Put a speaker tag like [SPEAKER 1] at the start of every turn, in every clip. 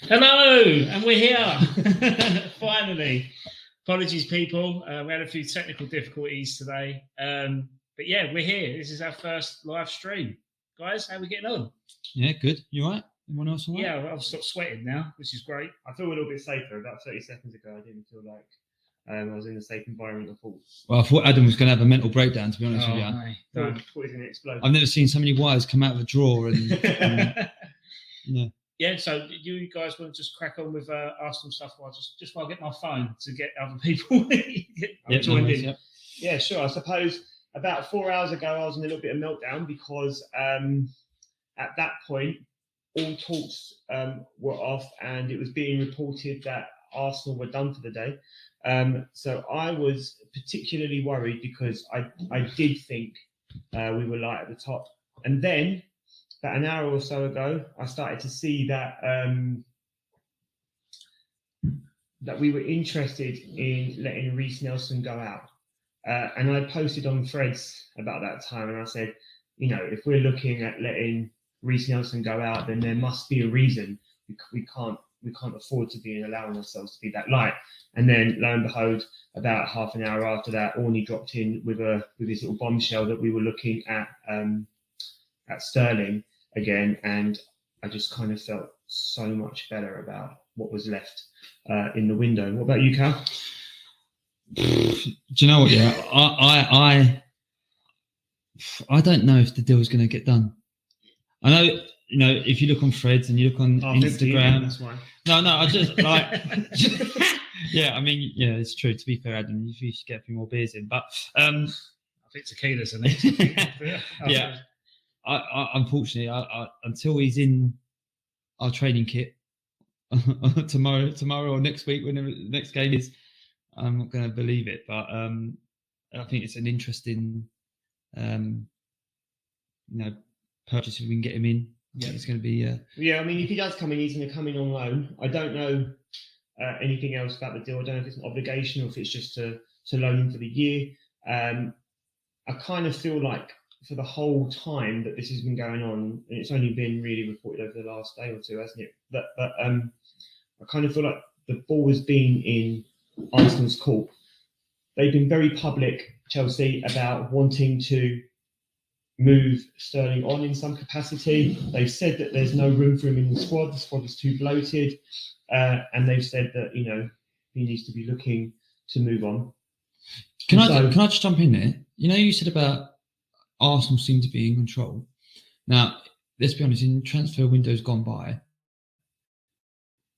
[SPEAKER 1] Hello, and we're here finally. Apologies, people. We had a few technical difficulties today, but yeah, we're here. This is our first live stream, guys. How are we getting on?
[SPEAKER 2] Yeah, good. You all right? Anyone else all right?
[SPEAKER 1] Yeah, I've stopped sweating now, which is great.
[SPEAKER 3] I feel a little bit safer. About 30 seconds ago, I didn't feel like I was in a safe environment.
[SPEAKER 2] Well, I thought Adam was going to have a mental breakdown, to be honest with you.
[SPEAKER 1] No,
[SPEAKER 3] Thought he was going to explode.
[SPEAKER 2] I've never seen so many wires come out of a drawer. And yeah.
[SPEAKER 1] Yeah, so you guys want to just crack on with Arsenal stuff while while I get my phone to get other people joined in.
[SPEAKER 3] Yeah, sure. I suppose about 4 hours ago, I was in a little bit of meltdown because at that point, all talks were off and it was being reported that Arsenal were done for the day. So I was particularly worried because I did think we were light at the top. And then about an hour or so ago, I started to see that that we were interested in letting Reiss Nelson go out. And I posted on Threads about that time, and I said, if we're looking at letting Reiss Nelson go out, then there must be a reason. We can't afford to be allowing ourselves to be that light. And then, lo and behold, about half an hour after that, Orny dropped in with his little bombshell that we were looking at Sterling again, and I just kind of felt so much better about what was left in the window. What about you, Cal?
[SPEAKER 2] Do you know what? Yeah, I don't know if the deal's going to get done. I know, if you look on Threads and you look on Instagram.
[SPEAKER 3] That's why.
[SPEAKER 2] No, I just like. Yeah, I mean, yeah, it's true. To be fair, Adam, you should get a few more beers in, but
[SPEAKER 1] I think tequila's in it.
[SPEAKER 2] Yeah. I unfortunately, until he's in our training kit tomorrow or next week, whenever the next game is, I'm not going to believe it. But I think it's an interesting, purchase if we can get him in. Yeah, it's going to be.
[SPEAKER 3] Yeah, I mean, if he does come in, he's going to come in on loan. I don't know anything else about the deal. I don't know if it's an obligation or if it's just to loan him for the year. I kind of feel like for the whole time that this has been going on, and it's only been really reported over the last day or two, hasn't it? But I kind of feel like the ball has been in Arsenal's court. They've been very public, Chelsea, about wanting to move Sterling on in some capacity. They've said that there's no room for him in the squad. The squad is too bloated. And they've said that, he needs to be looking to move on.
[SPEAKER 2] Can I just jump in there? You said about Arsenal seem to be in control. Now, let's be honest, in transfer windows gone by,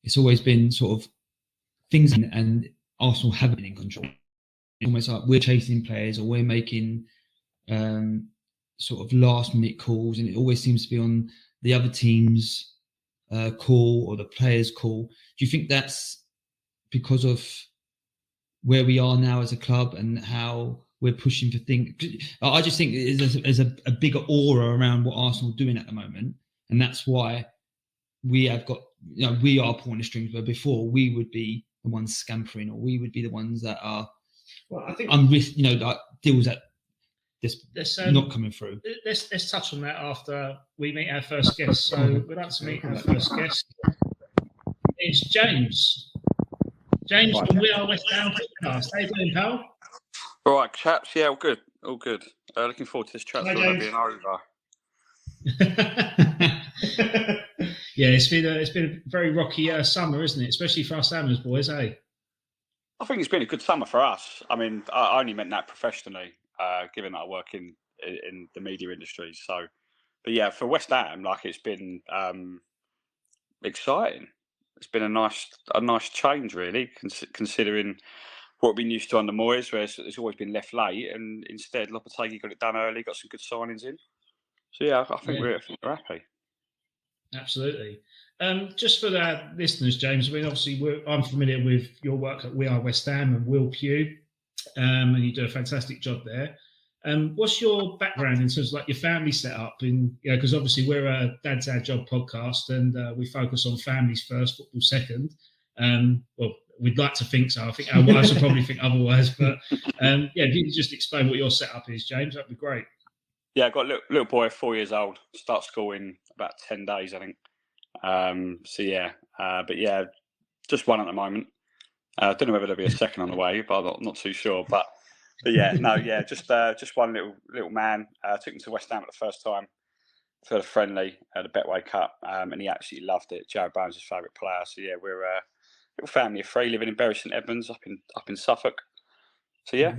[SPEAKER 2] it's always been sort of things, and Arsenal haven't been in control. It's almost like we're chasing players or we're making sort of last minute calls, and it always seems to be on the other team's call or the player's call. Do you think that's because of where we are now as a club and how we're pushing for things? I just think there's a bigger aura around what Arsenal are doing at the moment, and that's why we have got, we are pulling the strings, where before we would be the ones scampering, or we would be the ones that are,
[SPEAKER 3] I think,
[SPEAKER 2] like deals that this not coming through.
[SPEAKER 1] Let's touch on that after we meet our first guest. So we'd like to meet our first guest. It's James. James from We Are West Ham podcast. How you doing, pal?
[SPEAKER 4] All right, chaps. Yeah, all good. Looking forward to this chat being over.
[SPEAKER 1] Yeah, it's been a very rocky summer, isn't it? Especially for us Hammers boys, eh?
[SPEAKER 4] I think it's been a good summer for us. I mean, I only meant that professionally, given that I work in the media industry. So, but yeah, for West Ham, it's been exciting. It's been a nice change, really, considering what we've been used to under Moyes, where it's always been left late, and instead Lopetegui got it done early, got some good signings in. So yeah, I think we're happy.
[SPEAKER 1] Absolutely. Just for the listeners, James, I mean, obviously I'm familiar with your work at We Are West Ham and Will Pugh, and you do a fantastic job there. What's your background in terms of your family setup? Because obviously we're a Dad's Our Job podcast, and we focus on families first, football second. Well, we'd like to think so. I think our wives will probably think otherwise. But if you could just explain what your setup is, James, that'd be great.
[SPEAKER 4] Yeah, I've got a little boy, 4 years old, starts school in about 10 days, I think. So yeah, but yeah, just one at the moment. I don't know whether there'll be a second on the way, but I'm not too sure. But yeah, no, yeah, just one little man. Took him to West Ham for the first time for the friendly at the Betway Cup, and he absolutely loved it. Jared Bowen's his favourite player. So yeah, we're a little family of three living in Bury St Edmunds up in Suffolk. So yeah,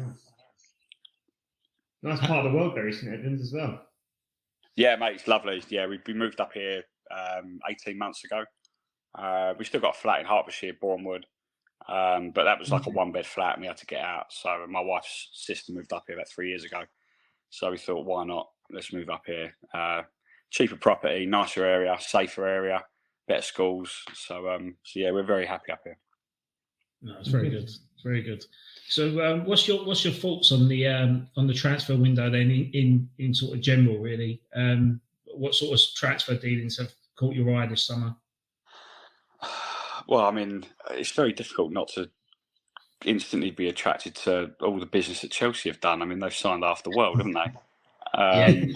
[SPEAKER 3] nice part of the world, Bury St Edmunds as well.
[SPEAKER 4] Yeah, mate, it's lovely. Yeah, we moved up here 18 months ago. We still got a flat in Hertfordshire, Bournemouth, but that was like a one-bed flat, and we had to get out. So my wife's sister moved up here about 3 years ago. So we thought, why not? Let's move up here. Cheaper property, nicer area, safer area, better schools. So yeah, we're very happy up here.
[SPEAKER 1] No, it's very good. Very good. So, what's your thoughts on the transfer window then in sort of general, really? What sort of transfer dealings have caught your eye this summer?
[SPEAKER 4] Well, I mean, it's very difficult not to instantly be attracted to all the business that Chelsea have done. I mean, they've signed half the world, haven't they?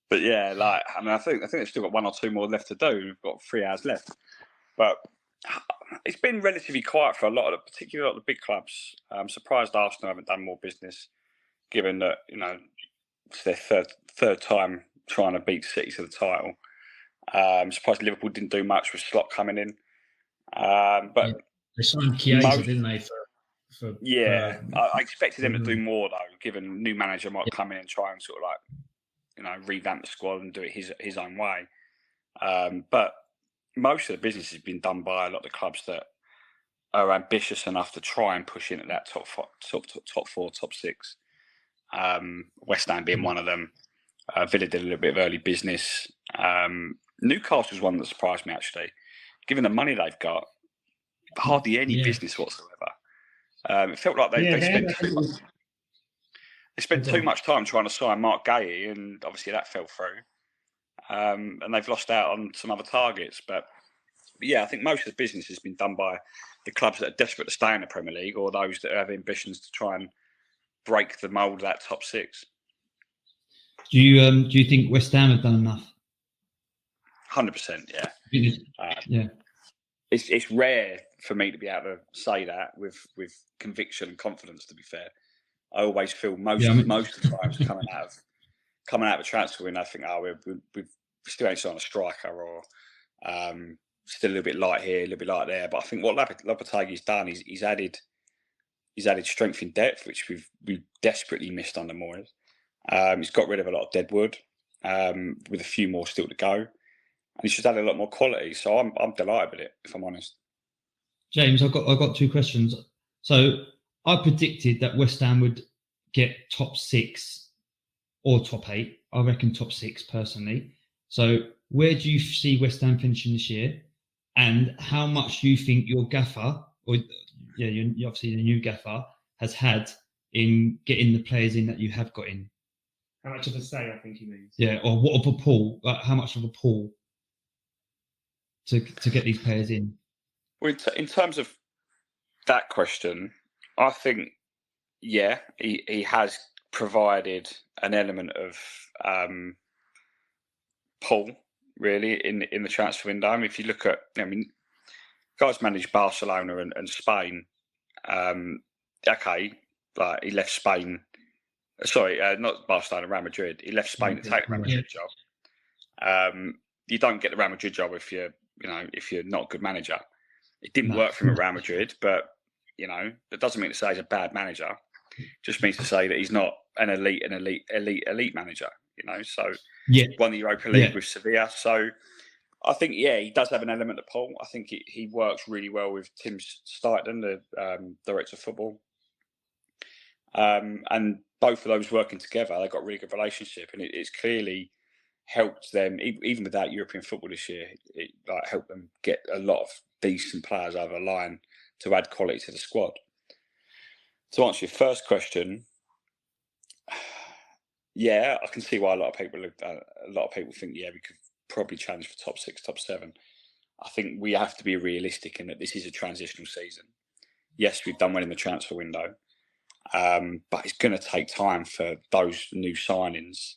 [SPEAKER 4] But yeah, like, I mean, I think they've still got one or two more left to do. We've got 3 hours left, but it's been relatively quiet for particularly a lot of the big clubs. I'm surprised Arsenal haven't done more business, given that it's their third time trying to beat City to the title. I'm surprised Liverpool didn't do much with Slot coming in, but
[SPEAKER 1] they signed Chiesa, didn't they?
[SPEAKER 4] I expected them to do more though, given new manager might come in and try and sort of like revamp the squad and do it his own way. But most of the business has been done by a lot of the clubs that are ambitious enough to try and push into that top four, top six. West Ham being one of them. Villa did a little bit of early business. Newcastle's one that surprised me, actually. Given the money they've got, hardly any business whatsoever. It felt like they spent too much time trying to sign Mark Gay, and obviously that fell through. And they've lost out on some other targets. But yeah, I think most of the business has been done by the clubs that are desperate to stay in the Premier League, or those that have ambitions to try and break the mould of that top six.
[SPEAKER 2] Do you think West Ham have done enough?
[SPEAKER 4] 100%, yeah.
[SPEAKER 2] Yeah.
[SPEAKER 4] It's rare for me to be able to say that with conviction and confidence. To be fair, I always feel most of the times coming out of a transfer window, I think, we still ain't signed a striker, or still a little bit light here, a little bit light there. But I think what Lopetegui's done is he's added strength in depth, which we've desperately missed under Moyes. He's got rid of a lot of dead wood, with a few more still to go, and he's just added a lot more quality. So I'm delighted with it, if I'm honest.
[SPEAKER 2] James, I've got two questions. So I predicted that West Ham would get top 6 or top 8. I reckon top 6 personally. So where do you see West Ham finishing this year, and how much do you think your gaffer, or you obviously the new gaffer, has had in getting the players in that you have got in?
[SPEAKER 3] How much of a say, I think he means.
[SPEAKER 2] Yeah, or what of a pull? Like, how much of a pull to get these players in?
[SPEAKER 4] Well, in terms of that question, I think, yeah, he has provided an element of pull, really, in the transfer window. I mean, if you look at, guys managed Barcelona and Spain. Okay, like he left Spain. Sorry, not Barcelona, Real Madrid. He left Spain to take the Real Madrid job. You don't get the Real Madrid job if you're not a good manager. It didn't work for him at Real Madrid, but that doesn't mean to say he's a bad manager. It just means to say that he's not an elite manager. So won the Europa League with Sevilla. So I think, he does have an element of pull. I think he works really well with Tim Steidten, the director of football. And both of those working together, they've got a really good relationship, and it's clearly helped them, even without European football this year. It helped them get a lot of decent players over the line to add quality to the squad. To answer your first question, I can see why a lot of people think we could probably challenge for top 6, top 7. I think we have to be realistic in that this is a transitional season. Yes, we've done well in the transfer window, but it's going to take time for those new signings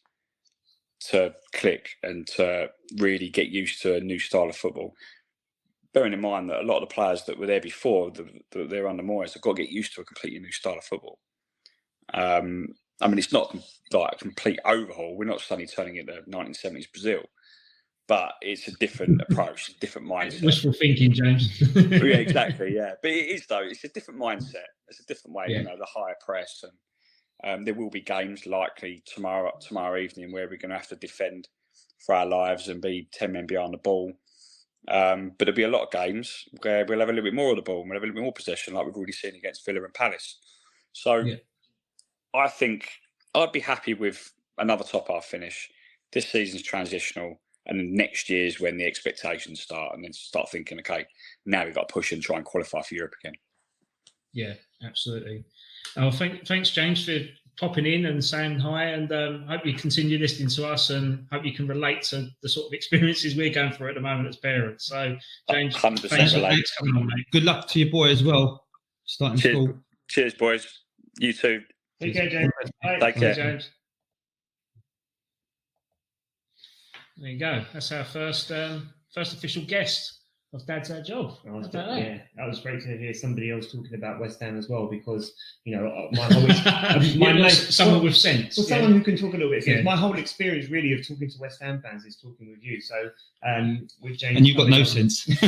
[SPEAKER 4] to click and to really get used to a new style of football. Bearing in mind that a lot of the players that were there before, that they're under Moyes, have got to get used to a completely new style of football. I mean, it's not like a complete overhaul. We're not suddenly turning into 1970s Brazil, but it's a different approach, a different mindset.
[SPEAKER 1] Wishful thinking, James.
[SPEAKER 4] Yeah, exactly. Yeah, but it is though. It's a different mindset. It's a different way.
[SPEAKER 1] Yeah.
[SPEAKER 4] You know, the higher press, and there will be games likely tomorrow evening where we're going to have to defend for our lives and be 10 men behind the ball. But there'll be a lot of games where we'll have a little bit more of the ball and we'll have a little bit more possession, like we've already seen against Villa and Palace. So I think I'd be happy with another top half finish. This season's transitional, and then next year's when the expectations start, and then start thinking, okay, now we've got to push and try and qualify for Europe again.
[SPEAKER 1] Yeah, absolutely. Thanks, James, for popping in and saying hi, and hope you continue listening to us, and hope you can relate to the sort of experiences we're going through at the moment as parents. So, James,
[SPEAKER 4] 100%
[SPEAKER 1] thanks
[SPEAKER 4] relate.
[SPEAKER 1] for coming on, mate.
[SPEAKER 2] Good luck to your boy as well, starting school.
[SPEAKER 4] Cheers, boys. You too.
[SPEAKER 3] Take care, James. Bye.
[SPEAKER 4] Take care.
[SPEAKER 1] James. There you go. That's our first official guest of Dad's Our Job.
[SPEAKER 3] That was great to hear somebody else talking about West Ham as well, because my whole
[SPEAKER 1] someone with sense.
[SPEAKER 3] Well, someone who can talk a little bit. My whole experience really of talking to West Ham fans is talking with you. So with James,
[SPEAKER 2] and you've got no sense. To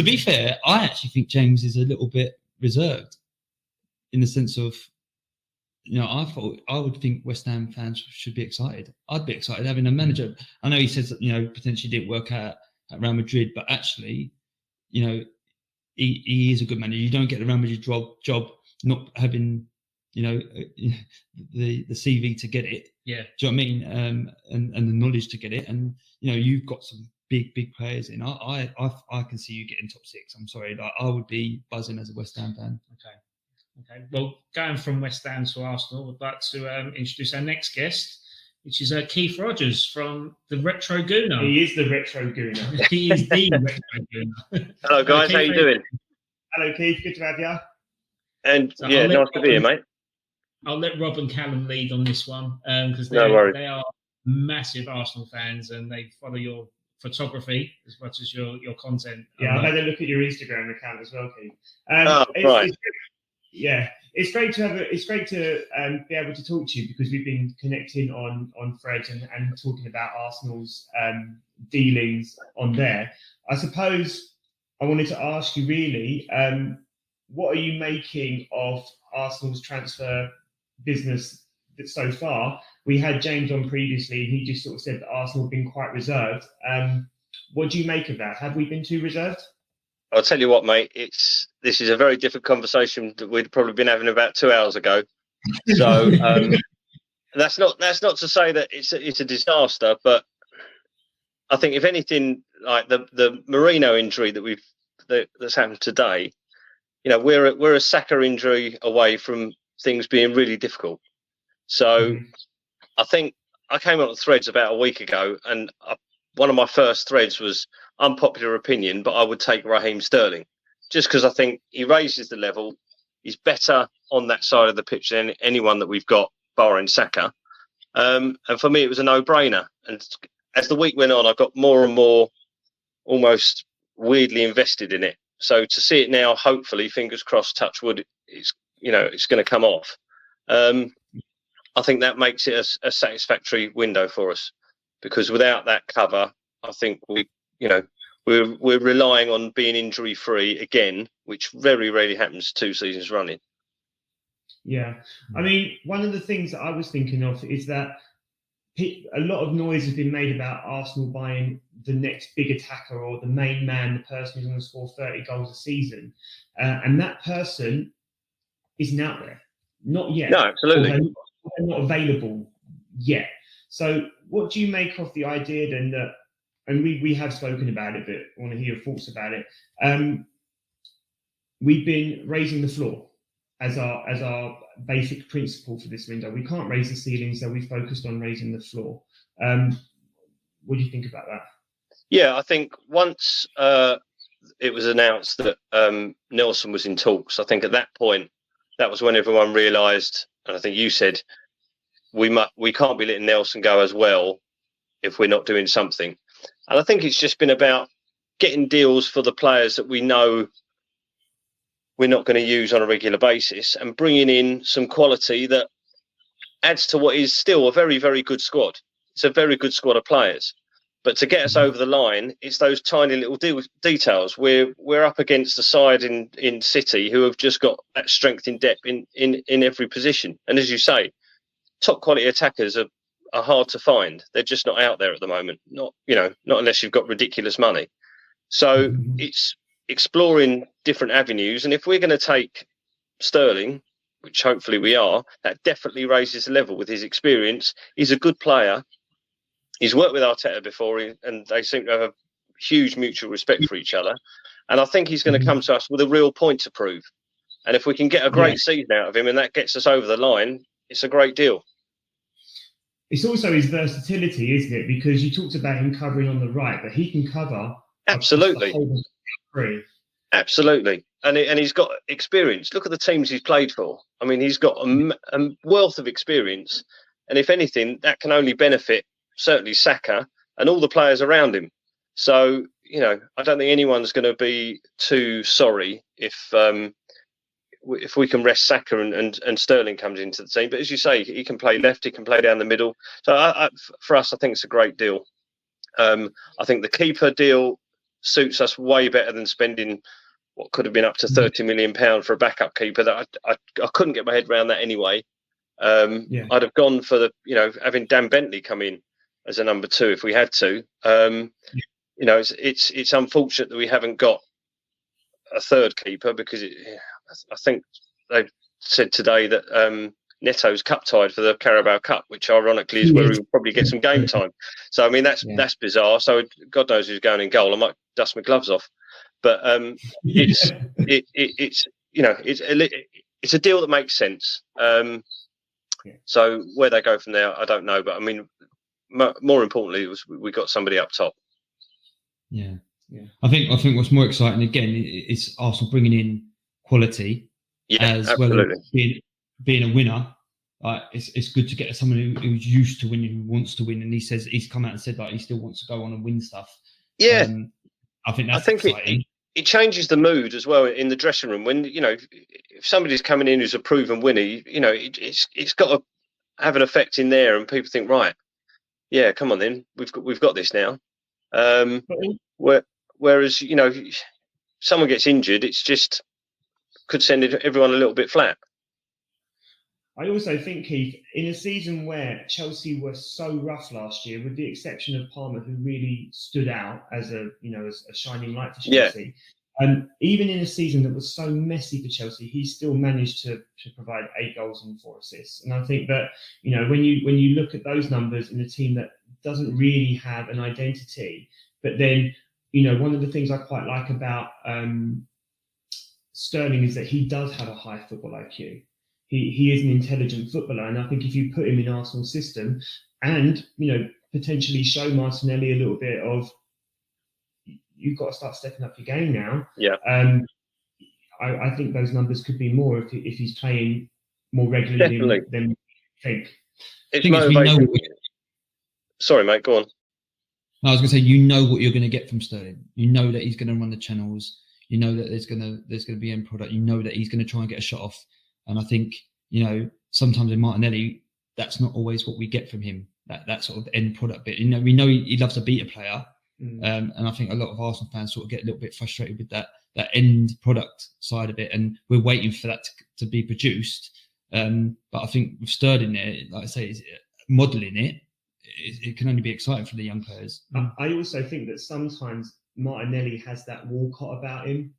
[SPEAKER 2] be fair, I actually think James is a little bit reserved, in the sense of, I would think West Ham fans should be excited. I'd be excited having a manager. I know he says that, potentially didn't work out at Real Madrid, but actually, he is a good manager. You don't get the Real Madrid job not having, the CV to get it.
[SPEAKER 1] Yeah.
[SPEAKER 2] Do you know what I mean? And the knowledge to get it. And, you've got some big players in. I can see you getting top 6. I'm sorry. Like, I would be buzzing as a West Ham fan.
[SPEAKER 1] Okay. Well, going from West Ham to Arsenal, we'd like to introduce our next guest, which is Keith Rogers from the Retro Gooner.
[SPEAKER 3] He is the Retro Gooner.
[SPEAKER 1] He is the Retro Gooner.
[SPEAKER 5] Hello, guys. How you doing?
[SPEAKER 3] Hello, Keith. Good to have you.
[SPEAKER 5] And so nice to be here, mate.
[SPEAKER 1] I'll let Rob and Callum lead on this one, because they are massive Arsenal fans and they follow your photography as much as your content.
[SPEAKER 3] Yeah, I've had a look at your Instagram account as well, Keith.
[SPEAKER 5] Right.
[SPEAKER 3] It's great to be able to talk to you, because we've been connecting on Fred and talking about Arsenal's dealings on there. I suppose I wanted to ask you really, what are you making of Arsenal's transfer business so far? We had James on previously, and he just sort of said that Arsenal have been quite reserved. What do you make of that? Have we been too reserved?
[SPEAKER 5] I'll tell you what, mate. This is a very different conversation that we'd probably been having about 2 hours ago. So that's not to say that it's a disaster, but I think if anything, like the Marino injury that's happened today, we're a Saka injury away from things being really difficult. So I think I came up with threads about a week ago, and one of my first threads was unpopular opinion, but I would take Raheem Sterling, just because I think he raises the level. He's better on that side of the pitch than anyone that we've got, barring Saka. And for me, it was a no-brainer. And as the week went on, I got more and more almost weirdly invested in it. So to see it now, hopefully, fingers crossed, touch wood, it's going to come off. I think that makes it a satisfactory window for us, because without that cover, I think we're relying on being injury free again, which very rarely happens 2 seasons running.
[SPEAKER 3] Yeah, I mean, one of the things that I was thinking of is that a lot of noise has been made about Arsenal buying the next big attacker, or the main man, the person who's going to score 30 goals a season, and that person isn't out there, not yet.
[SPEAKER 5] No, absolutely,
[SPEAKER 3] they're not available yet. So, what do you make of the idea then that? And we have spoken about it, but I want to hear your thoughts about it. We've been raising the floor as our basic principle for this window. We can't raise the ceiling, so we focused on raising the floor. What do you think about that?
[SPEAKER 5] Yeah, I think once it was announced that Nelson was in talks, I think at that point, that was when everyone realised, and I think you said, we can't be letting Nelson go as well if we're not doing something. And I think it's just been about getting deals for the players that we know we're not going to use on a regular basis, and bringing in some quality that adds to what is still a very, very good squad. It's a very good squad of players. But to get us over the line, it's those tiny little details. We're up against the side in City who have just got that strength in depth in every position. And as you say, top quality attackers are hard to find. They're just not out there at the moment. Not unless you've got ridiculous money. So it's exploring different avenues. And if we're going to take Sterling, which hopefully we are, that definitely raises the level with his experience. He's a good player. He's worked with Arteta before, and they seem to have a huge mutual respect for each other. And I think he's going to come to us with a real point to prove. And if we can get a great season out of him and that gets us over the line, it's a great deal.
[SPEAKER 3] It's also his versatility, isn't it? Because you talked about him covering on the right, but he can cover
[SPEAKER 5] absolutely. Absolutely. And he's got experience. Look at the teams he's played for. I mean, he's got a wealth of experience. And if anything, that can only benefit certainly Saka and all the players around him. So, I don't think anyone's going to be too sorry if we can rest Saka and Sterling comes into the team. But as you say, he can play left, he can play down the middle. So for us, I think it's a great deal. I think the keeper deal suits us way better than spending what could have been up to £30 million for a backup keeper. That I couldn't get my head around that anyway. I'd have gone for having Dan Bentley come in as a number 2 if we had to. It's unfortunate that we haven't got a third keeper, because I think they've said today that Neto's cup tied for the Carabao Cup, which ironically is where we will probably get some game time. So I mean that's bizarre. So God knows who's going in goal. I might dust my gloves off, but it's a deal that makes sense. So where they go from there, I don't know. But I mean, more importantly, we got somebody up top.
[SPEAKER 2] Yeah. I think what's more exciting again is Arsenal bringing in quality as
[SPEAKER 5] absolutely.
[SPEAKER 2] Well as being a winner. It's good to get someone who's used to winning, who wants to win, and he's come out and said that he still wants to go on and win stuff. I think that's exciting.
[SPEAKER 5] It changes the mood as well in the dressing room. When if somebody's coming in who's a proven winner, it's got to have an effect in there, and people think, right, yeah, come on then, we've got this now. Whereas someone gets injured, it's just could send everyone a little bit flat.
[SPEAKER 3] I also think, Keith, in a season where Chelsea were so rough last year, with the exception of Palmer, who really stood out as a shining light for Chelsea, even in a season that was so messy for Chelsea, he still managed to provide 8 goals and 4 assists. And I think that when you look at those numbers in a team that doesn't really have an identity, but then one of the things I quite like about Sterling is that he does have a high football IQ. He is an intelligent footballer, and I think if you put him in Arsenal's system and potentially show Martinelli a little bit of, you've got to start stepping up your game now. I think those numbers could be more if he's playing more regularly than we think.
[SPEAKER 5] It's motivating. Sorry, mate, go on.
[SPEAKER 2] I was going to say, what you're going to get from Sterling. You know that he's going to run the channels. You know that there's going to be end product. You know that he's going to try and get a shot off. And I think, sometimes in Martinelli, that's not always what we get from him, that sort of end product bit. We know he loves to beat a player. And I think a lot of Arsenal fans sort of get a little bit frustrated with that end product side of it. And we're waiting for that to be produced. But I think with Sterling there, like I say, modelling it can only be exciting for the young players.
[SPEAKER 3] I also think that sometimes Martinelli has that Walcott about him.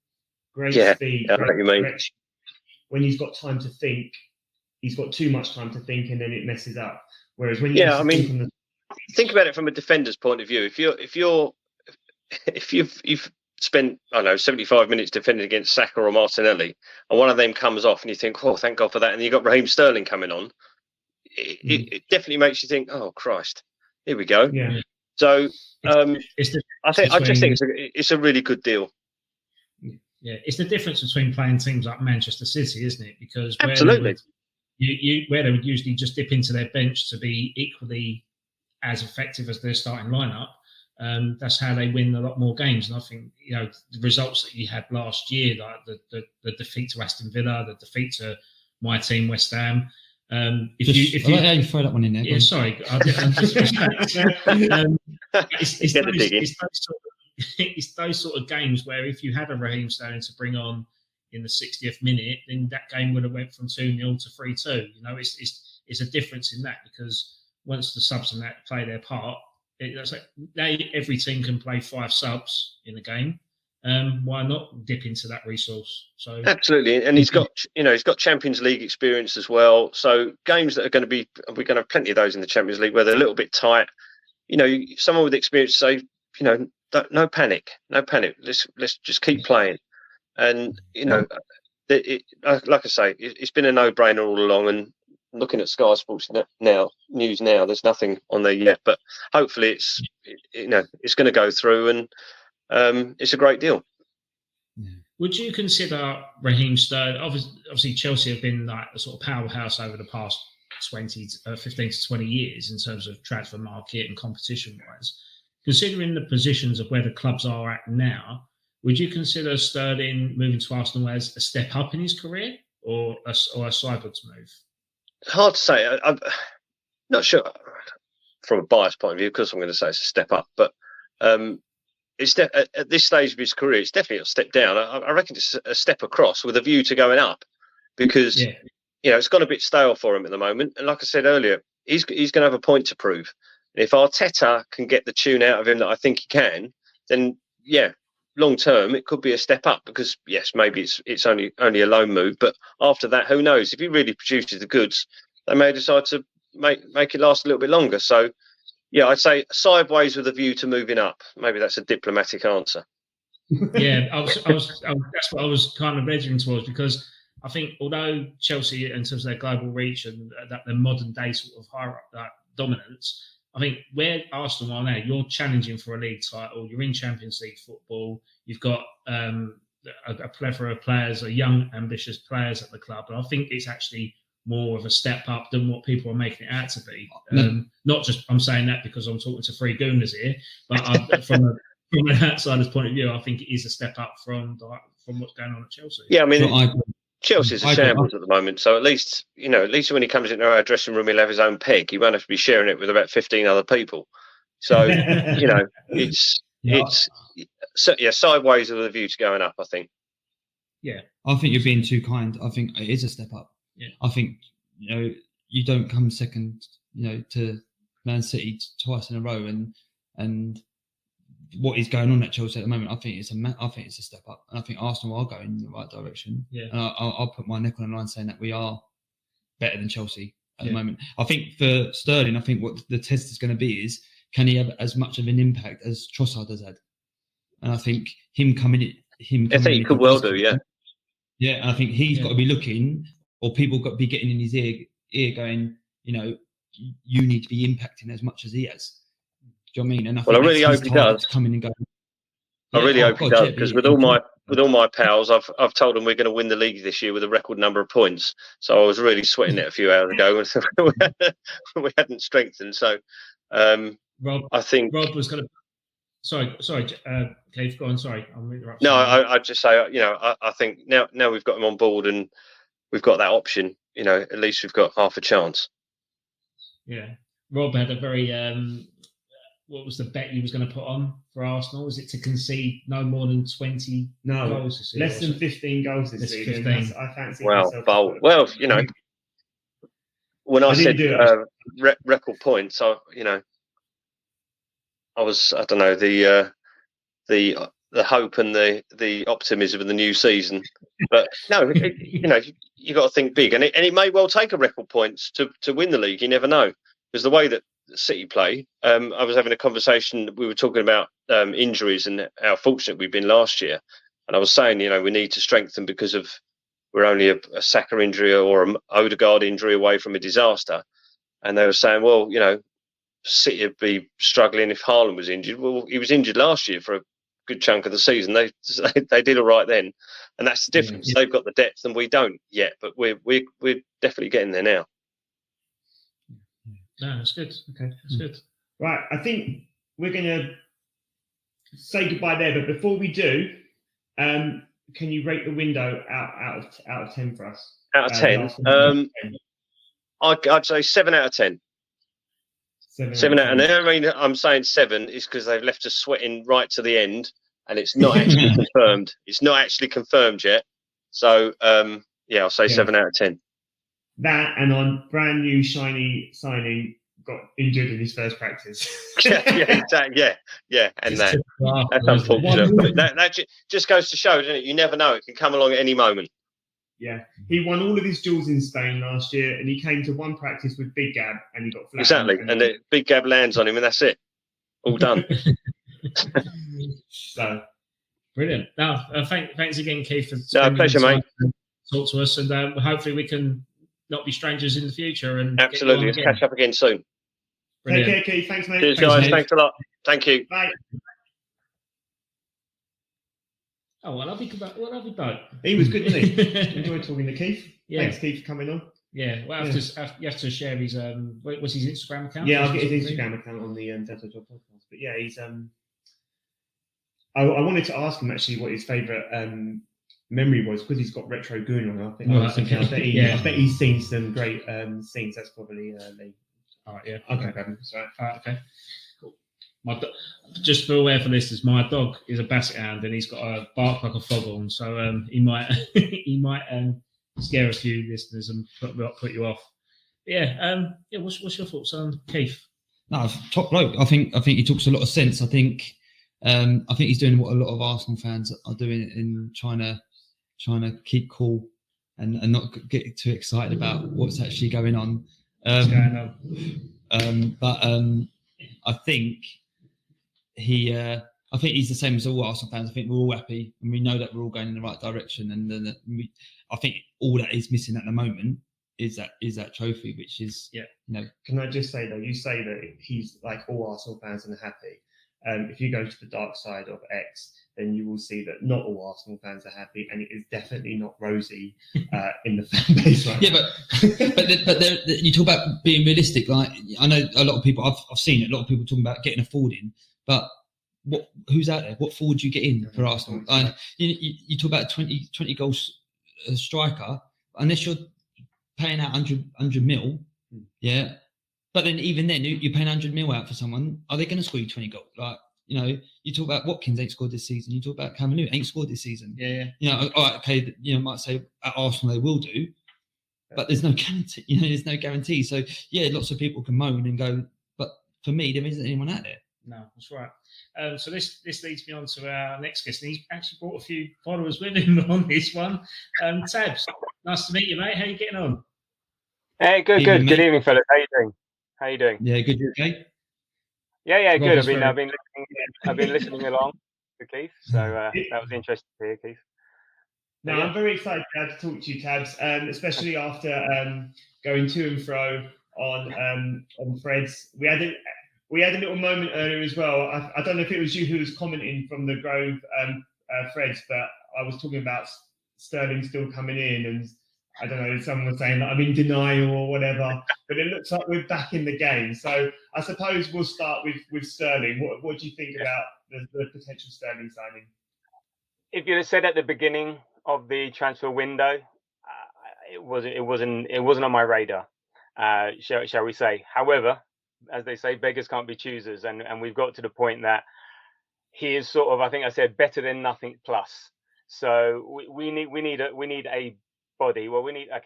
[SPEAKER 3] Great speed, great direction. When he's got time to think, he's got too much time to think, and then it messes up. Whereas when
[SPEAKER 5] think about it from a defender's point of view. If you've spent 75 minutes defending against Saka or Martinelli, and one of them comes off, and you think, oh, thank God for that, and you got Raheem Sterling coming on, it definitely makes you think, oh Christ, here we go.
[SPEAKER 3] Yeah.
[SPEAKER 5] So I just think it's a really good deal.
[SPEAKER 1] Yeah, it's the difference between playing teams like Manchester City, isn't it? Because
[SPEAKER 5] absolutely,
[SPEAKER 1] where they would usually just dip into their bench to be equally as effective as their starting lineup. That's how they win a lot more games. And I think, the results that you had last year, like the defeat to Aston Villa, the defeat to my team, West Ham. If you
[SPEAKER 2] throw that one in there.
[SPEAKER 1] Yeah, sorry. It's those sort of games where if you had a Raheem Sterling to bring on in the 60th minute, then that game would have went from 2-0 to 3-2. It's a difference in that, because once the subs and that play their part, every team can play 5 subs in a game. Why not dip into that resource? So
[SPEAKER 5] absolutely, and he's got Champions League experience as well. So games that are going to be, we're going to have plenty of those in the Champions League where they're a little bit tight. Someone with experience say, no panic. Let's just keep playing. And like I say, it's been a no-brainer all along. And looking at Sky Sports news now, there's nothing on there yet, but hopefully it's going to go through, and it's a great deal.
[SPEAKER 1] Would you consider Raheem Sterling? Obviously, Chelsea have been like a sort of powerhouse over the past 15 to 20 years in terms of transfer market and competition-wise. Considering the positions of where the clubs are at now, would you consider Sterling moving to Arsenal as a step up in his career, or a sideways move?
[SPEAKER 5] Hard to say. I'm not sure from a biased point of view, because I'm going to say it's a step up, but it's at this stage of his career, it's definitely a step down. I reckon it's a step across with a view to going up, because it's gone a bit stale for him at the moment. And like I said earlier, he's going to have a point to prove. And if Arteta can get the tune out of him that I think he can, then long term it could be a step up, because yes, maybe it's only a loan move, but after that, who knows? If he really produces the goods, they may decide to make it last a little bit longer. So I'd say sideways with a view to moving up. Maybe that's a diplomatic answer.
[SPEAKER 1] Yeah, that's what I was kind of edging towards, because I think although Chelsea, in terms of their global reach and that their modern day sort of higher dominance, I think where Arsenal are now, you're challenging for a league title. You're in Champions League football. You've got a plethora of players, young, ambitious players at the club. And I think it's actually more of a step up than what people are making it out to be. Not just, I'm saying that because I'm talking to 3 Gooners here, but from an outsider's point of view, I think it is a step up from what's going on at Chelsea.
[SPEAKER 5] Yeah, I mean, Chelsea's a shambles at the moment, so at least when he comes into our dressing room, he'll have his own peg. He won't have to be sharing it with about 15 other people. So it's sideways with a view to going up, I think.
[SPEAKER 1] Yeah,
[SPEAKER 2] I think you're being too kind. I think it is a step up.
[SPEAKER 1] Yeah.
[SPEAKER 2] I think you don't come second to Man City twice in a row, and what is going on at Chelsea at the moment, I think it's a step up, and I think Arsenal are going in the right direction.
[SPEAKER 1] Yeah,
[SPEAKER 2] and I'll put my neck on the line saying that we are better than Chelsea at the moment. I think for Sterling, I think what the test is going to be is, can he have as much of an impact as Trossard has had? And I think him coming in,
[SPEAKER 5] I think he could well do, yeah.
[SPEAKER 2] Yeah, and I think he's got to be looking, or people got to be getting in his ear going, you need to be impacting as much as he has. Do you know what I mean? And I
[SPEAKER 5] really hope he does.
[SPEAKER 2] Coming and going.
[SPEAKER 5] I really hope he does, because with all my pals, I've told them we're going to win the league this year with a record number of points. So I was really sweating it a few hours ago when we hadn't strengthened. So I think
[SPEAKER 1] Rob was going to. Sorry, Keith, go on. Sorry, I'm interrupting.
[SPEAKER 5] No, I'd just say, I think now we've got him on board and we've got that option. At least we've got half a chance.
[SPEAKER 1] Yeah, Rob had a very. What was the bet he was going to put on for Arsenal? Was it to concede no more than 20 goals this season?
[SPEAKER 3] Less than 15 goals this season.
[SPEAKER 1] 15.
[SPEAKER 3] I fancy
[SPEAKER 5] myself. Well, when I said record points, I was, I don't know, the hope and the optimism of the new season. But no, you got to think big, and it may well take a record points to win the league. You never know, because the way that City play. I was having a conversation. We were talking about injuries and how fortunate we've been last year, and I was saying, we need to strengthen because we're only a Saka injury or an Odegaard injury away from a disaster. And they were saying, City would be struggling if Haaland was injured. Well, he was injured last year for good chunk of the season. They did all right then, and that's the difference. They've got the depth and we don't yet, but we're definitely getting there now.
[SPEAKER 1] No, that's good. Okay, that's good.
[SPEAKER 3] Right, I think we're going to say goodbye there, but before we do, can you rate the window out of 10 for us?
[SPEAKER 5] Out of 10, I'd say 7 out of 10. 7 out of 10. I mean, I'm saying 7 is because they've left us sweating right to the end, and it's not actually confirmed. It's not actually confirmed yet. So, I'll say 7 out of 10. That
[SPEAKER 3] and on brand new shiny signing got injured in his first practice.
[SPEAKER 5] Exactly. And that's unfortunate. But that just goes to show, doesn't it? You never know; it can come along at any moment.
[SPEAKER 3] Yeah, he won all of his duels in Spain last year, and he came to one practice with Big Gab, and he got flat.
[SPEAKER 5] Exactly, and the Big Gab lands on him, and that's it. All done.
[SPEAKER 3] So
[SPEAKER 1] brilliant. Now, thanks again, Keith. For
[SPEAKER 5] pleasure, mate.
[SPEAKER 1] Talk to us, and hopefully we can not be strangers in the future. And
[SPEAKER 5] absolutely, let's catch up again soon.
[SPEAKER 1] Brilliant.
[SPEAKER 3] Take care, Keith. Thanks, mate.
[SPEAKER 5] Cheers, guys. Thanks a lot. Thank you.
[SPEAKER 3] Bye.
[SPEAKER 1] Oh, what have we done?
[SPEAKER 3] He was good, wasn't he? Enjoyed talking to Keith.
[SPEAKER 1] Yeah.
[SPEAKER 3] Thanks, Keith, for coming on.
[SPEAKER 1] Yeah, well, you have to share his what's his Instagram account?
[SPEAKER 3] Yeah, I'll get his Instagram account on the Dental Job podcast. But yeah, he's I wanted to ask him actually what his favourite memory was, because he's got retro Gooner on. I bet he's seen some great scenes. That's probably Lee.
[SPEAKER 1] All right, yeah.
[SPEAKER 3] Okay, sorry.
[SPEAKER 1] All right, okay. Just for aware for listeners, my dog is a basset hound, and he's got a bark like a foghorn, so he might scare a few listeners and put you off. But yeah, what's your thoughts on Keith?
[SPEAKER 2] No, top bloke. I think he talks a lot of sense. I think he's doing what a lot of Arsenal fans are doing in trying to keep cool and not get too excited about what's actually going on. But I think he's the same as all Arsenal fans. I think we're all happy, and we know that we're all going in the right direction. And I think all that is missing at the moment is that trophy, which is
[SPEAKER 3] Can I just say though, you say that he's like all Arsenal fans and happy. If you go to the dark side of X, then you will see that not all Arsenal fans are happy, and it is definitely not rosy in the fan base right now.
[SPEAKER 2] But you talk about being realistic. Like, I know a lot of people, I've seen it, a lot of people talking about getting a forward in, but who's out there? What forward do you get in for Arsenal? You talk about 20 goals striker, unless you're paying out 100 mil, yeah. But then even then, you're paying 100 mil out for someone. Are they going to score you 20 goals? Like, you talk about Watkins ain't scored this season. You talk about Callum ain't scored this season.
[SPEAKER 1] Yeah.
[SPEAKER 2] All right, okay. Might say at Arsenal they will do, but there's no guarantee. There's no guarantee. So yeah, lots of people can moan and go, but for me, there isn't anyone out there.
[SPEAKER 1] No, that's right. So this leads me on to our next guest. And he's actually brought a few followers with him on this one. Tabs, nice to meet you, mate. How are you getting on?
[SPEAKER 6] Hey, good. Good evening, fellas. How you doing?
[SPEAKER 2] Yeah, good. Okay.
[SPEAKER 6] Yeah, good. I've been listening along to Keith, so that was interesting to hear, Keith.
[SPEAKER 3] No, I'm very excited to talk to you, Tabs, especially after going to and fro on Fred's. We had a little moment earlier as well. I don't know if it was you who was commenting from the Grove Freds, but I was talking about Sterling still coming in, and I don't know, someone was saying that I'm in denial or whatever, but it looks like we're back in the game. So I suppose we'll start with Sterling. What do you think about the potential Sterling signing?
[SPEAKER 6] If you'd have said at the beginning of the transfer window, it wasn't on my radar, shall we say. However, as they say, beggars can't be choosers, and we've got to the point that he is sort of, I think I said, better than nothing plus. So we need a body. Well, we need a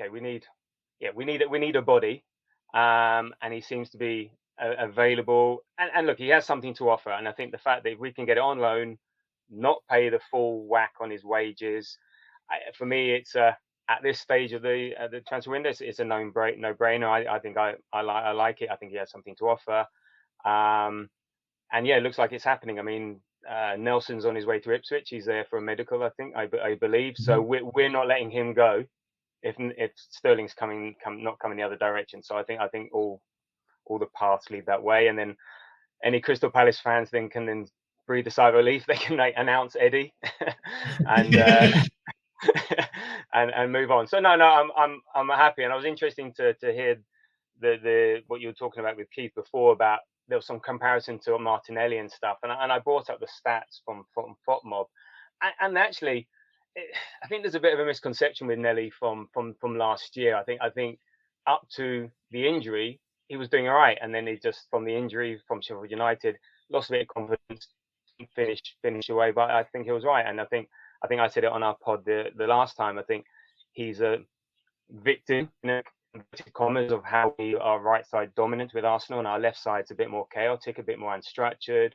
[SPEAKER 6] body, and he seems to be available. And look, he has something to offer. And I think the fact that we can get it on loan, not pay the full whack on his wages, for me, it's at this stage of the transfer window, it's a no-brainer. I think I like it. I think he has something to offer. And yeah, it looks like it's happening. I mean, Nelson's on his way to Ipswich. He's there for a medical, I believe. So we're not letting him go if Sterling's not coming the other direction. So I think all the paths lead that way. And then any Crystal Palace fans can breathe a sigh of relief. They can announce Eddie and and move on. So no, I'm happy, and I was interesting to hear the what you were talking about with Keith before about there was some comparison to Martinelli and stuff, and I brought up the stats from FOTMob, and actually, I think there's a bit of a misconception with Nelly from last year. I think up to the injury, he was doing all right, and then he just from the injury from Sheffield United lost a bit of confidence, finish away. But I think he was right, and I think I said it on our pod the last time. I think he's a victim in inverted commas of how we are right side dominant with Arsenal, and our left side's a bit more chaotic, a bit more unstructured,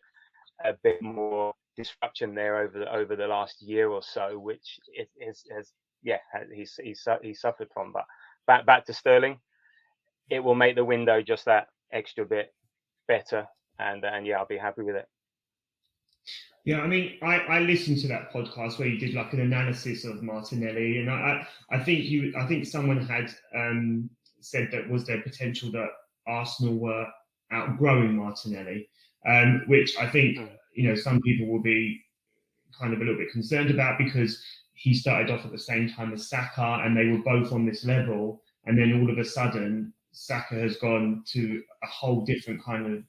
[SPEAKER 6] a bit more disruption there over the last year or so, which he's suffered from. But back to Sterling, it will make the window just that extra bit better, and yeah, I'll be happy with it.
[SPEAKER 3] Yeah, I mean, I listened to that podcast where you did like an analysis of Martinelli, and I think someone had said that was there potential that Arsenal were outgrowing Martinelli, which I think some people will be kind of a little bit concerned about, because he started off at the same time as Saka, and they were both on this level, and then all of a sudden Saka has gone to a whole different kind of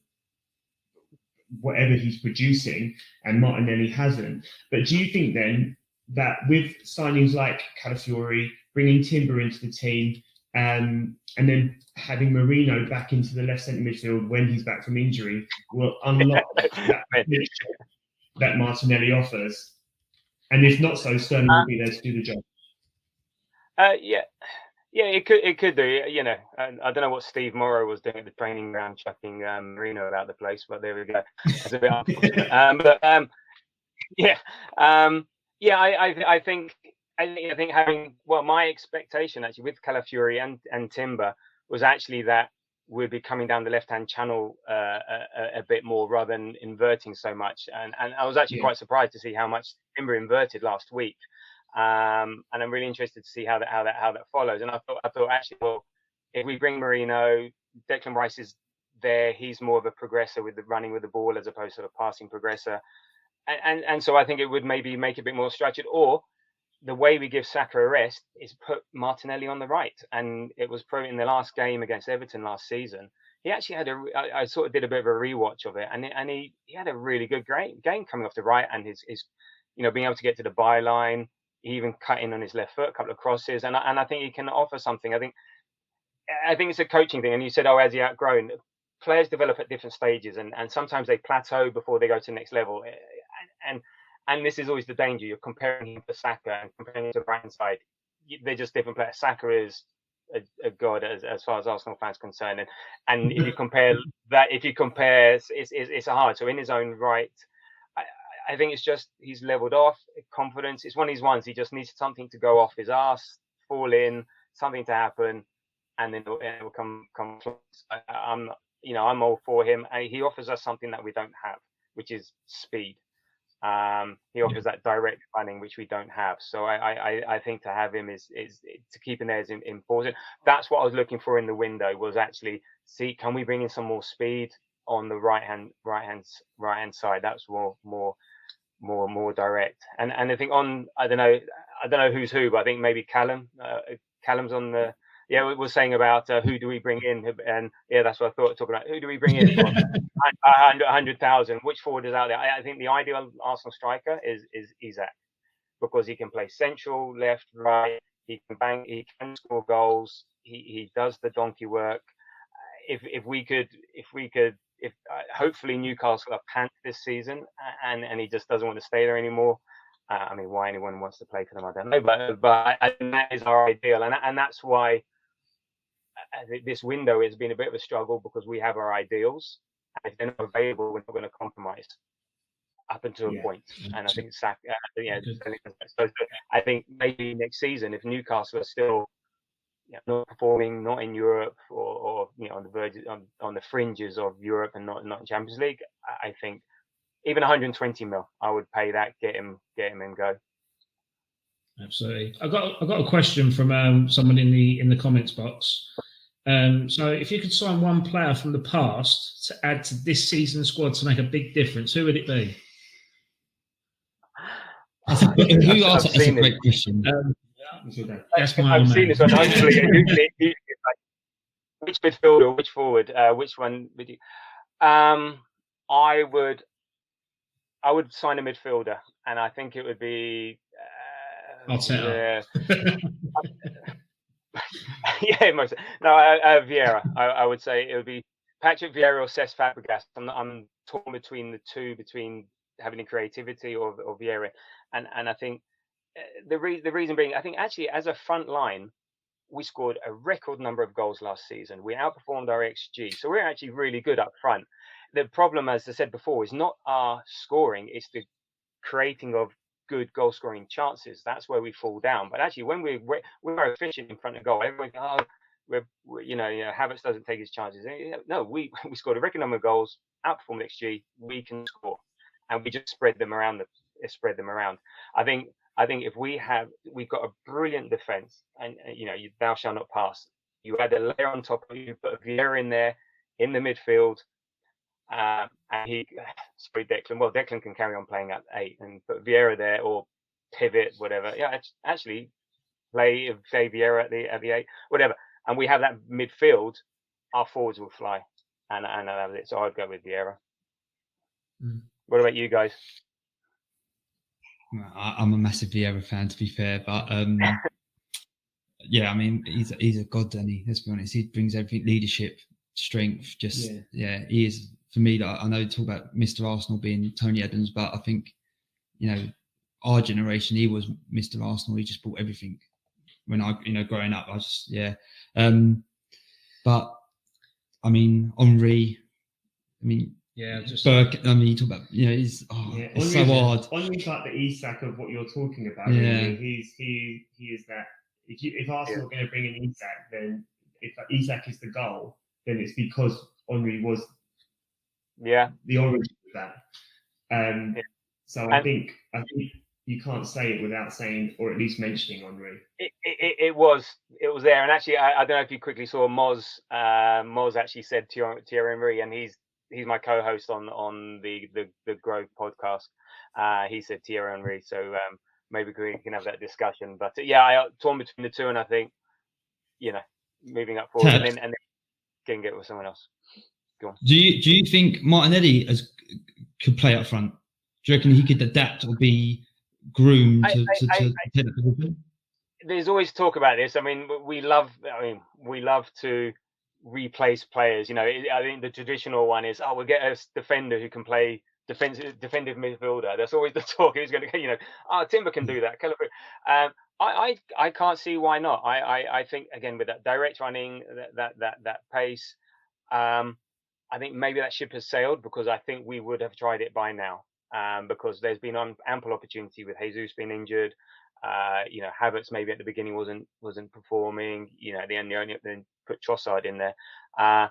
[SPEAKER 3] whatever he's producing, and Martinelli hasn't. But do you think then that with signings like Calafiori, bringing Timber into the team, and then having Merino back into the left centre midfield when he's back from injury, will unlock that potential that Martinelli offers? And if not so, Sterling will be there to do the job.
[SPEAKER 6] Yeah, it could do. I don't know what Steve Morrow was doing at the training ground, chucking Merino about the place, but there we go. It's a bit unfortunate. I think having my expectation actually with Calafiori and Timber was actually that we'd be coming down the left-hand channel a bit more rather than inverting so much, and I was actually quite surprised to see how much Timber inverted last week. And I'm really interested to see how that follows. And I thought actually, well, if we bring Merino, Declan Rice is there. He's more of a progressor with the running with the ball as opposed to a passing progressor. And so I think it would maybe make it a bit more structured. Or the way we give Saka a rest is put Martinelli on the right. And it was proven in the last game against Everton last season. He actually had I sort of did a bit of a rewatch of it, and he had a really good game coming off the right, and his being able to get to the byline. He even cut in on his left foot, a couple of crosses, and I think he can offer something. I think it's a coaching thing. And you said, has he outgrown? Players develop at different stages, and sometimes they plateau before they go to the next level. And this is always the danger. You're comparing him to Saka and comparing him to the right hand side. They're just different players. Saka is a god as far as Arsenal fans are concerned, and if you compare, it's hard. So in his own right, I think it's just he's leveled off, confidence. It's one of these ones. He just needs something to go off his ass, fall in, something to happen, and then it will come close. I'm all for him. He offers us something that we don't have, which is speed. He offers that direct running, which we don't have. So I think to have him is to keep him there is important. That's what I was looking for in the window, was actually see, can we bring in some more speed on the right hand side? That's more direct. And I think I don't know who's who, but I think maybe Callum's on the. Yeah, we're saying about who do we bring in, and that's what I thought. Talking about who do we bring in from 100,000. Which forward is out there? I think the ideal Arsenal striker is Isak, because he can play central, left, right. He can bang. He can score goals. He does the donkey work. If hopefully Newcastle are pants this season, and he just doesn't want to stay there anymore. I mean, why anyone wants to play for them, I don't know. But I think that is our ideal, and that's why this window has been a bit of a struggle, because we have our ideals, and if they're not available, we're not going to compromise up until a point. And I think so I think maybe next season, if Newcastle are still not performing, not in Europe, or on the verge, on the fringes of Europe and not in Champions League, I think even 120 mil, I would pay that, get him and go.
[SPEAKER 1] Absolutely. I got a question from someone in the comments box. So if you could sign one player from the past to add to this season's squad to make a big difference, who would it be?
[SPEAKER 2] Who asked
[SPEAKER 6] I've
[SPEAKER 2] that's a
[SPEAKER 6] seen
[SPEAKER 2] great
[SPEAKER 6] it.
[SPEAKER 2] question.
[SPEAKER 1] That's my
[SPEAKER 6] I've
[SPEAKER 1] old
[SPEAKER 6] seen
[SPEAKER 1] man.
[SPEAKER 6] this one. Usually it's like, which midfielder, which forward, which one would you? I would sign a midfielder, and I think it would be.
[SPEAKER 1] Arteta.
[SPEAKER 6] Yeah, most. No, Vieira. I would say it would be Patrick Vieira or Cesc Fabregas. I'm torn between the two, between having the creativity or Vieira, and I think the reason being, I think actually as a front line, we scored a record number of goals last season. We outperformed our XG, so we're actually really good up front. The problem, as I said before, is not our scoring; it's the creating of good goal scoring chances. That's where we fall down. But actually, when we're efficient in front of goal, everyone goes, oh, Havertz doesn't take his chances. No, we scored a record number of goals, outperformed XG. We can score, and we just spread them around. I think if we've got a brilliant defense, and thou shalt not pass. You add a layer on top of you, put a Vieira in there in the midfield. And Declan. Well, Declan can carry on playing at 8 and put Vieira there or pivot, whatever. Yeah, actually play Vieira at the 8, whatever. And we have that midfield. Our forwards will fly, and that was it. So I'd go with Vieira. What about you guys?
[SPEAKER 2] I'm a massive Vieira fan, to be fair, but yeah, I mean he's a god, and let's be honest, he brings everything: leadership, strength. Just he is. For me, I know talk about Mr. Arsenal being Tony Adams, but I think, our generation, he was Mr. Arsenal. He just brought everything. When growing up, I just, but I mean, Henry, Burke, you talk about, it's so hard.
[SPEAKER 3] Henry's like the Isak of what you're talking about.
[SPEAKER 2] Yeah.
[SPEAKER 3] Really. He is that. If Arsenal are going to bring in Isak, then if Isak is the goal, then it's because Henry was the origin of that. So I think you can't say it without saying, or at least mentioning Henry.
[SPEAKER 6] It was there, and actually I don't know if you quickly saw Moz. Moz actually said Thierry Henry, and he's my co-host on the Grove podcast. He said Thierry Henry, so maybe we can have that discussion. But I torn between the two, and I think moving up forward and then can get with someone else. Go on.
[SPEAKER 2] Do you think Martinelli could play up front? Do you reckon he could adapt or be groomed to take that position?
[SPEAKER 6] There's always talk about this. I mean, we love to replace players. I think the traditional one is, we'll get a defender who can play defensive midfielder. That's always the talk. Who's going to Timber can do that. I can't see why not. I think, again, with that direct running, that pace, I think maybe that ship has sailed, because I think we would have tried it by now, because there's been ample opportunity with Jesus being injured. Havertz maybe at the beginning wasn't performing. At the end, they only then put Trossard in there. I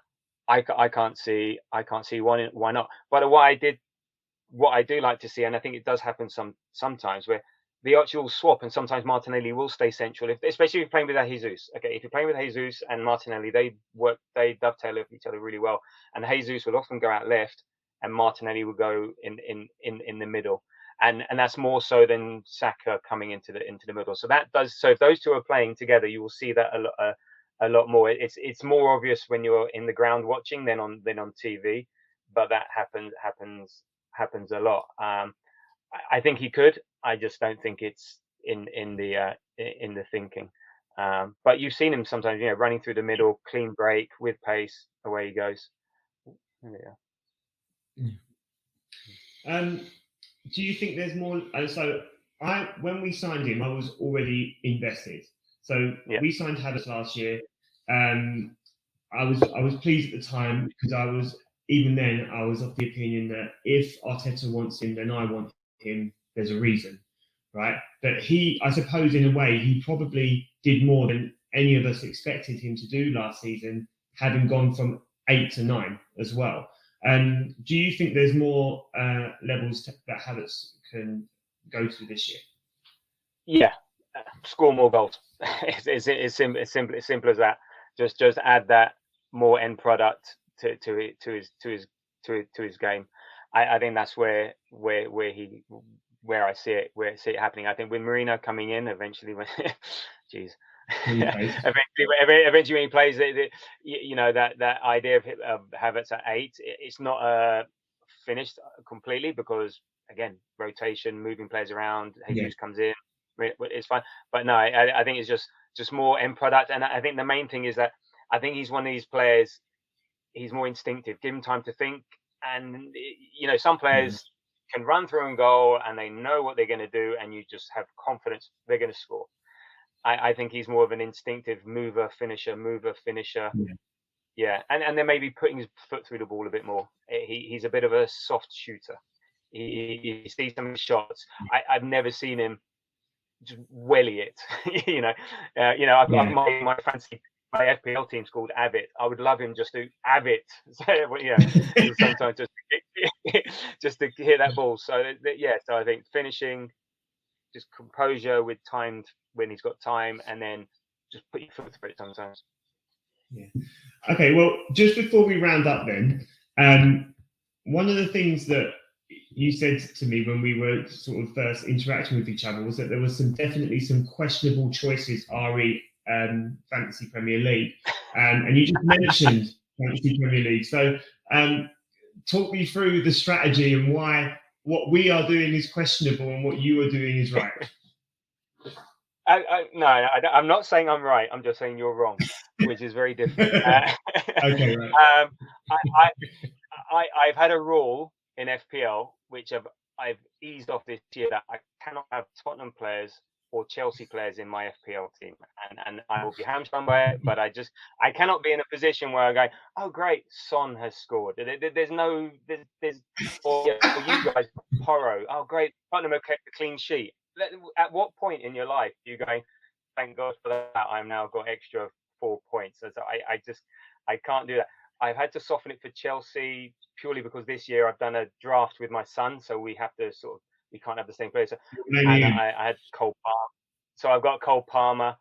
[SPEAKER 6] can't see why not. But what I do like to see, and I think it does happen sometimes, where the actual swap, and sometimes Martinelli will stay central, especially if you're playing with Jesus. Okay, if you're playing with Jesus and Martinelli, they dovetail with each other really well. And Jesus will often go out left, and Martinelli will go in the middle. And that's more so than Saka coming into the middle. So that does. So if those two are playing together, you will see that a lot more. It's more obvious when you're in the ground watching than on TV, but that happens a lot. I think he could. I just don't think it's in the thinking. But you've seen him sometimes, running through the middle, clean break with pace, away he goes.
[SPEAKER 3] Do you think there's more? So when we signed him, I was already invested. So we signed Havertz last year. I was pleased at the time, because I was of the opinion that if Arteta wants him, then I want him. There's a reason, right? But I suppose in a way, he probably did more than any of us expected him to do last season, having gone from 8 to 9 as well. Do you think there's more levels that Havertz can go to this year?
[SPEAKER 6] Yeah, score more goals. It's simple as that. Just add that more end product to his game. I think that's where where I see it happening. I think with Marino coming in eventually, when jeez. Eventually when he plays that idea of Havertz at 8, it's not finished completely, because again, rotation, moving players around, Jesus comes in, it's fine. But no, I think it's just more end product. And I think the main thing is that I think he's one of these players, he's more instinctive. Give him time to think. And some players can run through and goal and they know what they're going to do, and you just have confidence they're going to score. I think he's more of an instinctive mover, finisher. Yeah. And then maybe putting his foot through the ball a bit more. He's a bit of a soft shooter. He sees some of the shots. I've never seen him just welly it. I've got my fancy FPL team's called Abbott. I would love him just to Abbott. Sometimes just to hit that ball. So so I think finishing, just composure with timed when he's got time, and then just put your foot through it sometimes.
[SPEAKER 3] Yeah. Okay. Well, just before we round up, then, one of the things that you said to me when we were sort of first interacting with each other was that there was definitely some questionable choices re Fantasy Premier League, and you just mentioned Fantasy Premier League. So, talk me through the strategy and why what we are doing is questionable and what you are doing is right.
[SPEAKER 6] I'm not saying I'm right. I'm just saying you're wrong, which is very different.
[SPEAKER 3] Okay, right.
[SPEAKER 6] I've had a rule in FPL which I've eased off this year, that I cannot have Tottenham players or Chelsea players in my FPL team, and I will be hamstrung by it. But I cannot be in a position where I go, oh great, Son has scored. There's or you guys, Porro, oh great, Tottenham have kept a clean sheet. At what point in your life are you going, thank God for that, I've now got extra 4 points? So I can't do that. I've had to soften it for Chelsea purely because this year I've done a draft with my son, so we have to we can't have the same player. So, and I had Cole Palmer, so I've got Cole Palmer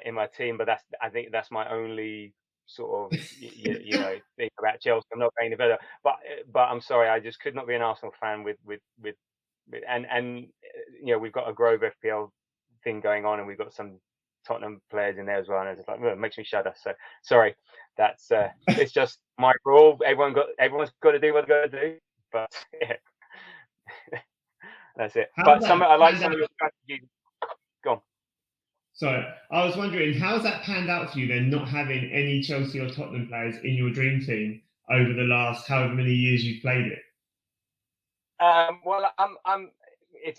[SPEAKER 6] in my team, but I think that's my only sort of thing about Chelsea. I'm not going any further, but I'm sorry, I just could not be an Arsenal fan with and we've got a Grove FPL thing going on, and we've got some Tottenham players in there as well, and it's like, it makes me shudder. So sorry, that's it's just my rule. Everyone's got to do what they've got to do, but yeah. That's it. I like some of your strategies. Go on.
[SPEAKER 3] Sorry, I was wondering, how's that panned out for you then, not having any Chelsea or Tottenham players in your dream team over the last however many years you've played it?
[SPEAKER 6] Well,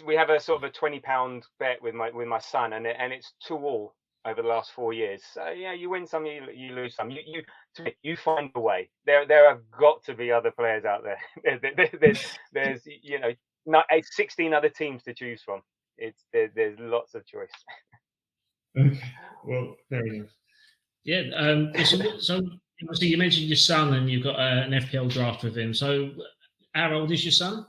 [SPEAKER 6] we have a sort of a £20 bet with my son, and it's 2-2 over the last 4 years. So yeah, you win some, you lose some. You find a way. There have got to be other players out there. There's 16 other teams to choose from. There's lots of choice.
[SPEAKER 3] Okay, well, fair enough.
[SPEAKER 1] Yeah. So you mentioned your son, and you've got an FPL draft with him. So how old is your son?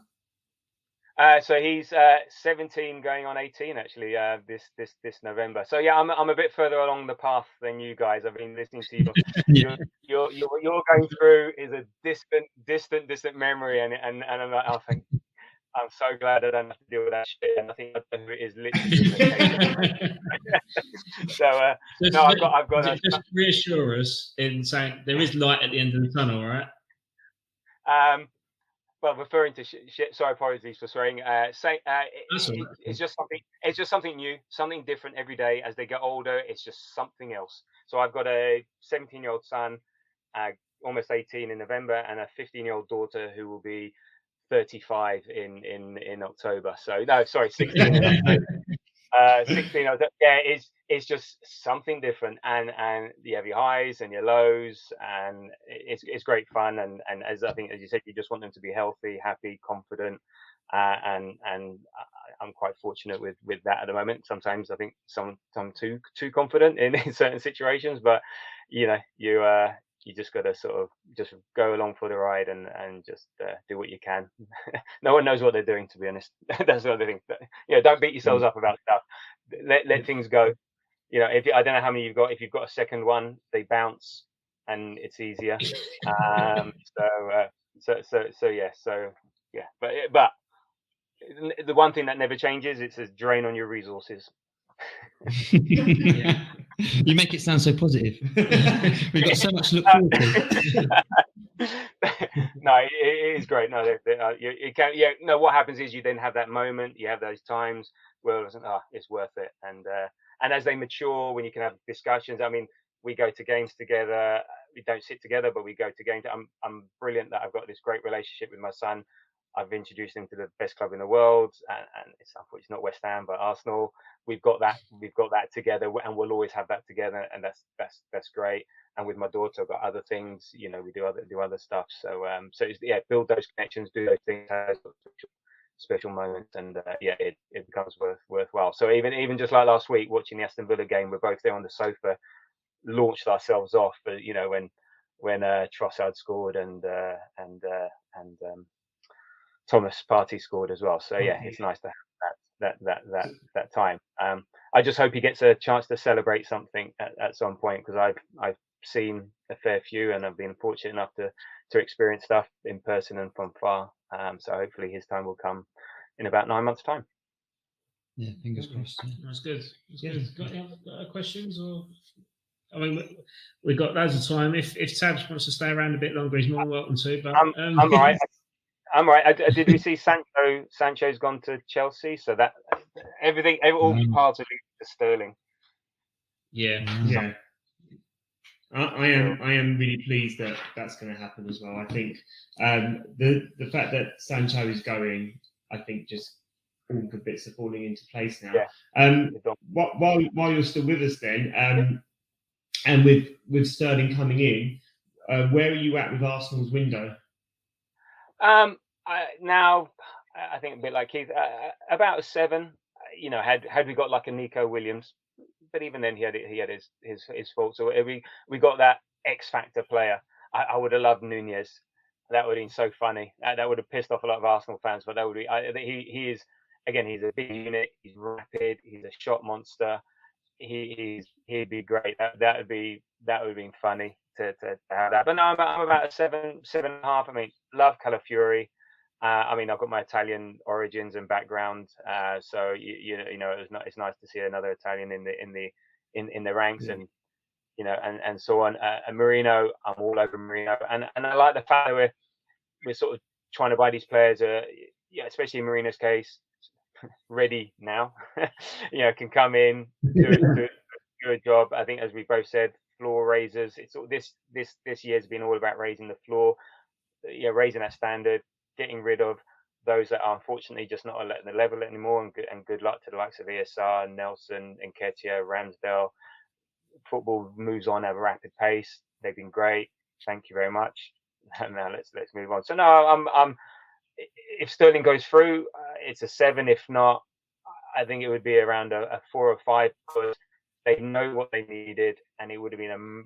[SPEAKER 6] So he's 17, going on 18 actually this November. So yeah, I'm a bit further along the path than you guys. I've been listening to you. You're going through is a distant memory, and I'm like, oh, I'm so glad I don't have to deal with that shit. And I think it is literally. So I've got to
[SPEAKER 1] just reassure us in saying there is light at the end of the tunnel, right?
[SPEAKER 6] Well, referring to shit. Sorry, apologies for swearing. It's just something new, something different every day. As they get older, it's just something else. So I've got a 17-year-old son, almost 18 in November, and a 15-year-old daughter who will be 35 in October. So no, sorry, 16 in October. 16. Yeah, it's just something different, and you have your highs and your lows, and it's great fun. And as I think, as you said, you just want them to be healthy, happy, confident, and I'm quite fortunate with that at the moment. Sometimes I think some too confident in certain situations, but you just got to sort of just go along for the ride and just do what you can. No one knows what they're doing, to be honest. That's the other thing. Don't beat yourselves up about stuff. Let things go. I don't know how many you've got. If you've got a second one, they bounce and it's easier. So yeah. But the one thing that never changes, it's a drain on your resources.
[SPEAKER 2] You make it sound so positive. We've got so much to look forward to.
[SPEAKER 6] No, it is great. No, you can. Yeah, no. What happens is you then have that moment. You have those times where it's worth it. And as they mature, when you can have discussions. I mean, we go to games together. We don't sit together, but we go to games. I'm brilliant that I've got this great relationship with my son. I've introduced him to the best club in the world, and it's unfortunately not West Ham, but Arsenal. We've got that together, and we'll always have that together, and that's great. And with my daughter, I've got other things, we do other stuff. So it's, build those connections, do those things, have special moments, and it becomes worthwhile. So even just like last week, watching the Aston Villa game, we're both there on the sofa, launched ourselves off, but when Trossard scored and Thomas Partey scored as well. So it's nice to have that time. I just hope he gets a chance to celebrate something at some point, because I've seen a fair few, and I've been fortunate enough to experience stuff in person and from far. So hopefully his time will come in about 9 months' time.
[SPEAKER 2] Yeah, fingers crossed. Yeah.
[SPEAKER 1] That's good. Good. Got any other questions? Or I mean, we've got loads of time. If Tabs wants to stay around a bit longer, he's more than welcome to. But
[SPEAKER 6] I'm right. I'm right. Did we see Sancho's gone to Chelsea? So that all parts of it to Sterling.
[SPEAKER 3] Yeah. I am really pleased that that's going to happen as well. I think the fact that Sancho is going, I think just all the bits are falling into place now.
[SPEAKER 6] Yeah.
[SPEAKER 3] While you're still with us, then, and with Sterling coming in, where are you at with Arsenal's window?
[SPEAKER 6] Now I think a bit like Keith, about a 7. Had we got like a Nico Williams, but even then he had his faults. So we got that X factor player. I would have loved Nunez. That would have been so funny. That would have pissed off a lot of Arsenal fans. But that would be. He is, again. He's a big unit. He's rapid. He's a shot monster. He'd be great. That would have been funny to have that. But no, I'm about a 7.5. I mean, love Calafiori. I've got my Italian origins and background, so it's nice to see another Italian in the ranks, and and so on. And Marino, I'm all over Marino, and I like the fact that we're sort of trying to buy these players, especially in Marino's case, ready now, can come in, do a job. I think, as we both said, floor raisers. It's this year's been all about raising the floor, raising that standard, getting rid of those that are unfortunately just not at the level anymore, and good luck to the likes of ESR, Nelson, Nketiah, Ramsdale. Football moves on at a rapid pace. They've been great. Thank you very much. And now let's move on. So no, I'm if Sterling goes through, it's a 7. If not, I think it would be around a 4 or 5, because they know what they needed, and it would have been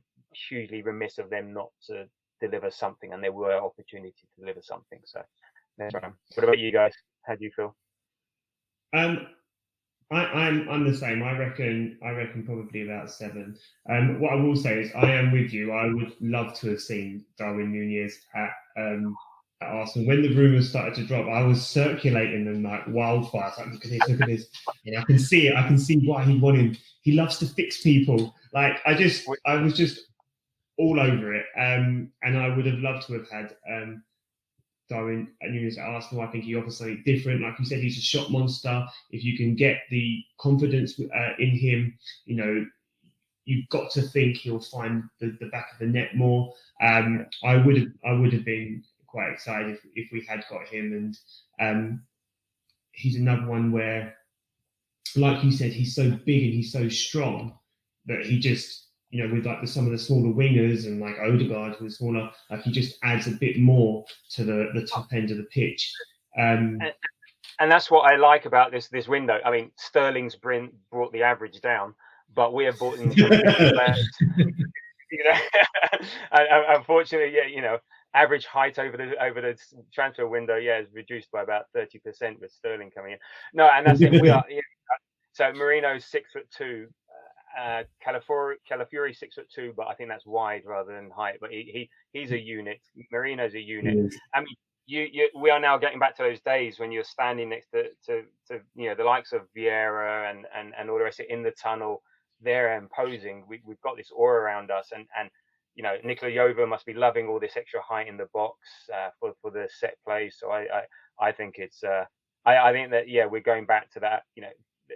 [SPEAKER 6] hugely remiss of them not to deliver something, and there were opportunities to deliver something. So what about you guys? How do you feel?
[SPEAKER 3] I'm the same. I reckon probably about 7. What I will say is I am with you. I would love to have seen Darwin Nunez at Arsenal. When the rumours started to drop, I was circulating them like wildfire. Like, look at this. I can see it. I can see why he wanted. He loves to fix people. Like I was just all over it. And I would have loved to have had Darwin Nunez at Arsenal. I think he offers something different. Like you said, he's a shot monster. If you can get the confidence in him, you've got to think he'll find the back of the net more. I would have been quite excited if we had got him. And he's another one where, like you said, he's so big and he's so strong that he just, with like some of the smaller wingers and like Odegaard, who's smaller, like he just adds a bit more to the top end of the pitch.
[SPEAKER 6] And that's what I like about this window. I mean, Sterling's brought the average down, but we have brought in some players. Unfortunately, average height over the transfer window, is reduced by about 30% with Sterling coming in. No, and that's it. We are. So Marino's 6'2". Calafiori 6'2", but I think that's wide rather than height. But he's a unit. Marino's a unit. I mean, we are now getting back to those days when you're standing next to the likes of Vieira and all the rest of it in the tunnel. They're imposing. We've got this aura around us, and Nikola Jova must be loving all this extra height in the box for the set play. So I think it's I think that we're going back to that.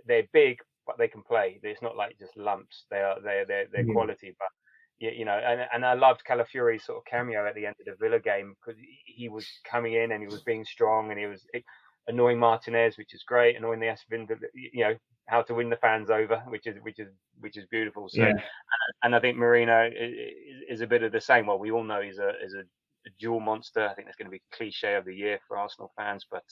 [SPEAKER 6] They're big, but they can play. It's not like just lumps. They're quality, but. And I loved Calafiori's sort of cameo at the end of the Villa game, because he was coming in and he was being strong, and he was annoying Martinez, which is great, annoying the Espin, how to win the fans over, which is beautiful. So, and I think Marino is a bit of the same. Well, we all know he's a dual monster. I think that's going to be cliche of the year for Arsenal fans, but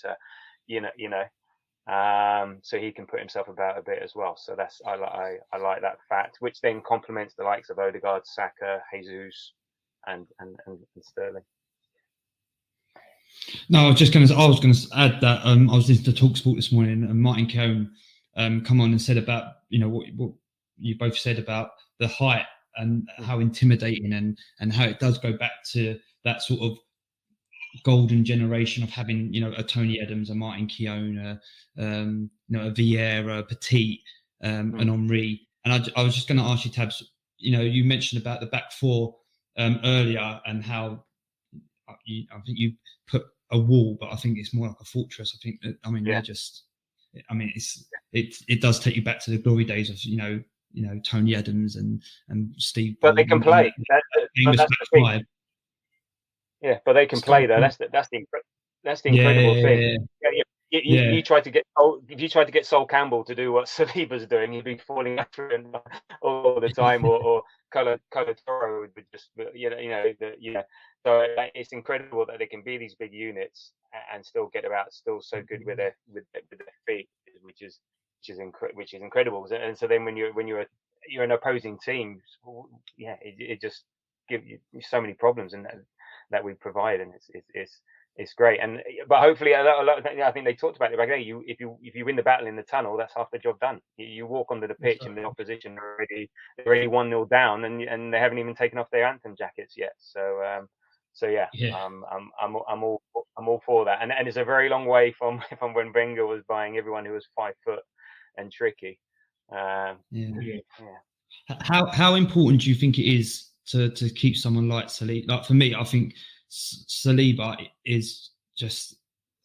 [SPEAKER 6] so he can put himself about a bit as well. So that's I like that fact, which then complements the likes of Odegaard, Saka, Jesus, and Sterling.
[SPEAKER 2] No, I was going to add that I was listening to TalkSport this morning, and Martin Keown come on and said about what you both said about the height and how intimidating and how it does go back to that sort of golden generation of having a Tony Adams, a Martin Keown, a Vieira, a Petit, an Henry. And I was just going to ask you, Tabs, you mentioned about the back four earlier, and how I think you put a wall, but I think it's more like a fortress. I think they're just, it does take you back to the glory days of Tony Adams and Steve.
[SPEAKER 6] But they can play. That's the thing. Yeah, but they can play though. That's the incredible thing. You try to get Sol Campbell to do what Saliba's doing, he'd be falling after him all the time, or Toro would just So it's incredible that they can be these big units and still get about, still so good with their feet, which is incredible. And so then when you're an opposing team, it just gives you so many problems, and that we provide, and it's great. But hopefully, I think they talked about it back then. If you win the battle in the tunnel, that's half the job done. You walk onto the pitch and the opposition are already 1-0 down, and they haven't even taken off their anthem jackets yet. So I'm all for that. And it's a very long way from when Wenger was buying everyone who was 5 foot and tricky.
[SPEAKER 2] How important do you think it is to keep someone like Saliba? Like, for me, I think Saliba is just,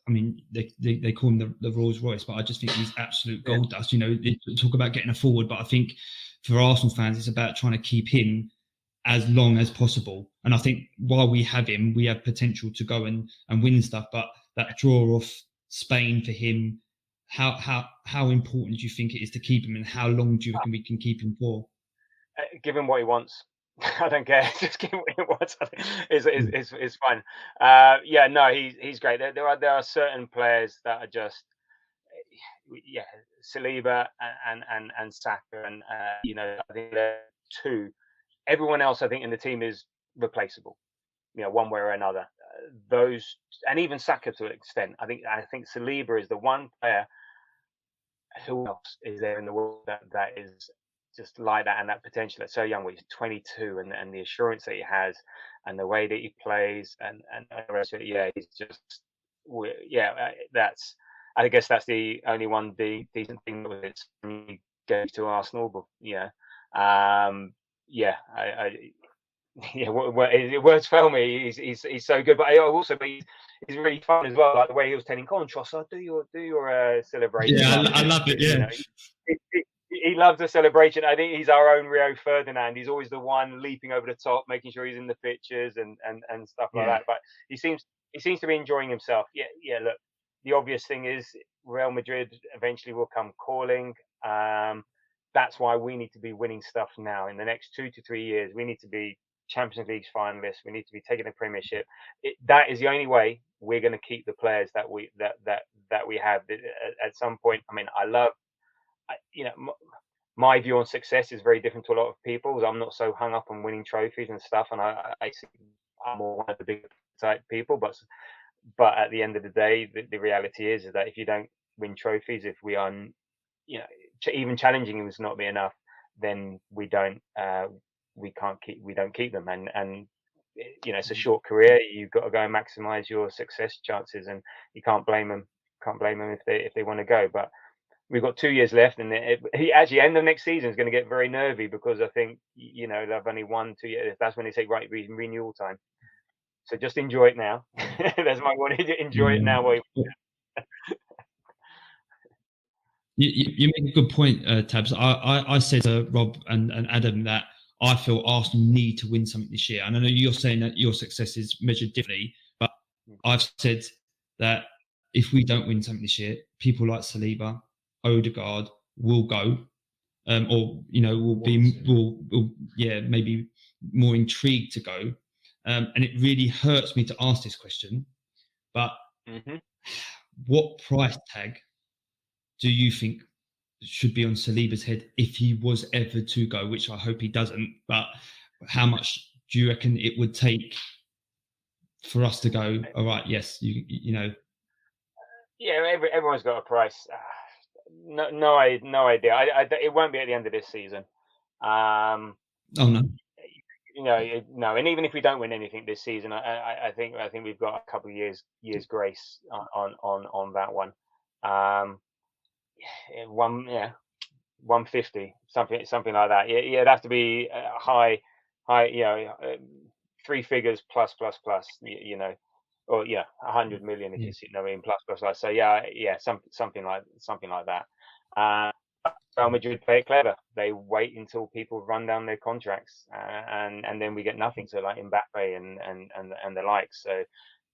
[SPEAKER 2] they call him the Rolls Royce, but I just think he's absolute gold dust. They talk about getting a forward, but I think for Arsenal fans, it's about trying to keep him as long as possible. And I think while we have him, we have potential to go and win stuff. But that draw off Spain for him, how important do you think it is to keep him, and how long do you reckon we can keep him for?
[SPEAKER 6] Give him what he wants. I don't care. Just give him what he wants. It's fine. He's great. There are certain players that are just Saliba and Saka, and I think they're two. Everyone else, I think, in the team is replaceable, one way or another. Those, and even Saka to an extent. I think Saliba is the one player. Who else is there in the world that is just like that, and that potential that's so young? He's 22, and the assurance that he has, and the way that he plays, and the rest of it. He's just, that's. I guess that's the only one decent thing with it. He goes to Arsenal, but words fail me. He's so good, but he's really fun as well. Like the way he was telling Trossard, do your celebration.
[SPEAKER 2] Yeah, I love it. Yeah,
[SPEAKER 6] he loves the celebration. I think he's our own Rio Ferdinand. He's always the one leaping over the top, making sure he's in the pictures and stuff like that. But he seems to be enjoying himself. Yeah. Look, the obvious thing is Real Madrid eventually will come calling. That's why we need to be winning stuff now. In the next 2 to 3 years, we need to be Champions League finalists. We need to be taking the Premiership. That is the only way we're going to keep the players that we have. At some point, my view on success is very different to a lot of people's. I'm not so hung up on winning trophies and stuff, and I'm more one of the big type people. But at the end of the day, the reality is that if you don't win trophies, if we are, even challenging is not be enough, then we don't keep them. And it's a short career. You've got to go and maximise your success chances, and you can't blame them. Can't blame them if they want to go. But we've got 2 years left, and he actually end of next season is going to get very nervy, because I think they've only 1 2 years. That's when they say right, renewal time. So just enjoy it now. That's my one. Enjoy it now.
[SPEAKER 2] You make a good point, Tabs. I said to Rob and Adam that I feel Arsenal need to win something this year. And I know you're saying that your success is measured differently, but I've said that if we don't win something this year, people like Saliba, Odegaard will go, or will maybe more intrigued to go. And it really hurts me to ask this question, but what price tag do you think should be on Saliba's head if he was ever to go, which I hope he doesn't, but how much do you reckon it would take for us to go, all right, yes, you know?
[SPEAKER 6] Yeah, everyone's got a price. No idea. It won't be at the end of this season.
[SPEAKER 2] Oh, no.
[SPEAKER 6] No, and even if we don't win anything this season, I think we've got a couple of years grace on that one. 150, something like that. Yeah, it'd have to be high, 3 figures plus, or 100 million if you see, plus. So something like that. Real Madrid play it clever. They wait until people run down their contracts, and then we get nothing. So like Mbappe and the like. So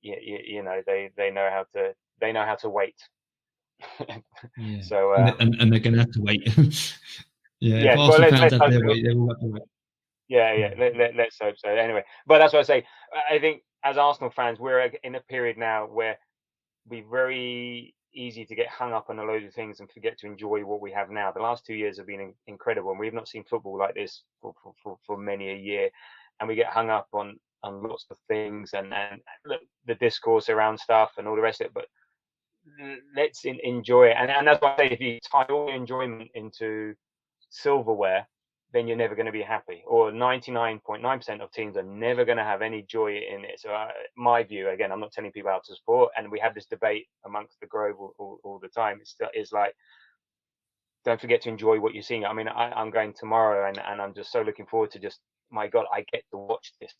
[SPEAKER 6] they know how to wait.
[SPEAKER 2] Yeah.
[SPEAKER 6] So
[SPEAKER 2] and they're going to have to wait.
[SPEAKER 6] If
[SPEAKER 2] Arsenal fans have their way, they will have to wait.
[SPEAKER 6] Let's hope so. Anyway, but that's what I say. I think as Arsenal fans, we're in a period now where we're very easy to get hung up on a load of things and forget to enjoy what we have now. The last 2 years have been incredible, and we've not seen football like this for many a year. And we get hung up on lots of things and the discourse around stuff and all the rest of it. But let's enjoy it. And that's why I say, if you tie all enjoyment into silverware, then you're never going to be happy. Or 99.9% of teams are never going to have any joy in it. So my view, again, I'm not telling people how to support, and we have this debate amongst the Grove all the time. It's like, don't forget to enjoy what you're seeing. I mean, I'm going tomorrow, and I'm just so looking forward to just, my God, I get to watch this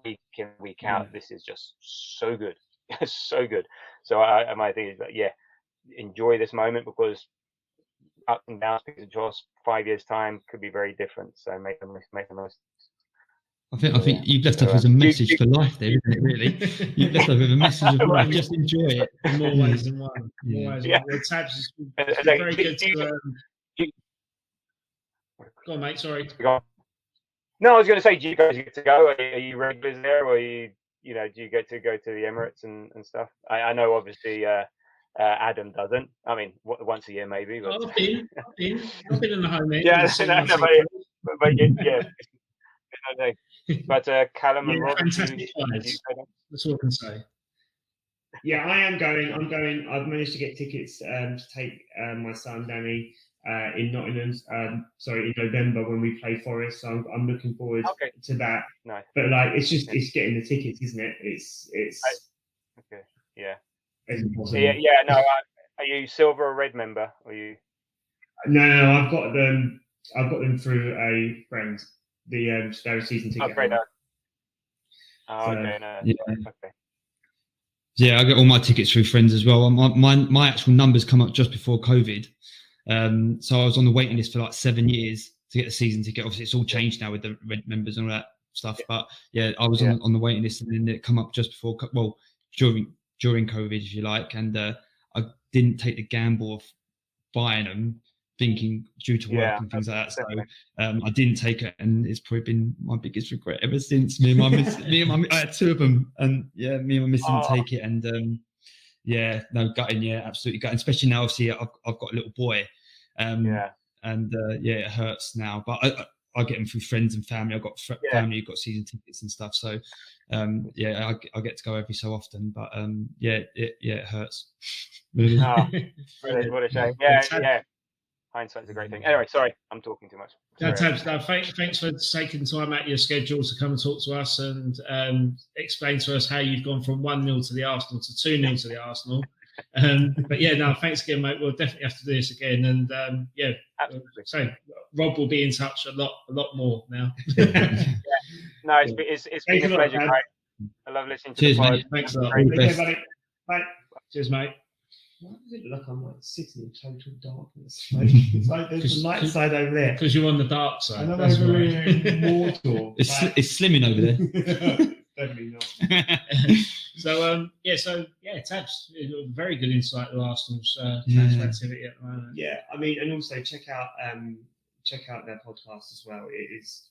[SPEAKER 6] week in, week out. This is just so good. So good. So my thing is that, enjoy this moment, because ups and downs, peaks and troughs, 5 years time could be very different. So make the most.
[SPEAKER 2] I think you've left us with a message for life there, isn't it? Really, you've left us with a message of life. Just enjoy it.
[SPEAKER 1] More ways than one. More ways than one. Well, Tabs is very good to. Go on, mate. Sorry.
[SPEAKER 6] No, I was going to say, do you guys get to go? Are you regulars there, or do you get to go to the Emirates and stuff? I know, obviously, Adam doesn't. I mean, once a year maybe. But...
[SPEAKER 1] I've been in the home end.
[SPEAKER 6] But Callum and Rob,
[SPEAKER 1] fantastic players. That's all I can say.
[SPEAKER 3] Yeah, I am going. I'm going. I've managed to get tickets to take my son Danny in Nottingham. In November when we play Forest. So I'm looking forward to that.
[SPEAKER 6] Nice.
[SPEAKER 3] But it's getting the tickets, isn't it? It's
[SPEAKER 6] okay. Yeah.
[SPEAKER 3] It's impossible.
[SPEAKER 6] Yeah. No. Are you silver or red member? Or you?
[SPEAKER 3] No. I've got them. Through a friend. The season ticket.
[SPEAKER 6] Okay. No. Okay. No.
[SPEAKER 2] Yeah.
[SPEAKER 6] Okay.
[SPEAKER 2] Yeah, I get all my tickets through friends as well. My actual numbers come up just before COVID. So I was on the waiting list for like 7 years to get the season ticket. Obviously, it's all changed now with the red members and all that stuff. But yeah, I was on the waiting list, and then it come up just before, during COVID, if you like. And I didn't take the gamble of buying them, thinking due to work and things like that. So I didn't take it, and it's probably been my biggest regret ever since. Me and my I had 2 of them, and me and my missus didn't take it, and gutting, absolutely gutting. Especially now, obviously, I've got a little boy, and it hurts now. But I get them through friends and family. I've got family who've got season tickets and stuff. So I get to go every so often. But it hurts. Really.
[SPEAKER 6] What a shame. Yeah. Hindsight's a great thing. Anyway, sorry, I'm talking too much.
[SPEAKER 1] Thanks for taking time out of your schedule to come and talk to us and explain to us how you've gone from 1-0 to the Arsenal to 2-0 to the Arsenal. But yeah, no, thanks again, mate. We'll definitely have to do this again. And so Rob will be in touch a lot more now.
[SPEAKER 6] No, it's been a pleasure, guys. I love listening to
[SPEAKER 2] Cheers,
[SPEAKER 6] the pod.
[SPEAKER 2] mate.
[SPEAKER 1] Thanks a lot.
[SPEAKER 2] Best.
[SPEAKER 3] Buddy. Bye.
[SPEAKER 1] Cheers, mate.
[SPEAKER 3] Why does it look I'm like sitting in total darkness? It's like there's the light side over there.
[SPEAKER 1] Because you're on the dark side.
[SPEAKER 3] And I'm over in Mortal.
[SPEAKER 2] It's slimming over there.
[SPEAKER 3] Definitely not.
[SPEAKER 1] So Tabs, very good insight to Arsenal's transfer activity at the moment.
[SPEAKER 3] Yeah, I mean, and also check out their podcast as well. It is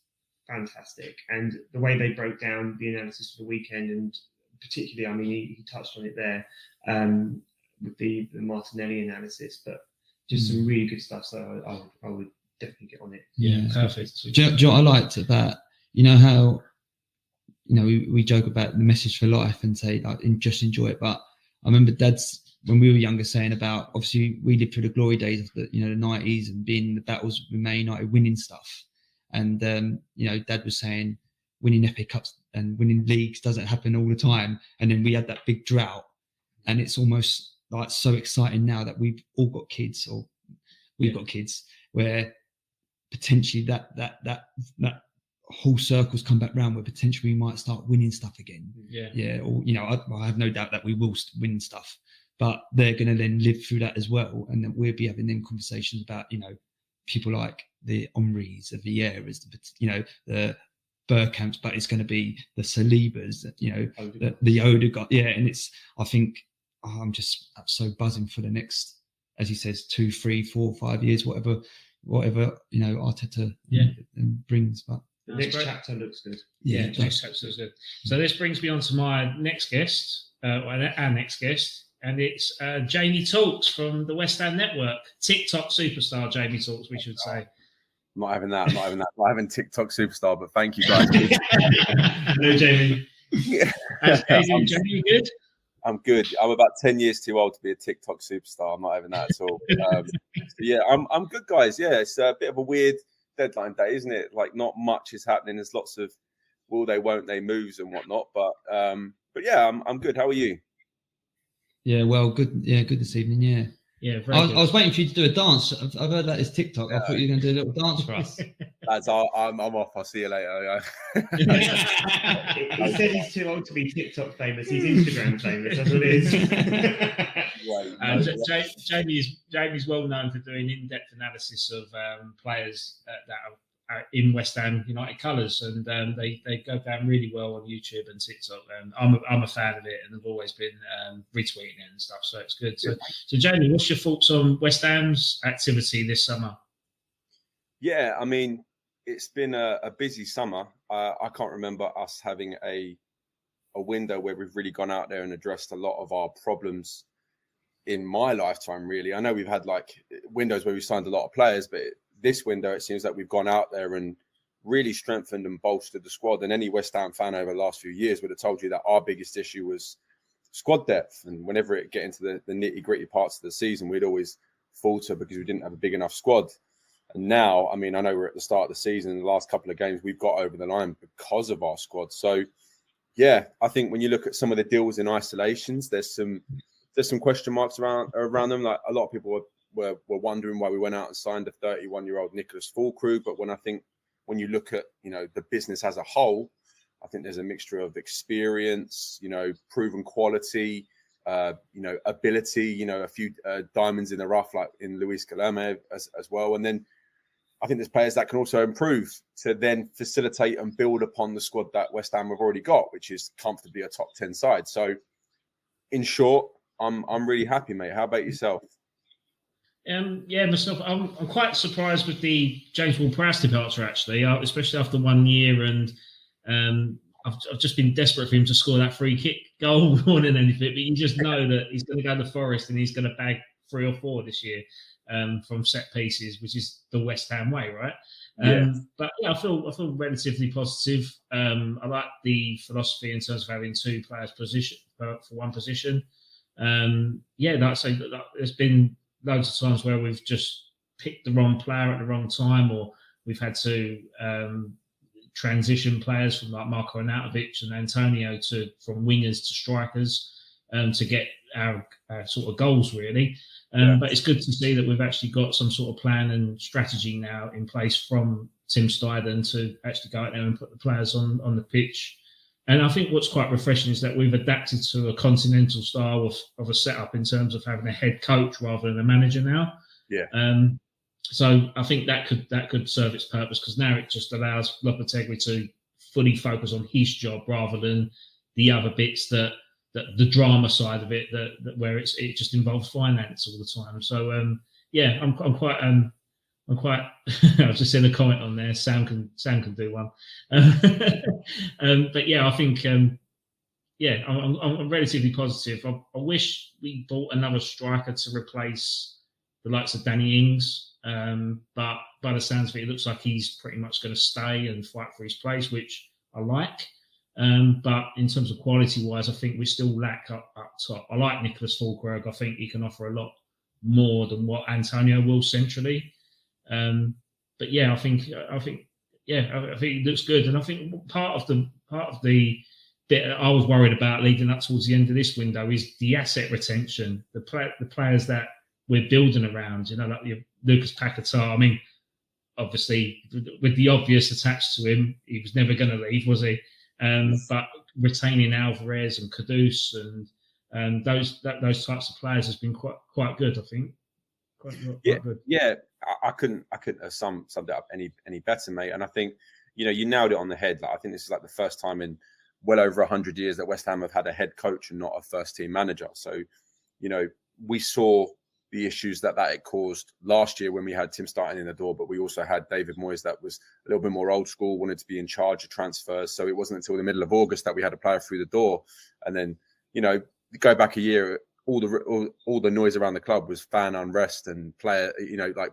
[SPEAKER 3] fantastic, and the way they broke down the analysis for the weekend, and particularly, I mean, he touched on it there with the Martinelli analysis, but just some really good stuff. So I would definitely get on it.
[SPEAKER 2] Yeah,
[SPEAKER 1] perfect.
[SPEAKER 2] Do you know what I liked about, you know how, you know, we joke about the message for life and say like just enjoy it, but I remember Dad's, when we were younger, saying about, obviously we lived through the glory days of the 90s and being in the battles with Man United, winning stuff, and Dad was saying winning FA Cups and winning leagues doesn't happen all the time, and then we had that big drought, and it's almost like so exciting now that we've all got kids, or we've got kids, where potentially that whole circles come back round, where potentially we might start winning stuff again. Or I have no doubt that we will win stuff, but they're going to then live through that as well, and then we'll be having them conversations about people like the Omris, the Vieiras, the Bergkamps, but it's going to be the Salibas, the Odegaard, and it's, I think I'm so buzzing for the next, as he says, 2, 3, 4, 5 years, whatever Arteta brings. But
[SPEAKER 3] the next chapter looks good.
[SPEAKER 1] Next chapter looks good. So this brings me on to my next guest, our next guest, and it's Jamie.Talks from the West Ham Network. TikTok superstar Jamie.Talks, we should say.
[SPEAKER 7] I'm not having that. Not having TikTok superstar, but thank you guys.
[SPEAKER 3] Hello, Jamie.
[SPEAKER 1] Jamie, you good?
[SPEAKER 7] I'm good. I'm about 10 years too old to be a TikTok superstar. I'm not having that at all. I'm good, guys. Yeah, it's a bit of a weird deadline day, isn't it? Like, not much is happening. There's lots of will they, won't they moves and whatnot. But yeah, I'm good. How are you?
[SPEAKER 2] Yeah, well, good. Yeah, good this evening. Yeah.
[SPEAKER 1] Yeah,
[SPEAKER 2] I was waiting for you to do a dance. I've heard that is TikTok. I thought you were going to do a little dance for us.
[SPEAKER 7] Lads, I'm off. I'll see you later.
[SPEAKER 3] He said he's too old to be TikTok famous. He's Instagram famous. That's what it is.
[SPEAKER 1] Jamie's well known for doing in-depth analysis of players that are in West Ham United colours, and they go down really well on YouTube and TikTok. And I'm a fan of it, and I've always been retweeting it and stuff. So it's good. So Jamie, what's your thoughts on West Ham's activity this summer?
[SPEAKER 7] Yeah, I mean, it's been a busy summer. I can't remember us having a window where we've really gone out there and addressed a lot of our problems in my lifetime, really. I know we've had like windows where we signed a lot of players, but this window, it seems like we've gone out there and really strengthened and bolstered the squad. And any West Ham fan over the last few years would have told you that our biggest issue was squad depth. And whenever it get into the nitty-gritty parts of the season, we'd always falter because we didn't have a big enough squad. And now, I mean, I know we're at the start of the season. The last couple of games, we've got over the line because of our squad. So, yeah, I think when you look at some of the deals in isolations, there's some question marks around them. Like, a lot of people were wondering why we went out and signed a 31-year-old Nicholas Fulkrug. But when you look at, the business as a whole, I think there's a mixture of experience, proven quality, ability, a few diamonds in the rough, like in Luis Callum as well. And then I think there's players that can also improve to then facilitate and build upon the squad that West Ham have already got, which is comfortably a top 10 side. So in short, I'm really happy, mate. How about yourself?
[SPEAKER 1] Myself, I'm quite surprised with the James Ward-Prowse departure, actually, especially after 1 year, and I've just been desperate for him to score that free kick goal more than anything. But you just know that he's going to go to Forest and he's going to bag 3 or 4 this year from set pieces, which is the West Ham way, right? But yeah, I feel relatively positive. I like the philosophy in terms of having 2 players position for one position. Like I say, there's been loads of times where we've just picked the wrong player at the wrong time, or we've had to transition players from like Marko Arnautovic and Antonio from wingers to strikers to get our sort of goals, really. But it's good to see that we've actually got some sort of plan and strategy now in place from Tim Steidten to actually go out there and put the players on the pitch. And I think what's quite refreshing is that we've adapted to a continental style of a setup in terms of having a head coach rather than a manager now.
[SPEAKER 7] Yeah.
[SPEAKER 1] So I think that could serve its purpose, because now it just allows Lopetegui to fully focus on his job rather than the other bits that the drama side of it that where it just involves finance all the time. So I'm quite I was just in a comment on there. Sam can do one. But yeah, I think I'm relatively positive. I wish we bought another striker to replace the likes of Danny Ings. But by the sounds of it looks like he's pretty much going to stay and fight for his place, which I like. But in terms of quality-wise, I think we still lack up top. I like Nicholas Fulkrug. I think he can offer a lot more than what Antonio will centrally. But yeah, I think it looks good. And I think part of the bit I was worried about leading up towards the end of this window is the asset retention, the players that we're building around. You know, like Lucas Paquetá. I mean, obviously, with the obvious attached to him, he was never going to leave, was he? But retaining Alvarez and Kudus and those types of players has been quite good, I think. Quite good.
[SPEAKER 7] Yeah. I couldn't have summed it up any better, mate. And I think you nailed it on the head. Like, I think this is like the first time in well over 100 years that West Ham have had a head coach and not a first team manager. So we saw the issues that it caused last year when we had Tim Steidten in the door, but we also had David Moyes that was a little bit more old school, wanted to be in charge of transfers. So it wasn't until the middle of August that we had a player through the door. And then, go back a year, all the noise around the club was fan unrest and player, like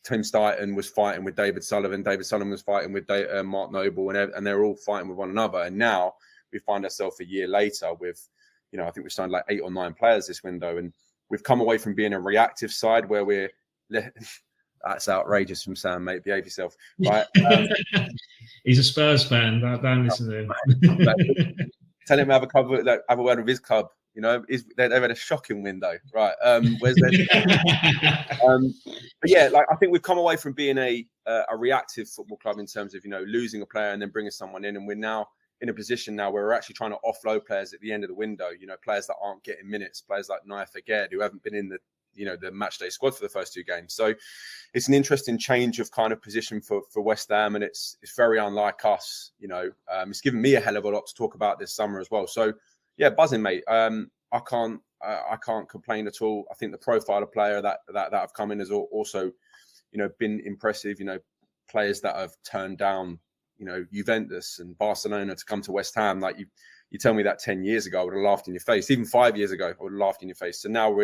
[SPEAKER 7] Tim Steidten was fighting with David Sullivan. David Sullivan was fighting with Mark Noble, and they're all fighting with one another. And now we find ourselves a year later with, I think we've signed like 8 or 9 players this window, and we've come away from being a reactive side where we're. That's outrageous from Sam, mate. Behave yourself. Right?
[SPEAKER 1] He's a Spurs fan. Don't listen to him.
[SPEAKER 7] Tell him to have a word with his club. They've had a shocking window, right? Where's but yeah, like I think we've come away from being a reactive football club in terms of losing a player and then bringing someone in, and we're now in a position now where we're actually trying to offload players at the end of the window. Players that aren't getting minutes, players like Naya Faged who haven't been in the match day squad for the first 2 games. So it's an interesting change of kind of position for West Ham, and it's very unlike us. It's given me a hell of a lot to talk about this summer as well. So yeah, buzzing, mate. I can't complain at all. I think the profile of player that have come in has also, been impressive. Players that have turned down, Juventus and Barcelona to come to West Ham. Like you tell me that 10 years ago, I would have laughed in your face. Even 5 years ago, I would have laughed in your face. So now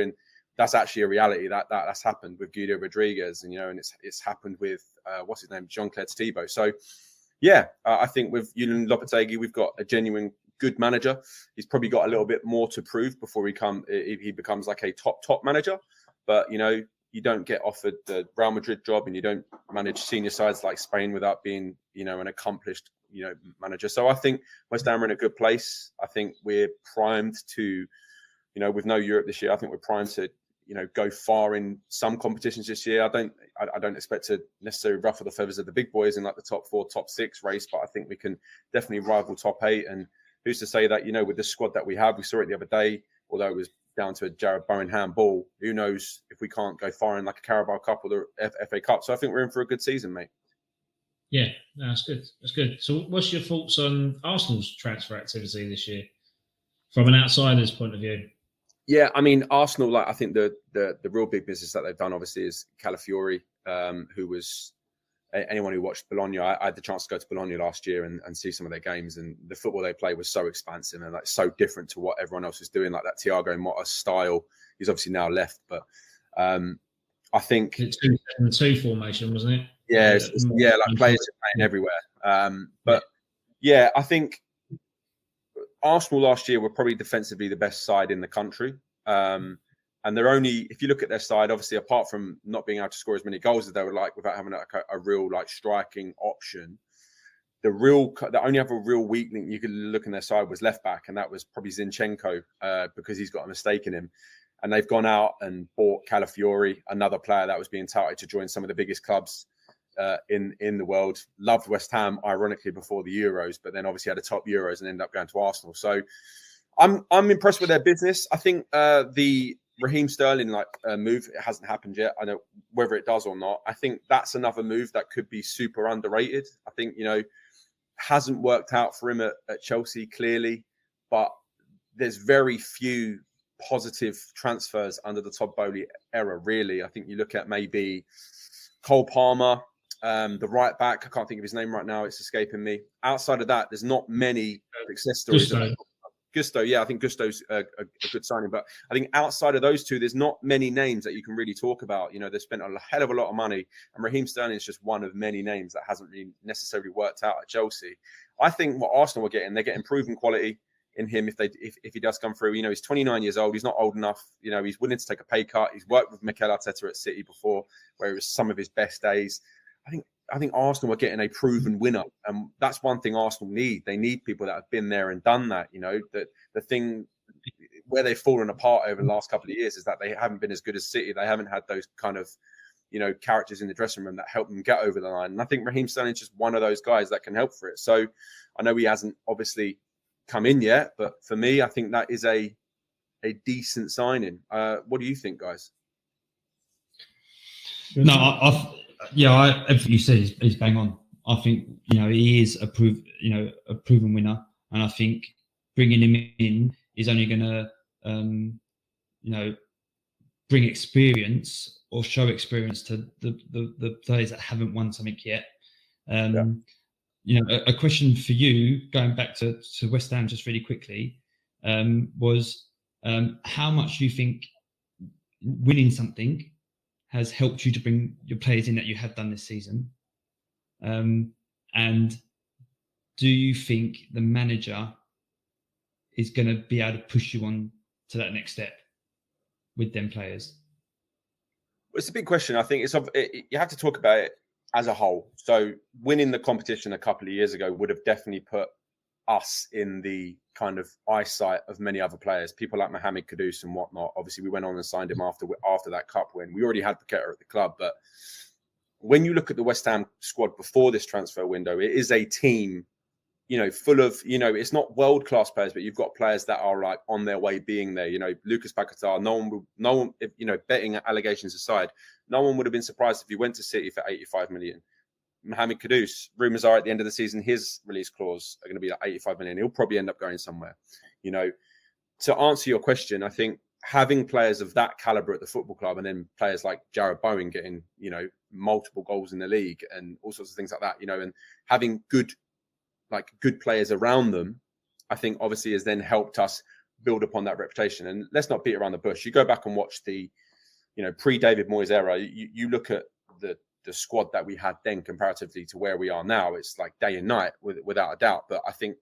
[SPEAKER 7] that's actually a reality that's happened with Guido Rodriguez, and it's happened with what's his name, Jean-Claude Tebow. So yeah, I think with Julian Lopetegui, we've got a genuine good manager. He's probably got a little bit more to prove before he becomes like a top manager. But you don't get offered the Real Madrid job, and you don't manage senior sides like Spain without being an accomplished manager. So I think West Ham are in a good place. I think we're primed to with no Europe this year. I think we're primed to go far in some competitions this year. I don't expect to necessarily ruffle the feathers of the big boys in like the top 4, top 6 race, but I think we can definitely rival top 8. And who's to say that, with the squad that we have, we saw it the other day, although it was down to a Jared Bowen handball, who knows if we can't go far in like a Carabao Cup or the FA Cup. So I think we're in for a good season, mate.
[SPEAKER 1] Yeah, that's good. That's good. So what's your thoughts on Arsenal's transfer activity this year from an outsider's point of view?
[SPEAKER 7] Yeah, I mean, Arsenal, I think the real big business that they've done, obviously, is Calafiori, who was anyone who watched Bologna. I had the chance to go to Bologna last year and see some of their games, and the football they play was so expansive and so different to what everyone else is doing, like that Thiago Motta style. He's obviously now left, but I think
[SPEAKER 1] 2-7-2 formation, wasn't it?
[SPEAKER 7] Yeah, like players are playing everywhere. But yeah, I think Arsenal last year were probably defensively the best side in the country. And they're only, if you look at their side, obviously, apart from not being able to score as many goals as they would like without having a real like striking option, the only other real weak link you could look in their side was left back, and that was probably Zinchenko because he's got a mistake in him. And they've gone out and bought Calafiori, another player that was being touted to join some of the biggest clubs in the world. Loved West Ham, ironically, before the Euros, but then obviously had a top Euros and ended up going to Arsenal. So I'm impressed with their business. I think the Raheem Sterling move, it hasn't happened yet. I know whether it does or not. I think that's another move that could be super underrated. I think, hasn't worked out for him at Chelsea, clearly, but there's very few positive transfers under the Taborelli era, really. I think you look at maybe Cole Palmer, the right back. I can't think of his name right now. It's escaping me. Outside of that, there's not many success stories. Gusto, yeah, I think Gusto's a good signing. But I think outside of those two, there's not many names that you can really talk about. They spent a hell of a lot of money, and Raheem Sterling is just one of many names that hasn't really necessarily worked out at Chelsea. I think what Arsenal are getting, they're getting proven quality in him if he does come through. He's 29 years old. He's not old enough. He's willing to take a pay cut. He's worked with Mikel Arteta at City before, where it was some of his best days. I think Arsenal are getting a proven winner, and that's one thing Arsenal need. They need people that have been there and done that. That the thing where they've fallen apart over the last couple of years is that they haven't been as good as City. They haven't had those kind of characters in the dressing room that help them get over the line. And I think Raheem Sterling is just one of those guys that can help for it. So I know he hasn't obviously come in yet, but for me, I think that is a decent signing. What do you think, guys?
[SPEAKER 2] No, everything you said is bang on. I think he is a proven winner, and I think bringing him in is only going to bring experience or show experience to the players that haven't won something yet. A question for you, going back to West Ham just really quickly, was how much do you think winning something has helped you to bring your players in that you have done this season? And do you think the manager is going to be able to push you on to that next step with them players?
[SPEAKER 7] Well, it's a big question. I think you have to talk about it as a whole. So winning the competition a couple of years ago would have definitely put us in the kind of eyesight of many other players, people like Mohamed Kudus and whatnot. Obviously, we went on and signed him after that cup win. We already had Paqueta at the club, but when you look at the West Ham squad before this transfer window, it is a team, full of, it's not world-class players, but you've got players that are like on their way being there. Lucas Paqueta, no one, betting allegations aside, no one would have been surprised if he went to City for 85 million. Mohamed Kudus, rumours are at the end of the season, his release clause are going to be like 85 million. He'll probably end up going somewhere. To answer your question, I think having players of that caliber at the football club, and then players like Jared Bowen getting, multiple goals in the league and all sorts of things like that, and having good players around them, I think obviously has then helped us build upon that reputation. And let's not beat around the bush. You go back and watch the, pre-David Moyes era, you look at the squad that we had then comparatively to where we are now, it's like day and night without a doubt. But I think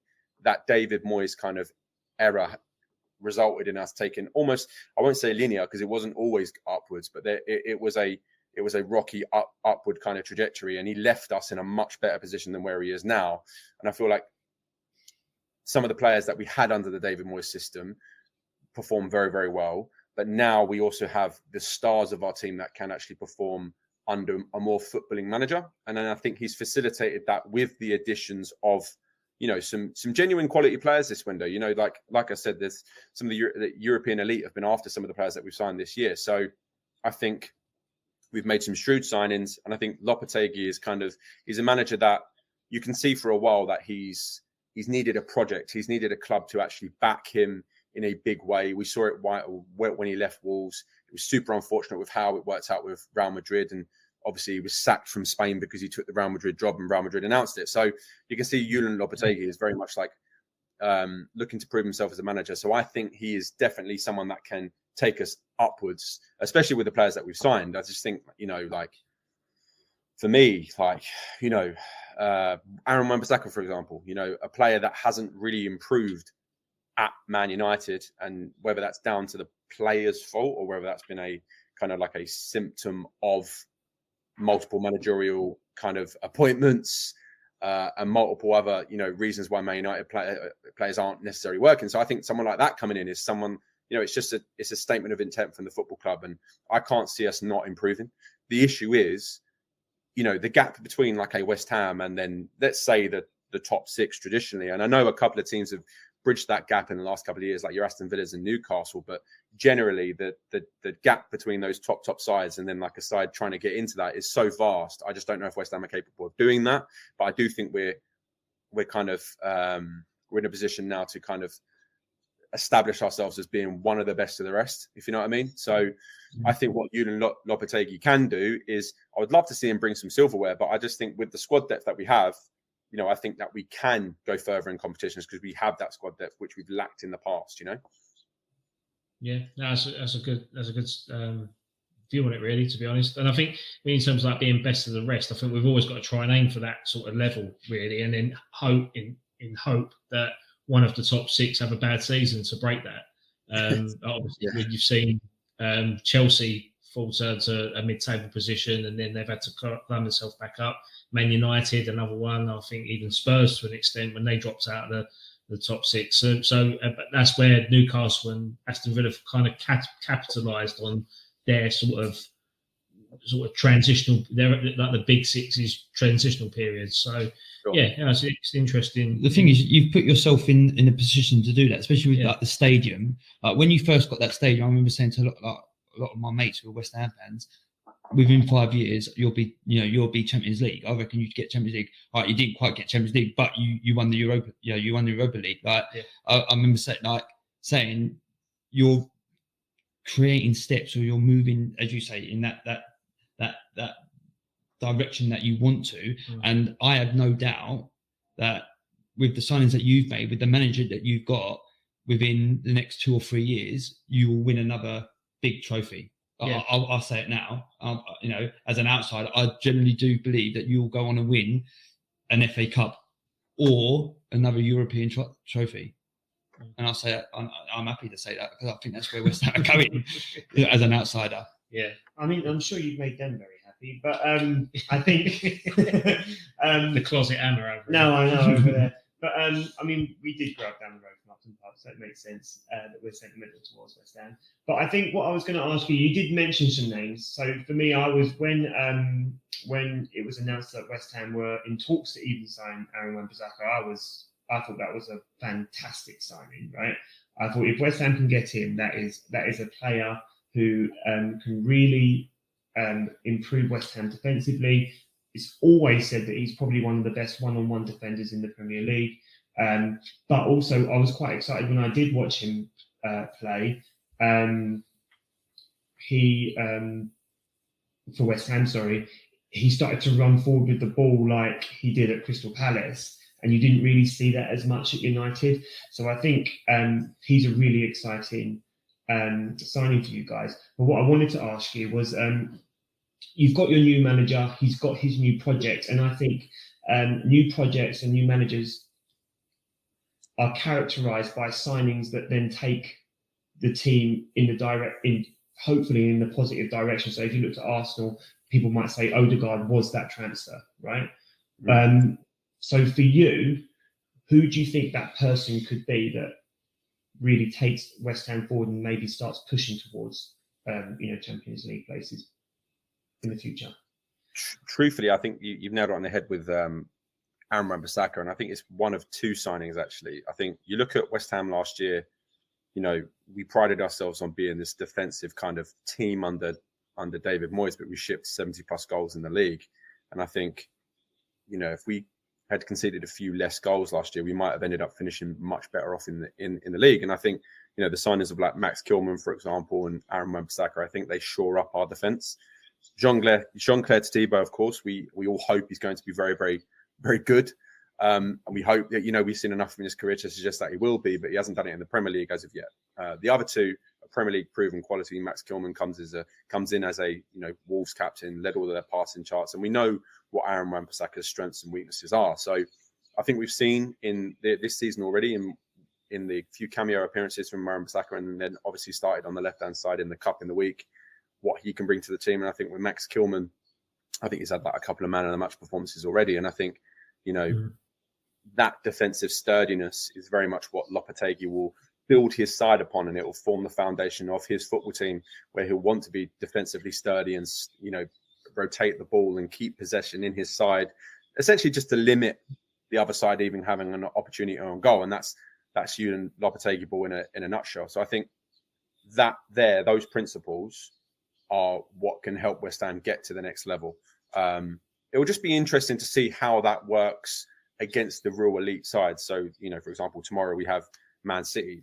[SPEAKER 7] that David Moyes kind of era resulted in us taking almost, I won't say linear because it wasn't always upwards, but it was a rocky upward kind of trajectory, and he left us in a much better position than where he is now. And I feel like some of the players that we had under the David Moyes system performed very, very well. But now we also have the stars of our team that can actually perform under a more footballing manager. And then I think he's facilitated that with the additions of, some genuine quality players this window. Like I said, there's some of the European elite have been after some of the players that we've signed this year. So I think we've made some shrewd signings, and I think Lopetegui is he's a manager that you can see for a while that he's needed a project. He's needed a club to actually back him in a big way. We saw it when he left Wolves. It was super unfortunate with how it worked out with Real Madrid, and obviously he was sacked from Spain because he took the Real Madrid job and Real Madrid announced it. So you can see Julian Lopetegui is very much like looking to prove himself as a manager. So I think he is definitely someone that can take us upwards, especially with the players that we've signed. I just think, for me, Aaron Wan-Bissaka, for example, a player that hasn't really improved at Man United, and whether that's down to the players' fault or whether that's been a kind of like a symptom of multiple managerial kind of appointments and multiple other, reasons why Man United players aren't necessarily working. So I think someone like that coming in is someone, it's a statement of intent from the football club, and I can't see us not improving. The issue is, the gap between like a West Ham and then let's say the top six traditionally, and I know a couple of teams have bridged that gap in the last couple of years, like your Aston Villas and Newcastle, but generally the gap between those top sides and then like a side trying to get into that is so vast. I just don't know if West Ham are capable of doing that, but I do think we're kind of we're in a position now to kind of establish ourselves as being one of the best of the rest, if you know what I mean. So I think what Julian Lopetegui can do is, I would love to see him bring some silverware, but I just think with the squad depth that we have, I think that we can go further in competitions because we have that squad depth, which we've lacked in the past,
[SPEAKER 1] Yeah, no, that's a good view on it, really, to be honest. And I think in terms of like being best of the rest, I think we've always got to try and aim for that sort of level, really, and then hope that one of the top six have a bad season to break that. Obviously, when you've seen Chelsea falter to a mid-table position, and then they've had to climb themselves back up. Man United, another one. I think even Spurs, to an extent, when they dropped out of the top six. So but that's where Newcastle and Aston Villa kind of capitalised on their sort of transitional. They're like the big six's transitional periods. So. Sure. Yeah, it's interesting.
[SPEAKER 2] The thing is, you've put yourself in a position to do that, especially with like the stadium. Like when you first got that stadium, I remember saying to a lot of my mates who are West Ham fans, within 5 years you'll be Champions League. I reckon you'd get Champions League. Right, you didn't quite get Champions League, but you won the Europa. You won the Europa League. Like I remember saying you're creating steps, or you're moving, as you say, in that direction that you want to. And I have no doubt that with the signings that you've made, with the manager that you've got, within the next 2 or 3 years, you will win another big trophy. Yeah. I'll say it now. As an outsider, I generally do believe that you will go on and win an FA Cup or another European trophy. And I'll say I'm happy to say that, because I think that's where West Ham are going as an outsider.
[SPEAKER 3] Yeah, I mean, I'm sure you've made them very happy, but I think
[SPEAKER 1] the closet hammer over.
[SPEAKER 3] No, I know over there. But I mean, we did grow up down the road from Upton Park, so it makes sense that we're sentimental towards West Ham. But I think what I was going to ask you, you did mention some names. So for me, I was when it was announced that West Ham were in talks to even sign Aaron Wan-Bissaka, I thought that was a fantastic signing, right? I thought if West Ham can get him, that is a player who can really improve West Ham defensively. It's always said that he's probably one of the best one-on-one defenders in the Premier League. But also, I was quite excited when I did watch him play. For West Ham, he started to run forward with the ball like he did at Crystal Palace. And you didn't really see that as much at United. So I think he's a really exciting signing for you guys. But what I wanted to ask you was, you've got your new manager, he's got his new project, and I think new projects and new managers are characterised by signings that then take the team hopefully in the positive direction. So if you look at Arsenal, people might say Odegaard was that transfer, right? Mm-hmm. So for you, who do you think that person could be that really takes West Ham forward and maybe starts pushing towards Champions League places in the future?
[SPEAKER 7] Truthfully, I think you've nailed it on the head with Aaron Wan-Bissaka, and I think it's one of two signings, actually. I think you look at West Ham last year, we prided ourselves on being this defensive kind of team under David Moyes, but we shipped 70 plus goals in the league. And I think, if we had conceded a few less goals last year, we might have ended up finishing much better off in the league. And I think, the signings of like Max Kilman, for example, and Aaron Wan-Bissaka, I think they shore up our defence. Jean-Claire Todibo, of course, we all hope he's going to be very, very, very good. And we hope that, we've seen enough in his career to suggest that he will be, but he hasn't done it in the Premier League as of yet. The other two, Premier League proven quality. Max Kilman comes in as a Wolves captain, led all of their passing charts, and we know what Aaron Wan-Bissaka's strengths and weaknesses are. So I think we've seen in this season already, and in the few cameo appearances from Maran Bissaka, and then obviously started on the left-hand side in the cup in the week, what he can bring to the team. And I think with Max Kilman, I think he's had like a couple of man of the match performances already. And I think, that defensive sturdiness is very much what Lopetegui will build his side upon, and it will form the foundation of his football team, where he'll want to be defensively sturdy and, rotate the ball and keep possession in his side, essentially just to limit the other side even having an opportunity on goal. And that's you and Lopetegui ball in a nutshell. So I think those principles are what can help West Ham get to the next level. It will just be interesting to see how that works against the real elite side. So, for example, tomorrow we have Man City.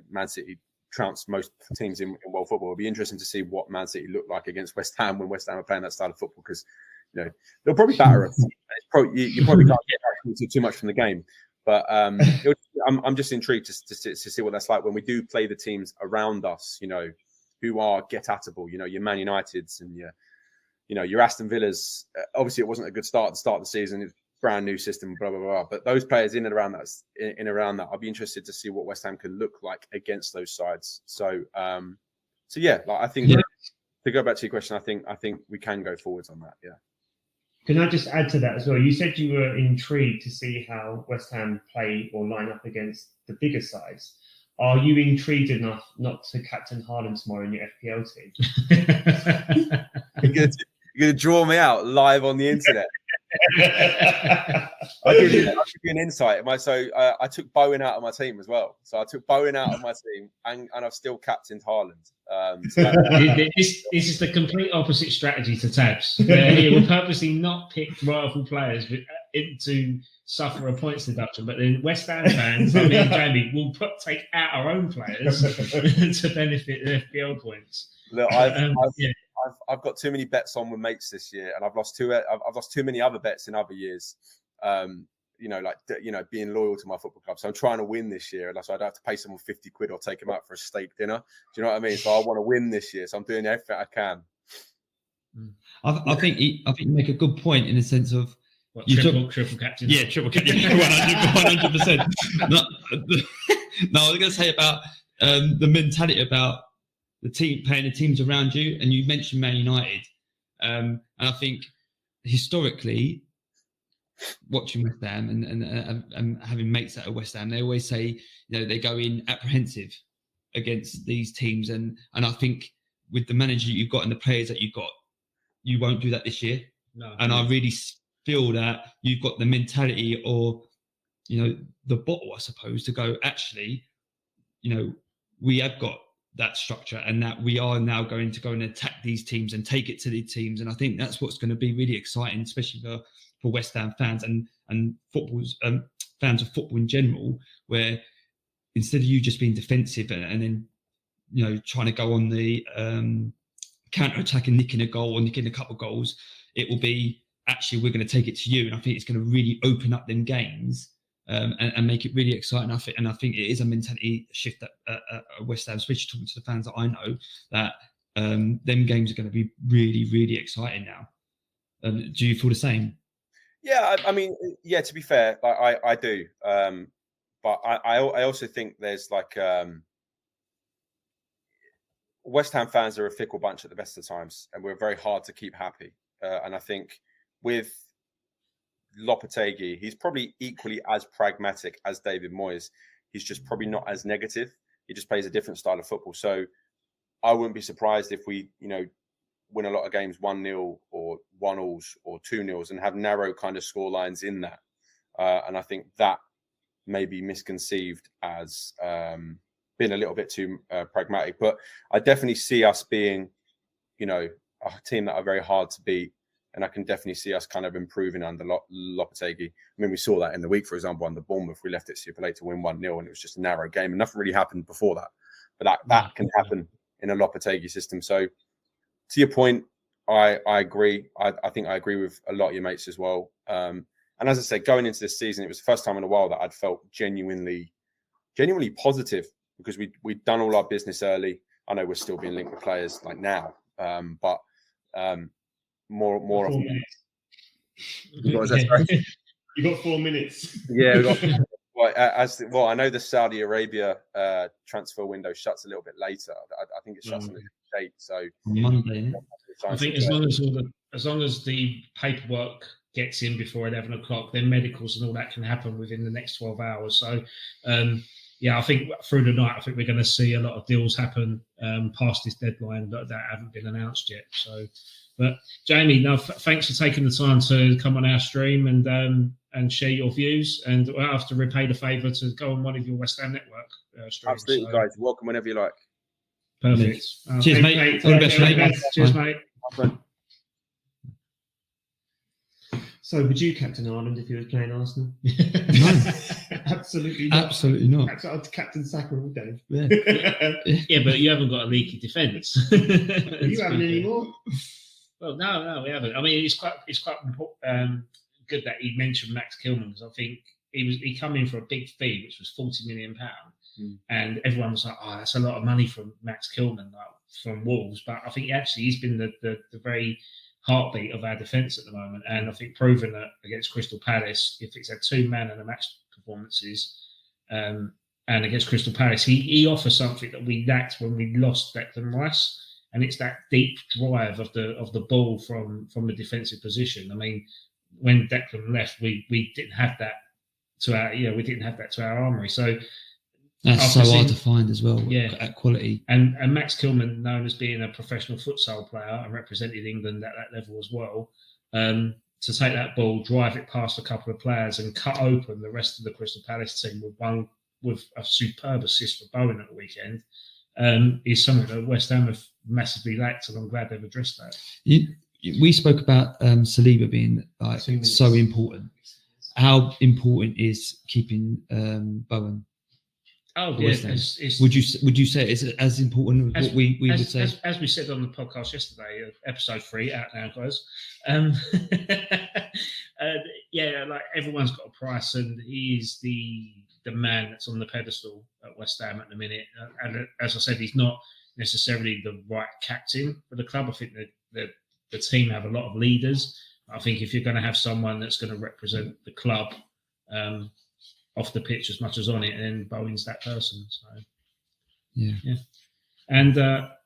[SPEAKER 7] Man City trounced most teams in world football. It'll be interesting to see what Man City look like against West Ham when West Ham are playing that style of football, because they'll probably batter us. You probably can't get too much from the game. But I'm just intrigued to see what that's like when we do play the teams around us, who are get-attable, your Man Uniteds and your Aston Villas. Obviously, it wasn't a good start to start the season. It's a brand new system, blah, blah, blah. But those players in and around that, I'll be interested to see what West Ham can look like against those sides. So yeah, I think to go back to your question, I think we can go forwards on that. Yeah.
[SPEAKER 3] Can I just add to that as well? You said you were intrigued to see how West Ham play or line up against the bigger sides. Are you intrigued enough not to captain Haaland tomorrow in your FPL team?
[SPEAKER 7] You're going to draw me out live on the internet. I'll give you an insight. I took Bowen out of my team as well. So I took Bowen out of my team, and I've still captained Haaland.
[SPEAKER 1] This is the complete opposite strategy to Tabs. He will purposely not pick rival players to suffer a points deduction, but then West Ham fans, like me and Jamie, will take out our own players to benefit the FPL points.
[SPEAKER 7] Look, I've got too many bets on with mates this year, and I've lost too many other bets in other years. Being loyal to my football club. So I'm trying to win this year, and so I don't have to pay someone 50 quid or take them out for a steak dinner. Do you know what I mean? So I want to win this year, so I'm doing everything I can.
[SPEAKER 2] I think you make a good point in the sense of
[SPEAKER 1] triple captain.
[SPEAKER 2] Yeah, triple captain. 100%. No, I was going to say about the mentality about the team playing the teams around you, and you mentioned Man United, and I think historically, watching West Ham and having mates that are West Ham, they always say they go in apprehensive against these teams, and I think with the manager you've got and the players that you've got, you won't do that this year.
[SPEAKER 1] No,
[SPEAKER 2] and I really feel that you've got the mentality or the bottle, I suppose, to go, actually, we have got that structure, and that we are now going to go and attack these teams and take it to these teams. And I think that's what's going to be really exciting, especially for West Ham fans and football's fans of football in general, where instead of you just being defensive and then trying to go on the counter attack and nicking a goal or nicking a couple of goals, it will be actually we're going to take it to you. And I think it's going to really open up them games and make it really exciting. And I think it is a mentality shift at West Ham, especially talking to the fans that I know, that them games are going to be really, really exciting now. Do you feel the same?
[SPEAKER 7] Yeah, I mean, to be fair, I do. But I also think there's West Ham fans are a fickle bunch at the best of times, and we're very hard to keep happy. And I think with Lopetegui, he's probably equally as pragmatic as David Moyes. He's just probably not as negative. He just plays a different style of football. So I wouldn't be surprised if we, win a lot of games 1-0 or 1-0s or 2-0s and have narrow kind of score lines in that. And I think that may be misconceived as being a little bit too pragmatic. But I definitely see us being, a team that are very hard to beat. And I can definitely see us kind of improving under Lopetegui. I mean, we saw that in the week, for example, under Bournemouth. We left it super late to win 1-0, and it was just a narrow game. And nothing really happened before that. But that can happen in a Lopetegui system. So to your point, I agree. I think I agree with a lot of your mates as well. And as I said, going into this season, it was the first time in a while that I'd felt genuinely positive, because we'd done all our business early. I know we're still being linked with players like now, but more often.
[SPEAKER 3] You got 4 minutes.
[SPEAKER 7] Yeah, we got Well, I know the Saudi Arabia transfer window shuts a little bit later. I think it shuts on the 8th. So
[SPEAKER 2] Monday.
[SPEAKER 1] I think as long as the paperwork gets in before 11 o'clock, then medicals and all that can happen within the next 12 hours. So, I think through the night, I think we're going to see a lot of deals happen past this deadline that haven't been announced yet. So, but Jamie, thanks for taking the time to come on our stream and share your views. And we'll have to repay the favour to go on one of your West Ham Network streams.
[SPEAKER 7] Absolutely, guys. You're welcome whenever you like.
[SPEAKER 1] Perfect.
[SPEAKER 2] Cheers, mate. All the best, mate.
[SPEAKER 1] Cheers, mate.
[SPEAKER 3] So, would you captain Ireland if you were playing Arsenal?
[SPEAKER 2] No.
[SPEAKER 3] Absolutely not.
[SPEAKER 2] Absolutely not.
[SPEAKER 3] I'd captain Saka all day.
[SPEAKER 1] Yeah, but you haven't got a leaky defence.
[SPEAKER 3] You haven't anymore?
[SPEAKER 1] Well, no, we haven't. I mean, it's quite good that he mentioned Max Kilman, because I think he come in for a big fee, which was £40 million, and everyone was like, "Oh, that's a lot of money from Max Kilman, like from Wolves." But I think actually he's been the very heartbeat of our defence at the moment, and I think proven that against Crystal Palace, if it's had 2 man and a match performances, and against Crystal Palace, he offers something that we lacked when we lost Declan Rice. And it's that deep drive of the ball from the defensive position. I mean, when Declan left, we didn't have that to our armoury. So
[SPEAKER 2] that's so hard to find as well.
[SPEAKER 1] Yeah,
[SPEAKER 2] at quality.
[SPEAKER 1] And Max Kilman, known as being a professional futsal player and represented England at that level as well, to take that ball, drive it past a couple of players, and cut open the rest of the Crystal Palace team with a superb assist for Bowen at the weekend. Is something that West Ham have massively lacked, and I'm glad they've addressed that.
[SPEAKER 2] We spoke about Saliba being like so important. How important is keeping Bowen?
[SPEAKER 1] Oh yeah,
[SPEAKER 2] would you say it's as important as what we would say?
[SPEAKER 1] As we said on the podcast yesterday, episode 3 out now, guys. Yeah, like everyone's got a price, and he's the man that's on the pedestal at West Ham at the minute. And as I said, he's not necessarily the right captain for the club. I think that the team have a lot of leaders. I think if you're going to have someone that's going to represent the club off the pitch as much as on it, then Bowen's that person. So yeah. And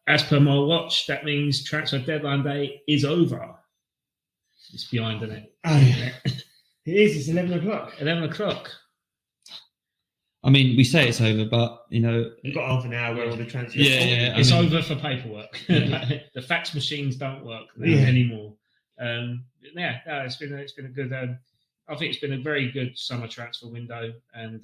[SPEAKER 1] as per my watch, that means transfer deadline day is over. It's behind, isn't it?
[SPEAKER 3] Oh, yeah. It is. It's 11 o'clock.
[SPEAKER 1] 11 o'clock.
[SPEAKER 2] I mean, we say it's over, but you've
[SPEAKER 3] got half an hour where all the transfers.
[SPEAKER 1] Yeah. It's over for paperwork. The fax machines don't work anymore. It's been a good. I think it's been a very good summer transfer window, and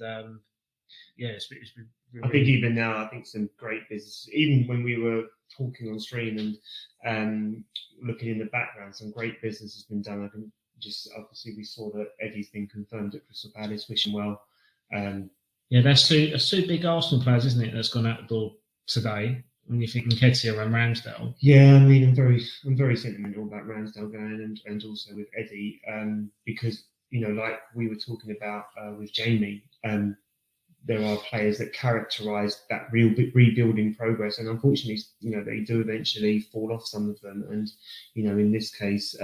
[SPEAKER 1] it's been. Really,
[SPEAKER 3] I think even now, I think some great business. Even when we were talking on stream and looking in the background, some great business has been done. I can just obviously we saw that Eddie's been confirmed at Crystal Palace. Wish him well.
[SPEAKER 1] That's two big Arsenal players, isn't it? That's gone out the door today. When you think Nketiah and Ramsdale.
[SPEAKER 3] Yeah, I mean, I'm very sentimental about Ramsdale going, and also with Eddie, because like we were talking about with Jamie, there are players that characterise that real rebuilding progress, and unfortunately, they do eventually fall off, some of them. And in this case,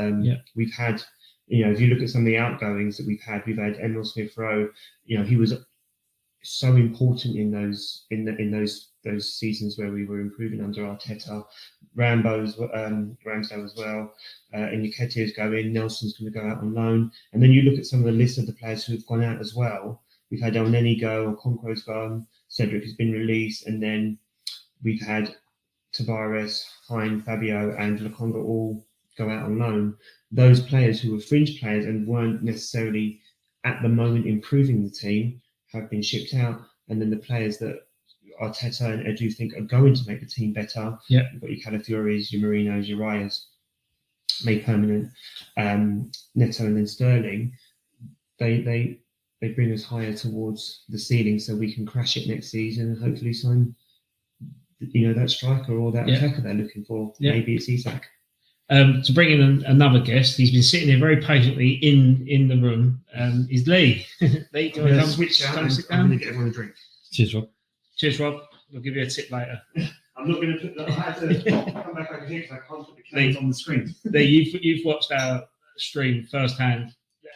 [SPEAKER 3] we've had, if you look at some of the outgoings that we've had Emil Smith-Rowe. He was so important in those seasons where we were improving under Arteta. Ramsdale as well. And Nketiah's going. Nelson's going to go out on loan. And then you look at some of the list of the players who have gone out as well. We've had Elneny go, Okonkwo's gone, Cedric has been released, and then we've had Tavares, Hein, Fabio, and Lokonga all go out on loan. Those players who were fringe players and weren't necessarily at the moment improving the team have been shipped out, and then the players that Arteta and Edu think are going to make the team better.
[SPEAKER 1] Yeah,
[SPEAKER 3] you've got your Calafiores, your Marinos, your Rayas made permanent. Neto and then Sterling. They bring us higher towards the ceiling, so we can crash it next season and hopefully sign, that striker or that attacker they're looking for. Yeah. Maybe it's Isak.
[SPEAKER 1] To bring in another guest, he's been sitting here very patiently in the room. Is Lee. Lee, do you want to
[SPEAKER 3] switch out?
[SPEAKER 1] Sit down?
[SPEAKER 3] I'm going to get everyone a drink.
[SPEAKER 2] Cheers, Rob.
[SPEAKER 1] Cheers, Rob. We'll give you a tip later.
[SPEAKER 3] I'm not going to put that. I had to come back over here because I can't put the cans on the screen.
[SPEAKER 1] Lee, you've watched our stream firsthand.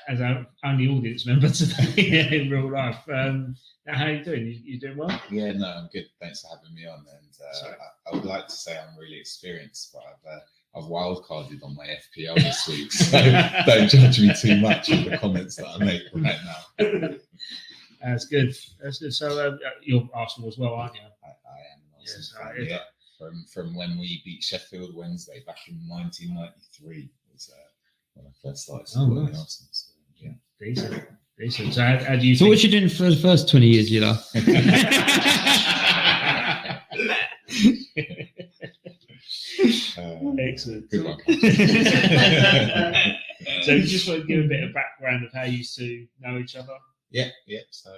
[SPEAKER 1] as our only audience member today in real life. How are you doing? You doing well?
[SPEAKER 8] Yeah, no, I'm good. Thanks for having me on. And I would like to say I'm really experienced, but I've wildcarded on my FPL this week, so don't judge me too much for the comments that I make right now.
[SPEAKER 1] That's good. That's good. So you're Arsenal as well, aren't you?
[SPEAKER 8] I am an Arsenal fan, yeah. From when we beat Sheffield Wednesday back in 1993 was when I first started supporting Arsenal. So, yeah,
[SPEAKER 1] decent. So how do you?
[SPEAKER 2] So what you doing for the first 20 years, you know?
[SPEAKER 1] Excellent.
[SPEAKER 8] Good one.
[SPEAKER 1] So you just want to give a bit of background of how you used to know each other?
[SPEAKER 8] Yeah. So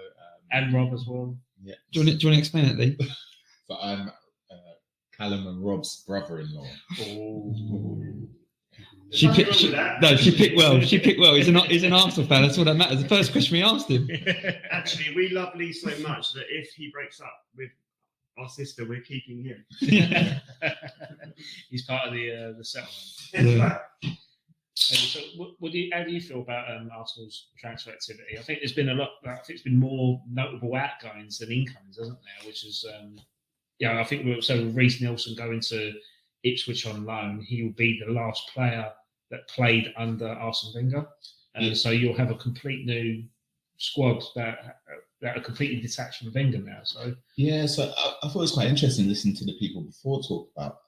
[SPEAKER 1] and Rob as well.
[SPEAKER 8] Yeah.
[SPEAKER 2] Do you want to explain it, Lee?
[SPEAKER 8] So I'm Callum and Rob's brother-in-law.
[SPEAKER 1] Oh.
[SPEAKER 2] She picked well. He's an Arsenal fan. That's all that matters. The first question we asked him.
[SPEAKER 3] Actually, we love Lee so much that if he breaks up with our sister, we're keeping him.
[SPEAKER 1] He's part of the settlement.
[SPEAKER 2] Yeah.
[SPEAKER 1] So, how do you feel about Arsenal's transfer activity? I think there's been a lot. I think it's been more notable outgoings than incomings, hasn't there? Which is, I think with Reece Nelson going to Ipswich on loan, he will be the last player that played under Arsene Wenger, and so you'll have a complete new squad that are completely detached from Wenger now. So
[SPEAKER 8] so I thought it was quite interesting listening to the people before talk about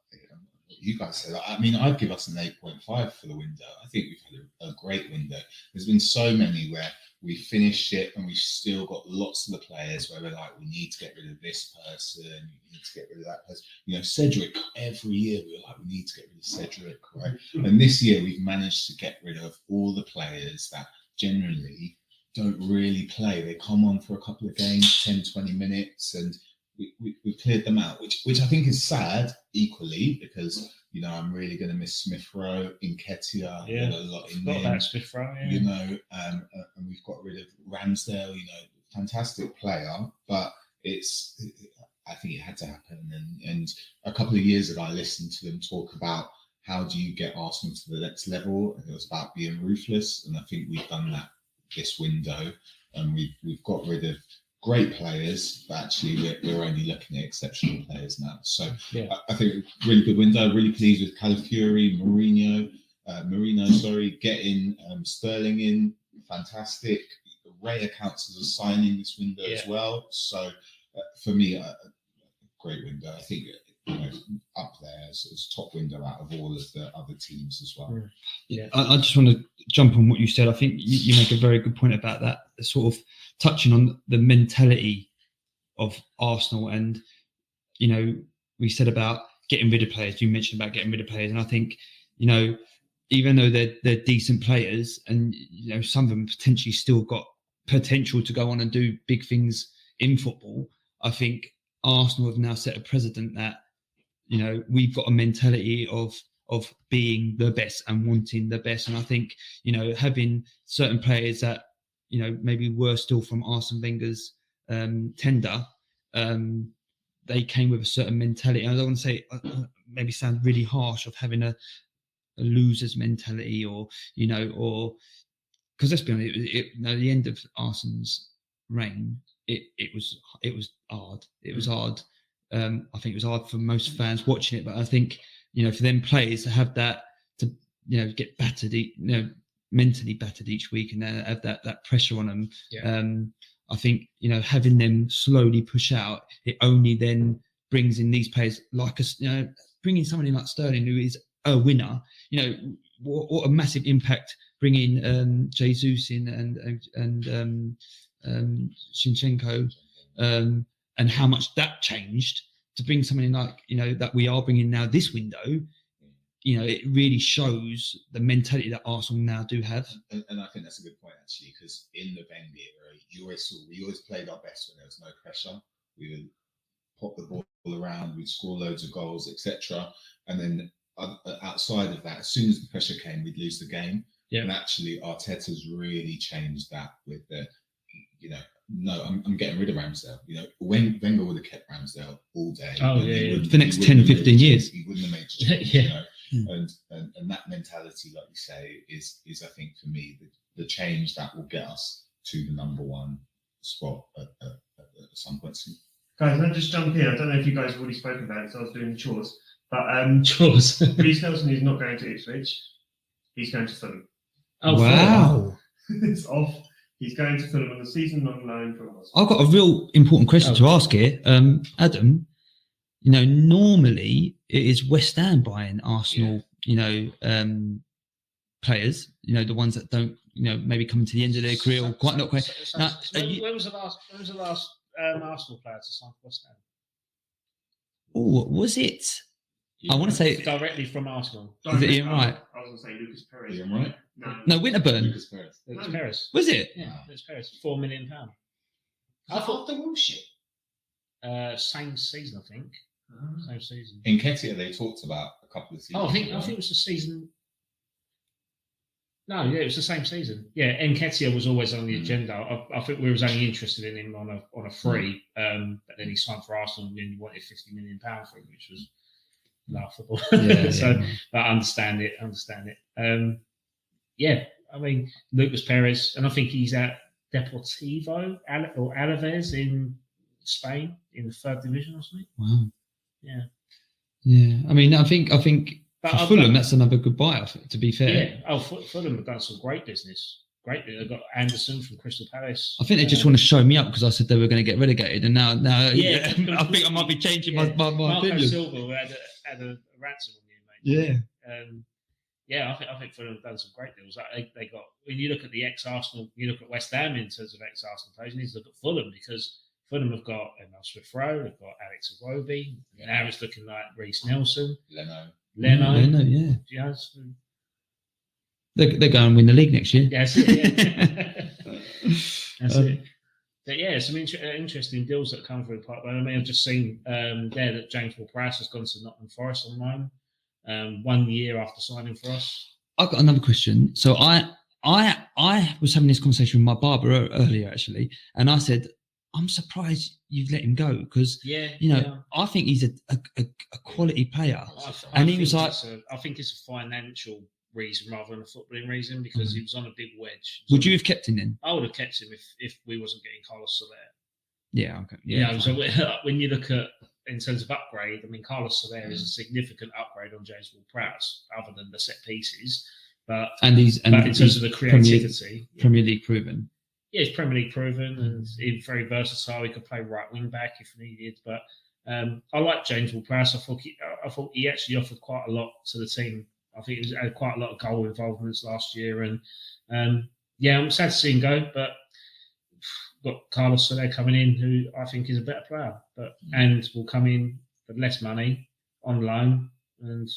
[SPEAKER 8] what you guys said. I mean, I'd give us an 8.5 for the window. I think we've had a great window. There's been so many where we finished it and we've still got lots of the players where we're like, we need to get rid of this person, we need to get rid of that person. You know, Cedric, every year we're like, we need to get rid of Cedric, right? And this year we've managed to get rid of all the players that generally don't really play. They come on for a couple of games, 10, 20 minutes, and we've cleared them out, which I think is sad equally, because I'm really going to miss Smith Rowe, Nketiah, a lot in there.
[SPEAKER 1] Smith Rowe,
[SPEAKER 8] and we've got rid of Ramsdale, fantastic player, but I think it had to happen. And a couple of years ago, I listened to them talk about how do you get Arsenal to the next level, and it was about being ruthless, and I think we've done that this window, and we've got rid of great players, but actually we're only looking at exceptional players now. So I think really good window. Really pleased with Calafiori, Marino, getting Sterling in, fantastic. Raya counts as a signing this window as well. So for me, a great window. I think up there as top window out of all of the other teams as well.
[SPEAKER 2] Yeah, I just want to jump on what you said. I think you make a very good point about that, sort of touching on the mentality of Arsenal. And we said about getting rid of players. You mentioned about getting rid of players, and I think even though they're decent players, and some of them potentially still got potential to go on and do big things in football, I think Arsenal have now set a precedent that we've got a mentality of being the best and wanting the best. And I think having certain players that maybe were still from Arsene Wenger's tender, they came with a certain mentality. I don't want to say maybe sound really harsh of having a loser's mentality, or because let's be honest, at the end of Arsene's reign, it was hard. It was hard. I think it was hard for most fans watching it, but I think for them players to have that, to get battered, mentally battered each week, and then have that pressure on them. I think having them slowly push out, it only then brings in these players like us. Bringing somebody like Sterling, who is a winner. What a massive impact bringing Jesus in and Zinchenko. And how much that changed to bring something like that we are bringing now this window. It really shows the mentality that Arsenal now do have.
[SPEAKER 8] And I think that's a good point, actually, because in the Wenger era, we always played our best when there was no pressure. We would pop the ball around, we'd score loads of goals, etc. And then outside of that, as soon as the pressure came, we'd lose the game. And actually, Arteta's really changed that with the, no, I'm getting rid of Ramsdale. Wenger would have kept Ramsdale all day.
[SPEAKER 2] For the next 10, 15 years.
[SPEAKER 8] He wouldn't have made change, And that mentality, like you say, is I think for me the change that will get us to the number one spot at some point soon.
[SPEAKER 3] Guys, can I just jump in? I don't know if you guys have already spoken about it, so I was doing chores. But
[SPEAKER 1] Chores.
[SPEAKER 3] Reece Nelson is not going to Ipswich. He's going to Fulham.
[SPEAKER 1] Oh,
[SPEAKER 2] wow.
[SPEAKER 3] It's off. He's going to Fulham on the season long loan from us.
[SPEAKER 2] I've got a real important question to ask here. Adam, normally it is West Ham buying Arsenal, players, the ones that don't, maybe coming to the end of their career or quite not quite.
[SPEAKER 1] When was the last Arsenal player to sign for West Ham?
[SPEAKER 2] Oh, was it? I want to say
[SPEAKER 1] directly from Arsenal.
[SPEAKER 2] Is it Ian Wright?
[SPEAKER 3] I was going to say Lucas Perez.
[SPEAKER 8] Ian Wright?
[SPEAKER 2] No, Winterburn.
[SPEAKER 8] Lucas Perez.
[SPEAKER 1] Lucas Perez.
[SPEAKER 2] Was it?
[SPEAKER 1] Yeah, Lucas Perez. £4 million.
[SPEAKER 3] I thought the bullshit.
[SPEAKER 1] Same season, I think. Same season.
[SPEAKER 8] In Nketiah, they talked about a couple of seasons.
[SPEAKER 1] Oh, I think it was the season. No, yeah, it was the same season. Yeah, Nketiah was always on the agenda. I think we was only interested in him on a free, but then he signed for Arsenal and he wanted £50 million for him, which was laughable. But I understand it. I mean, Lucas Perez, and I think he's at Deportivo or Alaves in Spain in the 3rd division or something.
[SPEAKER 2] Wow.
[SPEAKER 1] Yeah.
[SPEAKER 2] Yeah. I mean, I think for Fulham, that's another good buy, to be fair.
[SPEAKER 1] Yeah. Oh, Fulham have done some great business. Great. They've got Anderson from Crystal Palace.
[SPEAKER 2] I think they just want to show me up because I said they were going to get relegated, and now
[SPEAKER 1] yeah.
[SPEAKER 2] I think I might be changing my
[SPEAKER 1] Marco
[SPEAKER 2] opinion.
[SPEAKER 1] Silva had a ransom on you, mate.
[SPEAKER 2] Yeah.
[SPEAKER 1] I think Fulham have done some great deals. They got, when you look at the ex-Arsenal, you look at West Ham in terms of ex-Arsenal players, you need to look at Fulham because Fulham have got Emile Smith-Rowe, they've got Alex Iwobi, now it's looking like Reece Nelson. Leno,
[SPEAKER 2] yeah.
[SPEAKER 1] Yes.
[SPEAKER 2] They're going to win the league next year.
[SPEAKER 1] That's it. Yeah. That's it. But yeah, some interesting deals that come through the pipeline. I mean, I've just seen there that James Ward-Prowse has gone to Nottingham Forest on loan 1 year after signing for us.
[SPEAKER 2] I've got another question. So I was having this conversation with my barber earlier, actually, and I said, I'm surprised you've let him go because, I think he's a quality player. And he was like,
[SPEAKER 1] I think it's a financial reason rather than a footballing reason because he was on a big wedge.
[SPEAKER 2] Would you have kept him then?
[SPEAKER 1] I would have kept him if we wasn't getting Carlos Soler.
[SPEAKER 2] Yeah, okay.
[SPEAKER 1] So when you look at in terms of upgrade, I mean, Carlos Soler is a significant upgrade on James Ward-Prowse, other than the set pieces. But in terms of the creativity,
[SPEAKER 2] Premier League proven.
[SPEAKER 1] Yeah, he's Premier League proven and he's very versatile. He could play right wing back if needed. But I like James Ward-Prowse. I thought he actually offered quite a lot to the team. I think he had quite a lot of goal involvements last year. And I'm sad to see him go. But got Carlos Soler coming in, who I think is a better player, and will come in for less money on loan. And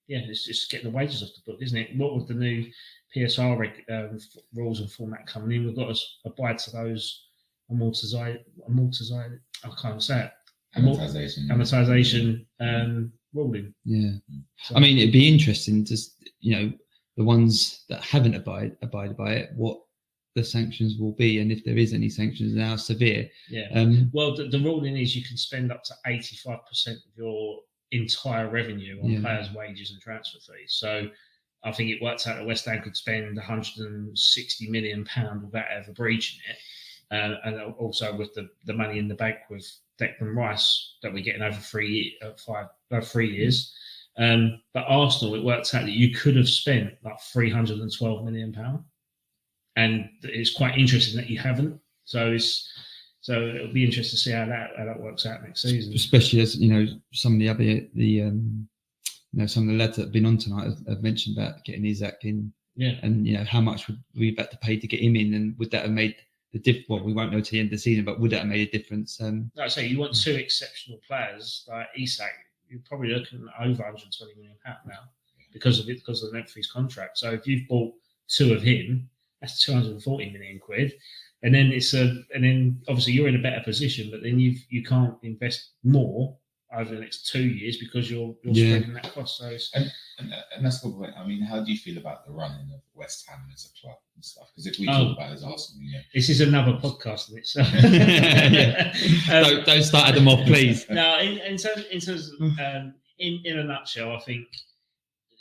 [SPEAKER 1] it's just getting the wages off the book, isn't it? What with the new PSR rules and format coming in, we've got to abide to those amortization. I can't say it. Amortization ruling.
[SPEAKER 2] Yeah, so, I mean, it'd be interesting to the ones that haven't abided by it, what the sanctions will be, and if there is any sanctions now severe.
[SPEAKER 1] Yeah. Well, the ruling is you can spend up to 85% of your entire revenue on players' wages and transfer fees. So I think it worked out that West Ham could spend £160 million without ever breaching it. And also with the money in the bank with Declan Rice that we're getting over 3 years. But Arsenal, it worked out that you could have spent like £312 million. And it's quite interesting that you haven't. So it'll be interesting to see how that works out next season.
[SPEAKER 2] Especially as some of some of the lads that have been on tonight have mentioned about getting Isaac in. Yeah. And how much would we have to pay to get him in, and would that have made the difference? Well, we won't know till the end of the season, but would that have made a difference? Like
[SPEAKER 1] I say, you want two exceptional players like Isaac. You're probably looking at over £120 million now because of the length of his contract. So if you've bought two of him, that's £240 million. And then obviously you're in a better position, but then you can't invest more over the next 2 years because you're spreading that cost. So
[SPEAKER 8] and that's the point. I mean, how do you feel about the running of West Ham as a club and stuff? Because if we talk about it as Arsenal,
[SPEAKER 1] this is another podcast in itself.
[SPEAKER 2] Don't start them off, please.
[SPEAKER 1] No, in terms of, in a nutshell, I think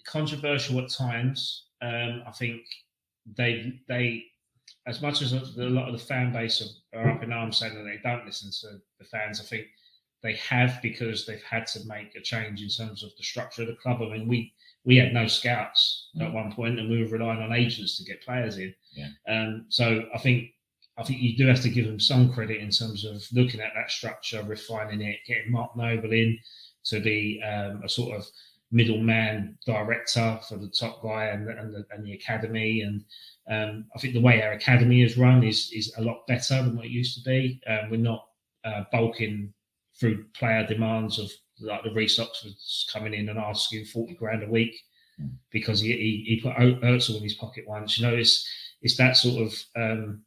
[SPEAKER 1] controversial at times. I think they as much as a lot of the fan base are up in arms saying that they don't listen to the fans, I think they have, because they've had to make a change in terms of the structure of the club. I mean, we had no scouts at one point, and we were relying on agents to get players in. So I think you do have to give them some credit in terms of looking at that structure, refining it, getting Mark Noble in to be a sort of middleman director for the top guy and the academy. And I think the way our academy is run is a lot better than what it used to be. We're not bulking through player demands of like the Reece Oxford's coming in and asking 40 grand a week because he put Özil in his pocket once. It's that sort of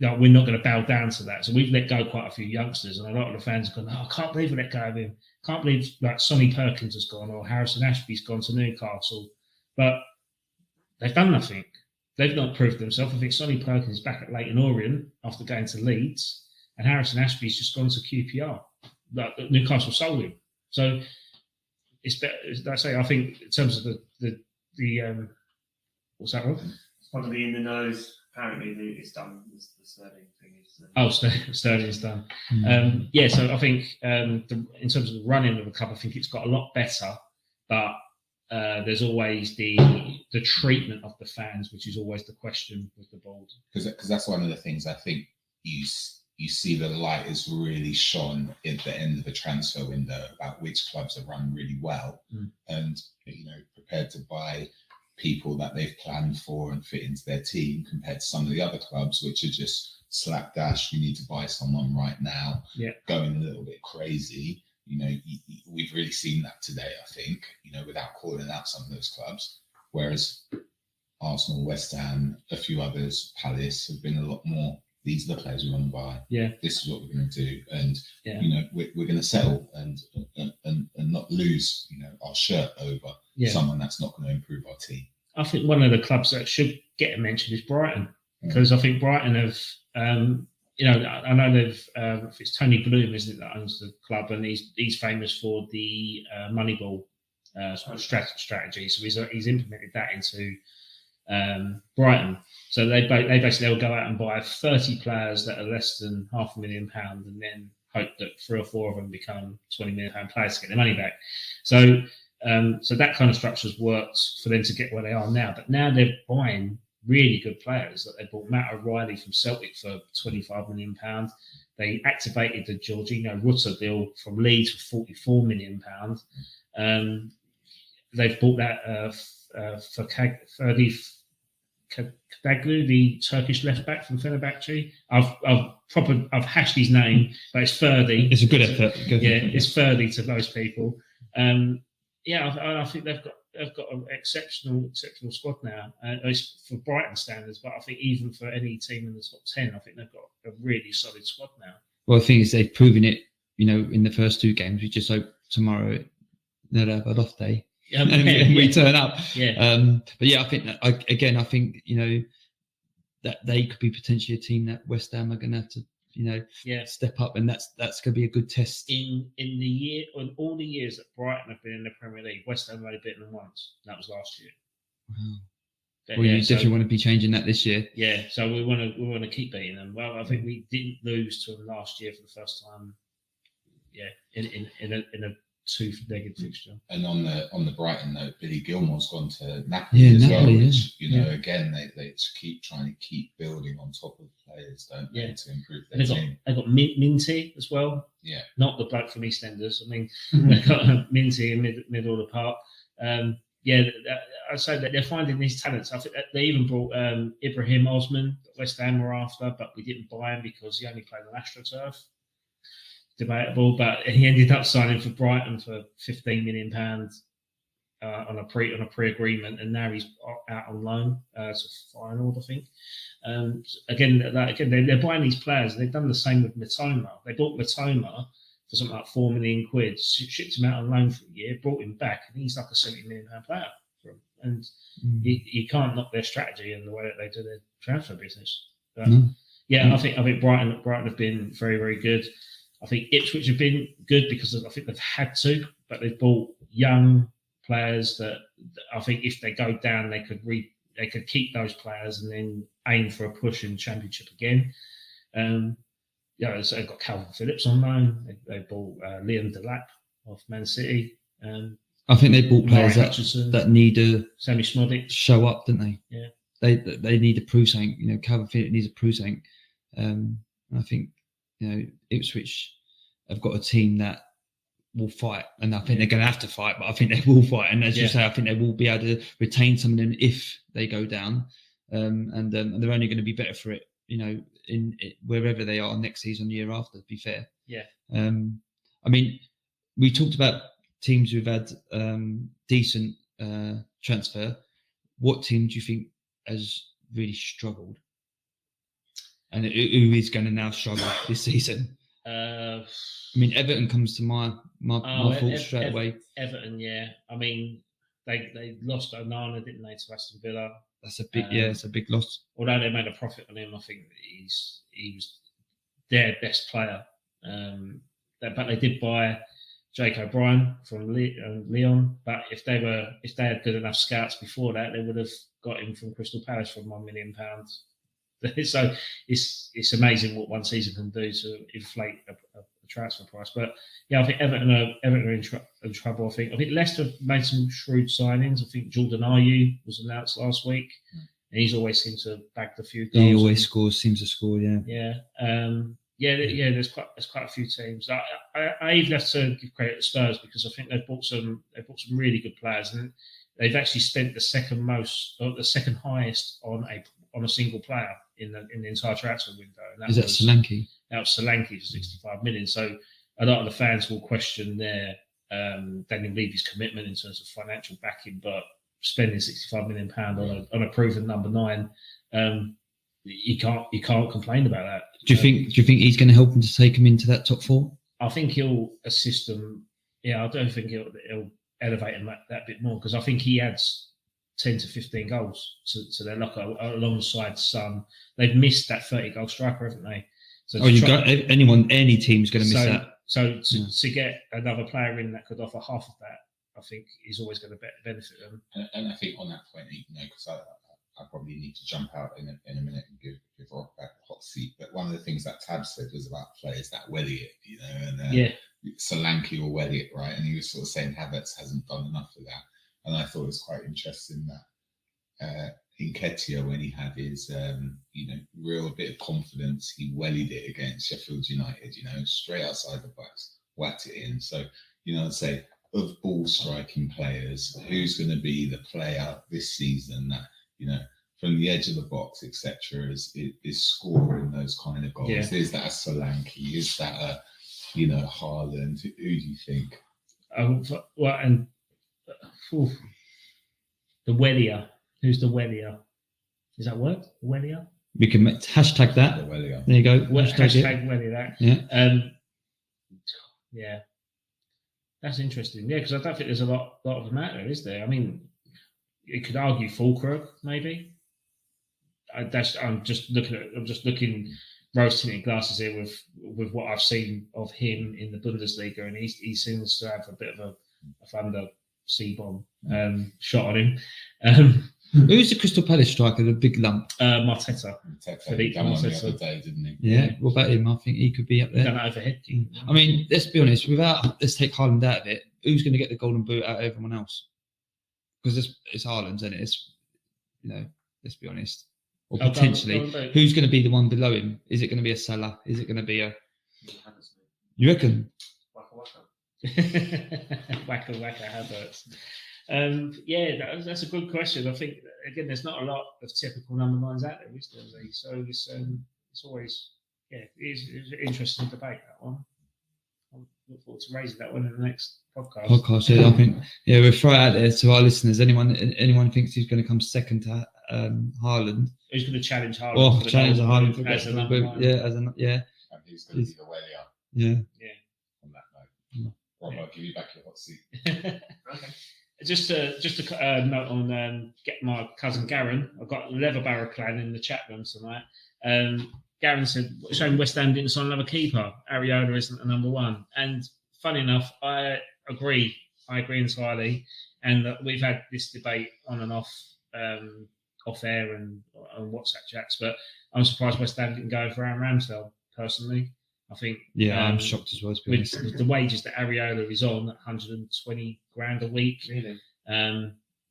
[SPEAKER 1] no, we're not going to bow down to that. So we've let go quite a few youngsters, and a lot of the fans have gone, "Oh, I can't believe we let go of him. Can't believe like Sonny Perkins has gone, or Harrison Ashby's gone to Newcastle." But they've done nothing. They've not proved themselves. I think Sonny Perkins is back at Leyton Orient after going to Leeds, and Harrison Ashby's just gone to QPR. Like Newcastle sold him. So it's better. I say, I think in terms of the what's that one?
[SPEAKER 3] It's probably in the nose. Apparently, it's done. The Sterling thing is.
[SPEAKER 1] Oh, Sterling's done. So I think in terms of the running of the club, I think it's got a lot better. But there's always the treatment of the fans, which is always the question with the board.
[SPEAKER 8] Because that's one of the things I think you see the light is really shone at the end of the transfer window about which clubs have run really well and prepared to buy people that they've planned for and fit into their team, compared to some of the other clubs which are just slapdash. We need to buy someone right now, going a little bit crazy. We've really seen that today, I think, without calling out some of those clubs. Whereas Arsenal, West Ham, a few others, Palace, have been a lot more, these are the players we want to buy. This is what we're going to do. And, we're going to settle and not lose, our shirt over someone that's not going to improve our team.
[SPEAKER 1] I think one of the clubs that should get a mention is Brighton, because I think Brighton have, I know they've, it's Tony Bloom, isn't it, that owns the club, and he's famous for the Moneyball strategy. So he's implemented that into Brighton. So they'll go out and buy 30 players that are less than £500,000, and then hope that 3 or 4 of them become £20 million players to get their money back. So that kind of structure has worked for them to get where they are now. But now they're buying really good players. That they bought Matt O'Reilly from Celtic for £25 million. They activated the Jorginho Rutter deal from Leeds for £44 million. They've bought that for Ferdi Kadaglu, the Turkish left back from Fenerbahce. I've hashed his name, but it's Ferdi.
[SPEAKER 2] It's a good effort.
[SPEAKER 1] It's Ferdi to most people. I think they've got an exceptional squad now, it's for Brighton standards. But I think even for any team in the top 10, I think they've got a really solid squad now.
[SPEAKER 2] Well, the thing is, they've proven it. In the first 2 games, we just hope tomorrow they'll have a off day. And we turn up. But I think that I think that they could be potentially a team that West Ham are going to have to step up, and that's going to be a good test.
[SPEAKER 1] In all the years that Brighton have been in the Premier League, West Ham have only beaten them once. That was last year.
[SPEAKER 2] Wow. Well, you definitely want to be changing that this year.
[SPEAKER 1] Yeah, so we want to keep beating them. Well, I think we didn't lose to them last year for the first time. In a 2 negative fixture.
[SPEAKER 8] And on the Brighton note, Billy Gilmore's gone to Napoli as well, which again they just trying to keep building on top of players, don't they, to improve their team.
[SPEAKER 1] They've got Minty as well. Not the bloke from EastEnders. I mean, they've got Minty in middle of the park. I'd say that they're finding these talents. I think that they even brought Ibrahim Osman, that West Ham were after, but we didn't buy him because he only played on AstroTurf. Debatable, but he ended up signing for Brighton for £15 million on a pre-agreement, and now he's out on loan to Feyenoord, I think. They're buying these players. They've done the same with Mitoma. They bought Mitoma for something like £4 million, shipped him out on loan for a year, brought him back, and he's like a £70 million player. And you can't knock their strategy and the way that they do their transfer business. But, I think Brighton have been very, very good. I think Ipswich have been good because I think they've had to, but they've bought young players that I think if they go down, they could keep those players and then aim for a push in Championship again. So they've got Calvin Phillips on loan. They bought Liam Delap off Man City.
[SPEAKER 2] I think they bought players that need to
[SPEAKER 1] Sammy Smodic
[SPEAKER 2] show up, don't they?
[SPEAKER 1] Yeah.
[SPEAKER 2] They need to prove something. You know, Calvin Phillips needs to prove something. I think, you know, Ipswich have got a team that will fight, and I think they're going to have to fight, but I think they will fight. And as you say, I think they will be able to retain some of them if they go down, and they're only going to be better for it, you know, in wherever they are next season, the year after. To be fair,
[SPEAKER 1] yeah.
[SPEAKER 2] I mean, we talked about teams who've had decent transfer. What team do you think has really struggled, and who is going to now struggle this season? I mean, Everton comes to my thoughts straight away.
[SPEAKER 1] Everton, yeah. I mean, they lost Onana, didn't they, to Aston Villa?
[SPEAKER 2] That's a big, it's a big loss.
[SPEAKER 1] Although they made a profit on him, I think he was their best player. But they did buy Jake O'Brien from Lyon. But if they had good enough scouts before that, they would have got him from Crystal Palace for £1 million. So it's amazing what one season can do to inflate a transfer price. But yeah, I think Everton are in trouble. I think Leicester have made some shrewd signings. I think Jordan Ayew was announced last week, and he's always seemed to bag the few goals.
[SPEAKER 2] He always seems to score. Yeah.
[SPEAKER 1] There's quite a few teams. I even have to give credit to Spurs because I think they've bought some really good players, and they've actually spent the second highest on a single player in the entire transfer window. And
[SPEAKER 2] that Solanke?
[SPEAKER 1] That was Solanke for 65 million. So a lot of the fans will question their Daniel Levy's commitment in terms of financial backing, but spending £65 million on a proven number 9, you can't complain about that.
[SPEAKER 2] Do you think he's going to help him to take him into that top 4?
[SPEAKER 1] I think he'll assist them. Yeah, I don't think he'll elevate him that bit more, because I think he adds 10 to 15 goals to their locker alongside Son. They've missed that 30-goal striker, haven't they? So
[SPEAKER 2] any team's going to miss that.
[SPEAKER 1] So to get another player in that could offer half of that, I think is always going to benefit them.
[SPEAKER 8] And I think on that point, because I probably need to jump out in a minute and give Rob back the hot seat. But one of the things that Tab said was about players that Welliot, and Solanke or Welliot, right? And he was sort of saying Havertz hasn't done enough of that. And I thought it was quite interesting that Nketiah, when he had his, real bit of confidence, he wellied it against Sheffield United, straight outside the box, whacked it in. So, I'd say of all striking players, who's going to be the player this season that, from the edge of the box, etc., is scoring those kind of goals?
[SPEAKER 1] Yeah.
[SPEAKER 8] Is that a Solanke? Is that a, Haaland? Who do you think?
[SPEAKER 1] The Wellier. Who's the Wellier? Is that word? Wellier?
[SPEAKER 2] We can hashtag that.
[SPEAKER 8] The Wellier.
[SPEAKER 2] There you go.
[SPEAKER 1] Hashtag Wellier that.
[SPEAKER 2] Yeah.
[SPEAKER 1] Yeah. That's interesting. Yeah, because I don't think there's a lot of them out there, is there? I mean, you could argue Fulkrug, maybe. I'm just looking rose-tinted glasses here with what I've seen of him in the Bundesliga, and he seems to have a bit of a thunder C-bomb shot on him.
[SPEAKER 2] Who's the Crystal Palace striker, the big lump?
[SPEAKER 8] Mateta. He done one the other day, didn't he?
[SPEAKER 2] Yeah. What about him? I think he could be up there.
[SPEAKER 1] Done it overhead.
[SPEAKER 2] I mean, let's be honest. Let's take Haaland out of it. Who's going to get the golden boot out of everyone else? Because it's Haaland's, isn't it? It's, let's be honest. Or potentially, who's going to be the one below him? Is it going to be a Salah? Is it going to be a? You reckon?
[SPEAKER 1] Waka Havertz. That's a good question. I think again, there's not a lot of typical number 9s out there, is there? So it's always it's an interesting debate, that one. I look forward to raising that one in the next podcast.
[SPEAKER 2] Yeah, I think we'll throw it out there to our listeners. Anyone thinks he's going to come second to Haaland?
[SPEAKER 1] Who's going to challenge Haaland?
[SPEAKER 2] Challenge Haaland
[SPEAKER 1] as a number 9.
[SPEAKER 8] And who's going to be the Wellier?
[SPEAKER 2] Yeah.
[SPEAKER 8] On that note. Rob, I'll give you back your hot seat.
[SPEAKER 1] Okay. Just a note on get my cousin Garen. I've got Leather Barrow Clan in the chat room tonight. Garen said, showing West Ham didn't sign another keeper. Areola isn't a number 1. And funny enough, I agree entirely. And we've had this debate on and off air and on WhatsApp chats, but I'm surprised West Ham didn't go for Aaron Ramsdale personally. I think
[SPEAKER 2] I'm shocked as well, to be honest.
[SPEAKER 1] With the wages that Areola is on, 120 grand a week.
[SPEAKER 3] Really?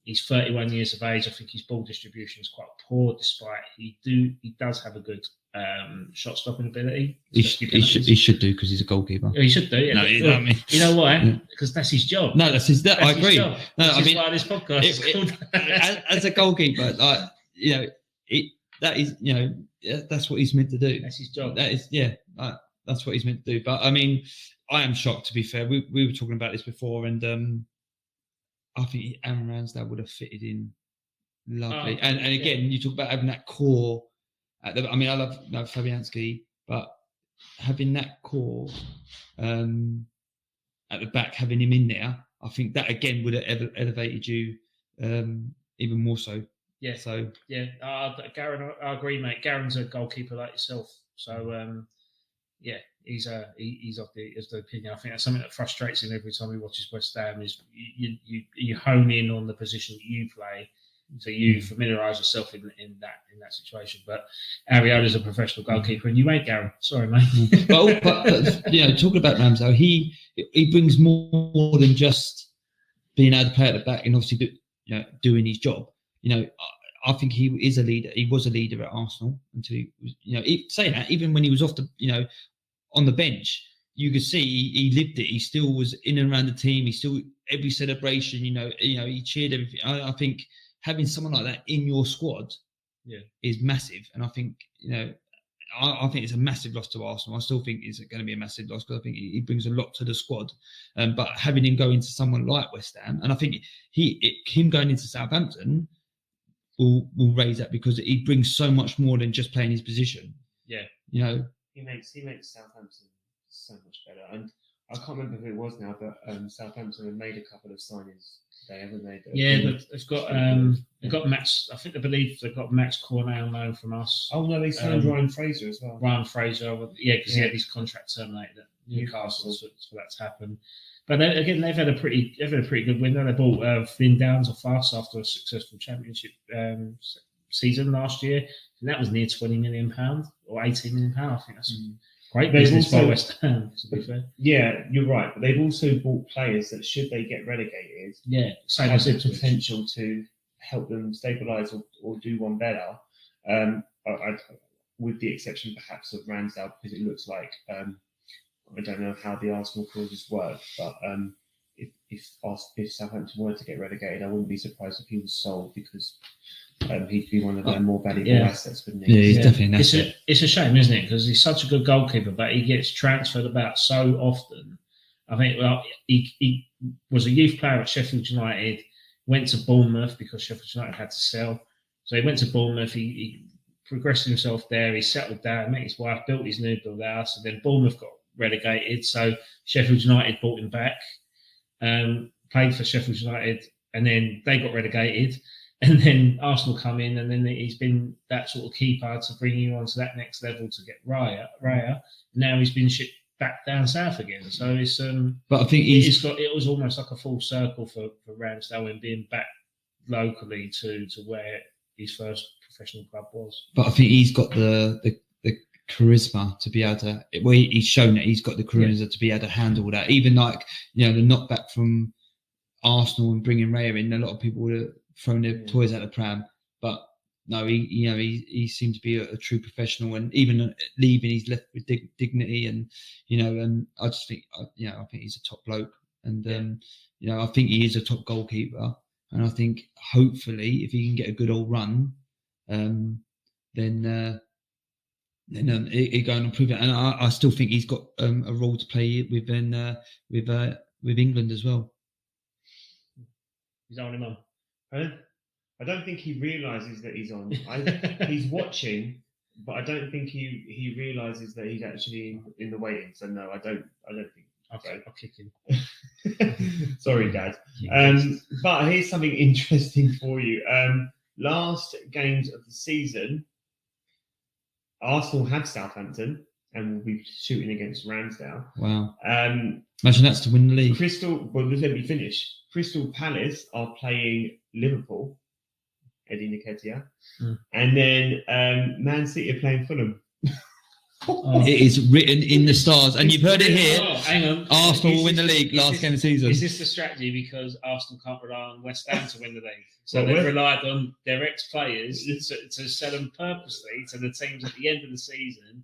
[SPEAKER 1] He's 31 years of age. I think his ball distribution is quite poor, despite he does have a good shot stopping ability.
[SPEAKER 2] He should do, because he's a goalkeeper.
[SPEAKER 1] He should do. Yeah.
[SPEAKER 2] No, you know what I mean?
[SPEAKER 1] You know why? Because that's his job.
[SPEAKER 2] No, that's his. I agree.
[SPEAKER 1] No, I mean, why this podcast is called.
[SPEAKER 2] As a goalkeeper, that is, that's what he's meant to do.
[SPEAKER 1] That's his job.
[SPEAKER 2] That is, that's what he's meant to do. But I mean, I am shocked, to be fair. We were talking about this before, and I think Aaron Ramsdale would have fitted in lovely. And again, you talk about having that core. I love Fabianski, but having that core at the back, having him in there, I think that again would have elevated you even more so.
[SPEAKER 1] Yeah.
[SPEAKER 2] So
[SPEAKER 1] Garen, I agree, mate. Garen's a goalkeeper like yourself, so he's of the opinion. I think that's something that frustrates him every time he watches West Ham. Is you hone in on the position that you play, so you familiarise yourself in that situation. But Areola's a professional goalkeeper, and you ain't, Garen. Sorry, mate.
[SPEAKER 2] but talking about Ramsdale, he brings more than just being able to play at the back and obviously doing his job. I think he is a leader. He was a leader at Arsenal until he was, saying that, even when he was off the, on the bench, you could see he lived it. He still was in and around the team. He still, every celebration, he cheered everything. I think having someone like that in your squad is massive. And I think, I think it's a massive loss to Arsenal. I still think it's going to be a massive loss, because I think he brings a lot to the squad. But having him go into someone like West Ham, and I think him going into Southampton will raise that, because he brings so much more than just playing his position.
[SPEAKER 1] Yeah.
[SPEAKER 3] He makes Southampton so much better. And I can't remember who it was now, but Southampton have made a couple of signings today, haven't they?
[SPEAKER 1] They've got Max. I think they believe they've got Max Cornet on loan from us.
[SPEAKER 3] Oh no, they signed Ryan Fraser as well.
[SPEAKER 1] Ryan Fraser, because he had his contract terminated at Newcastle, so that's happened. But they've had a pretty good window. They bought Finn Downs off us after a successful championship season last year, and that was near £20 million or £18 million. I think that's great business by West Ham, to be fair.
[SPEAKER 3] Yeah, you're right. But they've also bought players that, should they get relegated, have the potential to help them stabilise or do one better. With the exception perhaps of Ramsdale, because it looks like I don't know how the Arsenal clauses work, but if Southampton were to get relegated, I wouldn't be surprised if he was sold, because he'd be one of their more valuable assets, wouldn't he?
[SPEAKER 2] Yeah, he's definitely an asset.
[SPEAKER 1] It's a shame, isn't it? Because he's such a good goalkeeper, but he gets transferred about so often. I think, he was a youth player at Sheffield United, went to Bournemouth because Sheffield United had to sell. So he went to Bournemouth, he progressed himself there, he settled down, met his wife, built his new build house, and then Bournemouth got relegated, so Sheffield United bought him back, played for Sheffield United, and then they got relegated, and then Arsenal come in, and then he's been that sort of keeper to bring you on to that next level to get Raya. Now he's been shipped back down south again, so it's
[SPEAKER 2] but I think
[SPEAKER 1] it was almost like a full circle for Ramsdale in being back locally to where his first professional club was.
[SPEAKER 2] But I think he's got the charisma to be able to. Well, he's shown that he's got the charisma to be able to handle that. Even like the knockback from Arsenal and bringing Raya in, a lot of people would have thrown their toys out the pram. But no, he seemed to be a true professional, and even leaving, he's left with dignity, and and I just think I think he's a top bloke, and I think he is a top goalkeeper, and I think hopefully if he can get a good old run, then he go and improve it. And I still think he's got a role to play with England as well.
[SPEAKER 1] He's on him on.
[SPEAKER 3] I don't think he realises that he's on. He's watching, but I don't think he realises that he's actually in the waiting. So no, I don't think.
[SPEAKER 1] Okay, I'll kick him.
[SPEAKER 3] Sorry, Dad. But here's something interesting for you. Last games of the season, Arsenal had Southampton, and will be shooting against Ramsdale.
[SPEAKER 2] Wow. Imagine that's to win the league.
[SPEAKER 3] Let me finish. Crystal Palace are playing Liverpool, Eddie Nketiah, and then Man City are playing Fulham.
[SPEAKER 2] Oh. It is written in the stars, and you've heard it here.
[SPEAKER 1] Oh, hang on.
[SPEAKER 2] Arsenal will win the league last game of the season.
[SPEAKER 1] Is this the strategy because Arsenal can't rely on West Ham to win the league? So they've relied on their ex-players to sell them purposely to the teams at the end of the season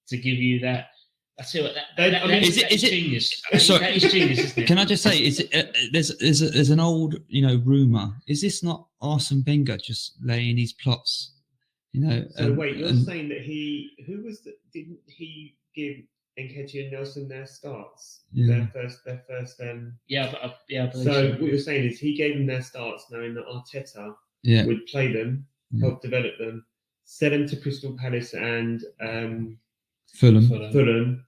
[SPEAKER 1] to give you that. I tell you what, is it genius?
[SPEAKER 2] Sorry,
[SPEAKER 1] that is genius, isn't it?
[SPEAKER 2] Can I just say, is it, there's an old rumor. Is this not Arsene Wenger just laying his plots?
[SPEAKER 3] So wait, you're saying that didn't he give Nketiah and Nelson their starts?
[SPEAKER 2] Yeah.
[SPEAKER 3] Their first
[SPEAKER 1] Yeah.
[SPEAKER 3] So what you're saying is he gave them their starts knowing that Arteta would play them, help develop them, sell them to Crystal Palace and Fulham.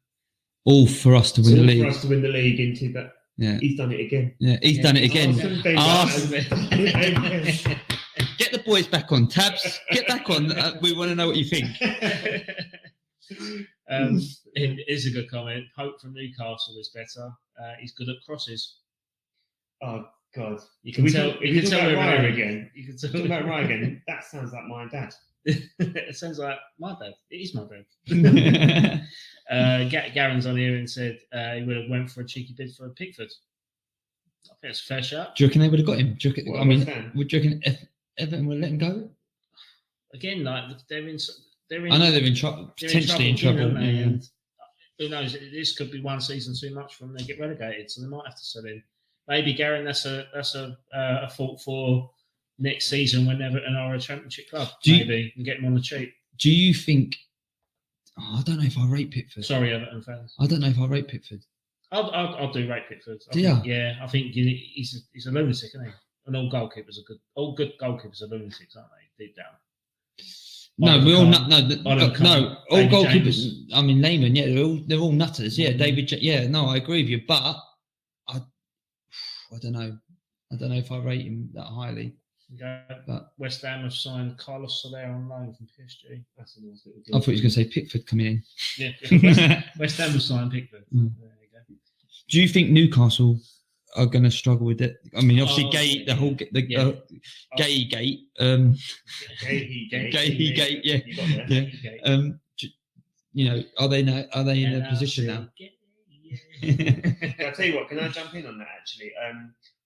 [SPEAKER 2] All for us to win the league.
[SPEAKER 3] For us to win the league into that. Yeah. He's done it again.
[SPEAKER 2] Yeah, he's done it again.
[SPEAKER 3] Arsenal.
[SPEAKER 2] Get the boys back on. Tabs, get back on. We want to know what you think.
[SPEAKER 1] It is a good comment. Pope from Newcastle is better. He's good at crosses.
[SPEAKER 3] Oh God!
[SPEAKER 1] You can tell. You can tell
[SPEAKER 3] Ryan again.
[SPEAKER 1] You can tell
[SPEAKER 3] about Ryan again. That sounds like my dad.
[SPEAKER 1] It sounds like my dad. It is my dad. Garen's on here and said he would have went for a cheeky bid for Pickford. I think it's a fair shot.
[SPEAKER 2] Do you reckon they would have got him? Do you reckon, would you reckon Everton would let him go?
[SPEAKER 1] Again, like they're in.
[SPEAKER 2] I know they're in trouble. Potentially in trouble.
[SPEAKER 1] And who knows? This could be one season too much for them. They get relegated, so they might have to sell him. Maybe Garen. That's a fault for next season when Everton are a Championship club. And get them on the cheap.
[SPEAKER 2] Do you think? I don't know if I rate Pickford.
[SPEAKER 1] Sorry, Everton fans.
[SPEAKER 2] I don't know if I rate Pickford.
[SPEAKER 1] I'll do rate Pickford.
[SPEAKER 2] Yeah,
[SPEAKER 1] I think he's a lunatic, isn't he? And all good goalkeepers are lunatics, aren't they? Deep down.
[SPEAKER 2] No, we all no. All goalkeepers. I mean, Lehman. Yeah, they're all nutters. Yeah, David. Yeah, no, I agree with you, but I don't know. I don't know if I rate him that highly.
[SPEAKER 1] But West Ham have signed Carlos Soler on loan from PSG. That's a nice little deal.
[SPEAKER 2] I thought he was going to say Pickford coming in.
[SPEAKER 1] Yeah, West Ham have signed Pickford. There you go.
[SPEAKER 2] Do you think Newcastle are going to struggle with it? I mean, obviously, Gay gate. Yeah. Are they in a position now?
[SPEAKER 3] I'll tell you what. Can I jump in on that? Actually,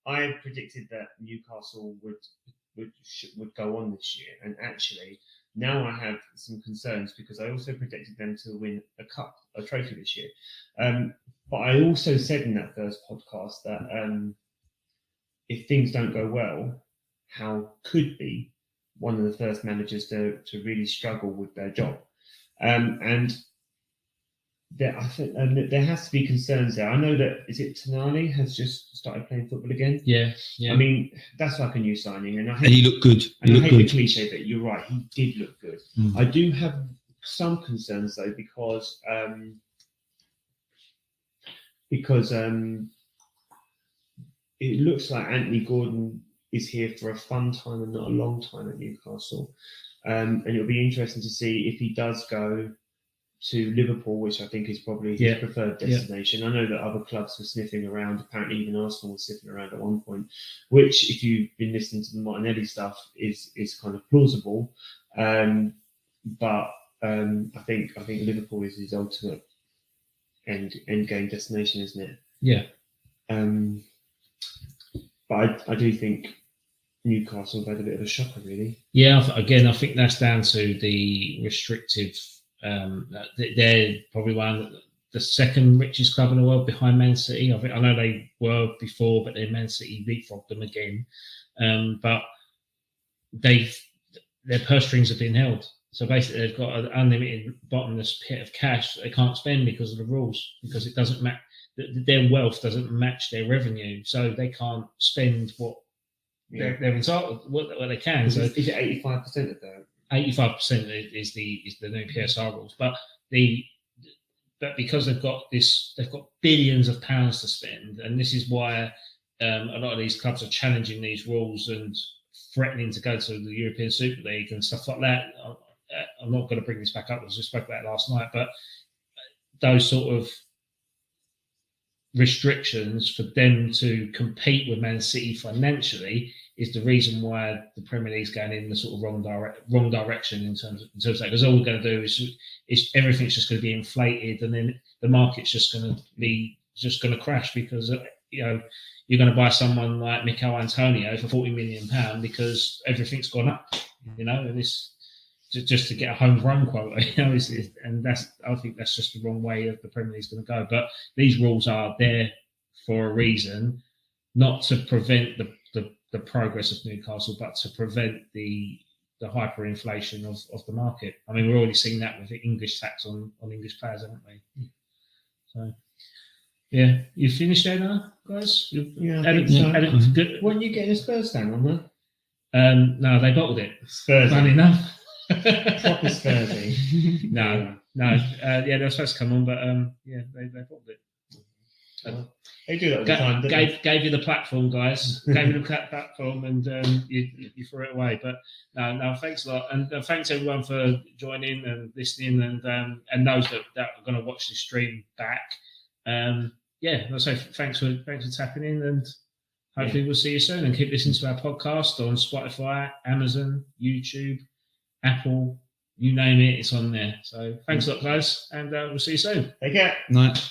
[SPEAKER 3] I predicted that Newcastle would go on this year, and actually now I have some concerns because I also predicted them to win a trophy this year. But I also said in that first podcast that if things don't go well, Howe could be one of the first managers to really struggle with their job. And I think there has to be concerns there. I know that Tonali has just started playing football again.
[SPEAKER 1] Yeah.
[SPEAKER 3] I mean, that's like a new signing, and
[SPEAKER 2] he looked good.
[SPEAKER 3] I hate the cliche, but you're right. He did look good. I do have some concerns though because it looks like Anthony Gordon is here for a fun time and not a long time at Newcastle, and it'll be interesting to see if he does go to Liverpool, which I think is probably his preferred destination. Yeah. I know that other clubs were sniffing around. Apparently, even Arsenal was sniffing around at one point, which, if you've been listening to the Martinelli stuff, is kind of plausible. But I think Liverpool is his ultimate end game destination, isn't it?
[SPEAKER 1] Yeah.
[SPEAKER 3] But I do think Newcastle have had a bit of a shocker, really.
[SPEAKER 1] Yeah. Again, I think that's down to the restrictive. They're probably the second richest club in the world behind Man City. I know they were before, but then Man City leapfrogged them again. But their purse strings have been held. So basically, they've got an unlimited bottomless pit of cash that they can't spend because of the rules, because it doesn't match. Their wealth doesn't match their revenue, so they can't spend what they're entitled what they can.
[SPEAKER 3] Is it 85% of that?
[SPEAKER 1] 85% is the new PSR rules, but because they've got billions of pounds to spend, and this is why a lot of these clubs are challenging these rules and threatening to go to the European Super League and stuff like that. I'm not going to bring this back up because we spoke about it last night, but those sort of restrictions for them to compete with Man City financially is the reason why the Premier League's going in the sort of wrong direction in terms of that. Because all we're going to do is everything's just going to be inflated, and then the market's just going to crash because you're going to buy someone like Mikel Antonio for £40 million because everything's gone up, and this just to get a homegrown quota, and I think that's just the wrong way of the Premier League's going to go. But these rules are there for a reason, not to prevent the progress of Newcastle, but to prevent the hyperinflation of the market. I mean, we're already seeing that with the English tax on English players, haven't we? So, yeah, you finished there now, guys?
[SPEAKER 3] Good. Weren't you getting a Spurs stand on there?
[SPEAKER 1] No, they bottled it.
[SPEAKER 3] Spurs.
[SPEAKER 1] Funny enough.
[SPEAKER 3] Proper Spursy.
[SPEAKER 1] No. Yeah, they're supposed to come on, but they bottled it.
[SPEAKER 3] They do that all the time.
[SPEAKER 1] Gave you the platform, guys. Gave you the platform, and you threw it away. But no, thanks a lot, and thanks everyone for joining and listening, and those that are going to watch the stream back. I'll say thanks for tapping in, and hopefully we'll see you soon. And keep listening to our podcast on Spotify, Amazon, YouTube, Apple, you name it, it's on there. So thanks a lot, guys, and we'll see you soon.
[SPEAKER 3] Take care.
[SPEAKER 2] Night.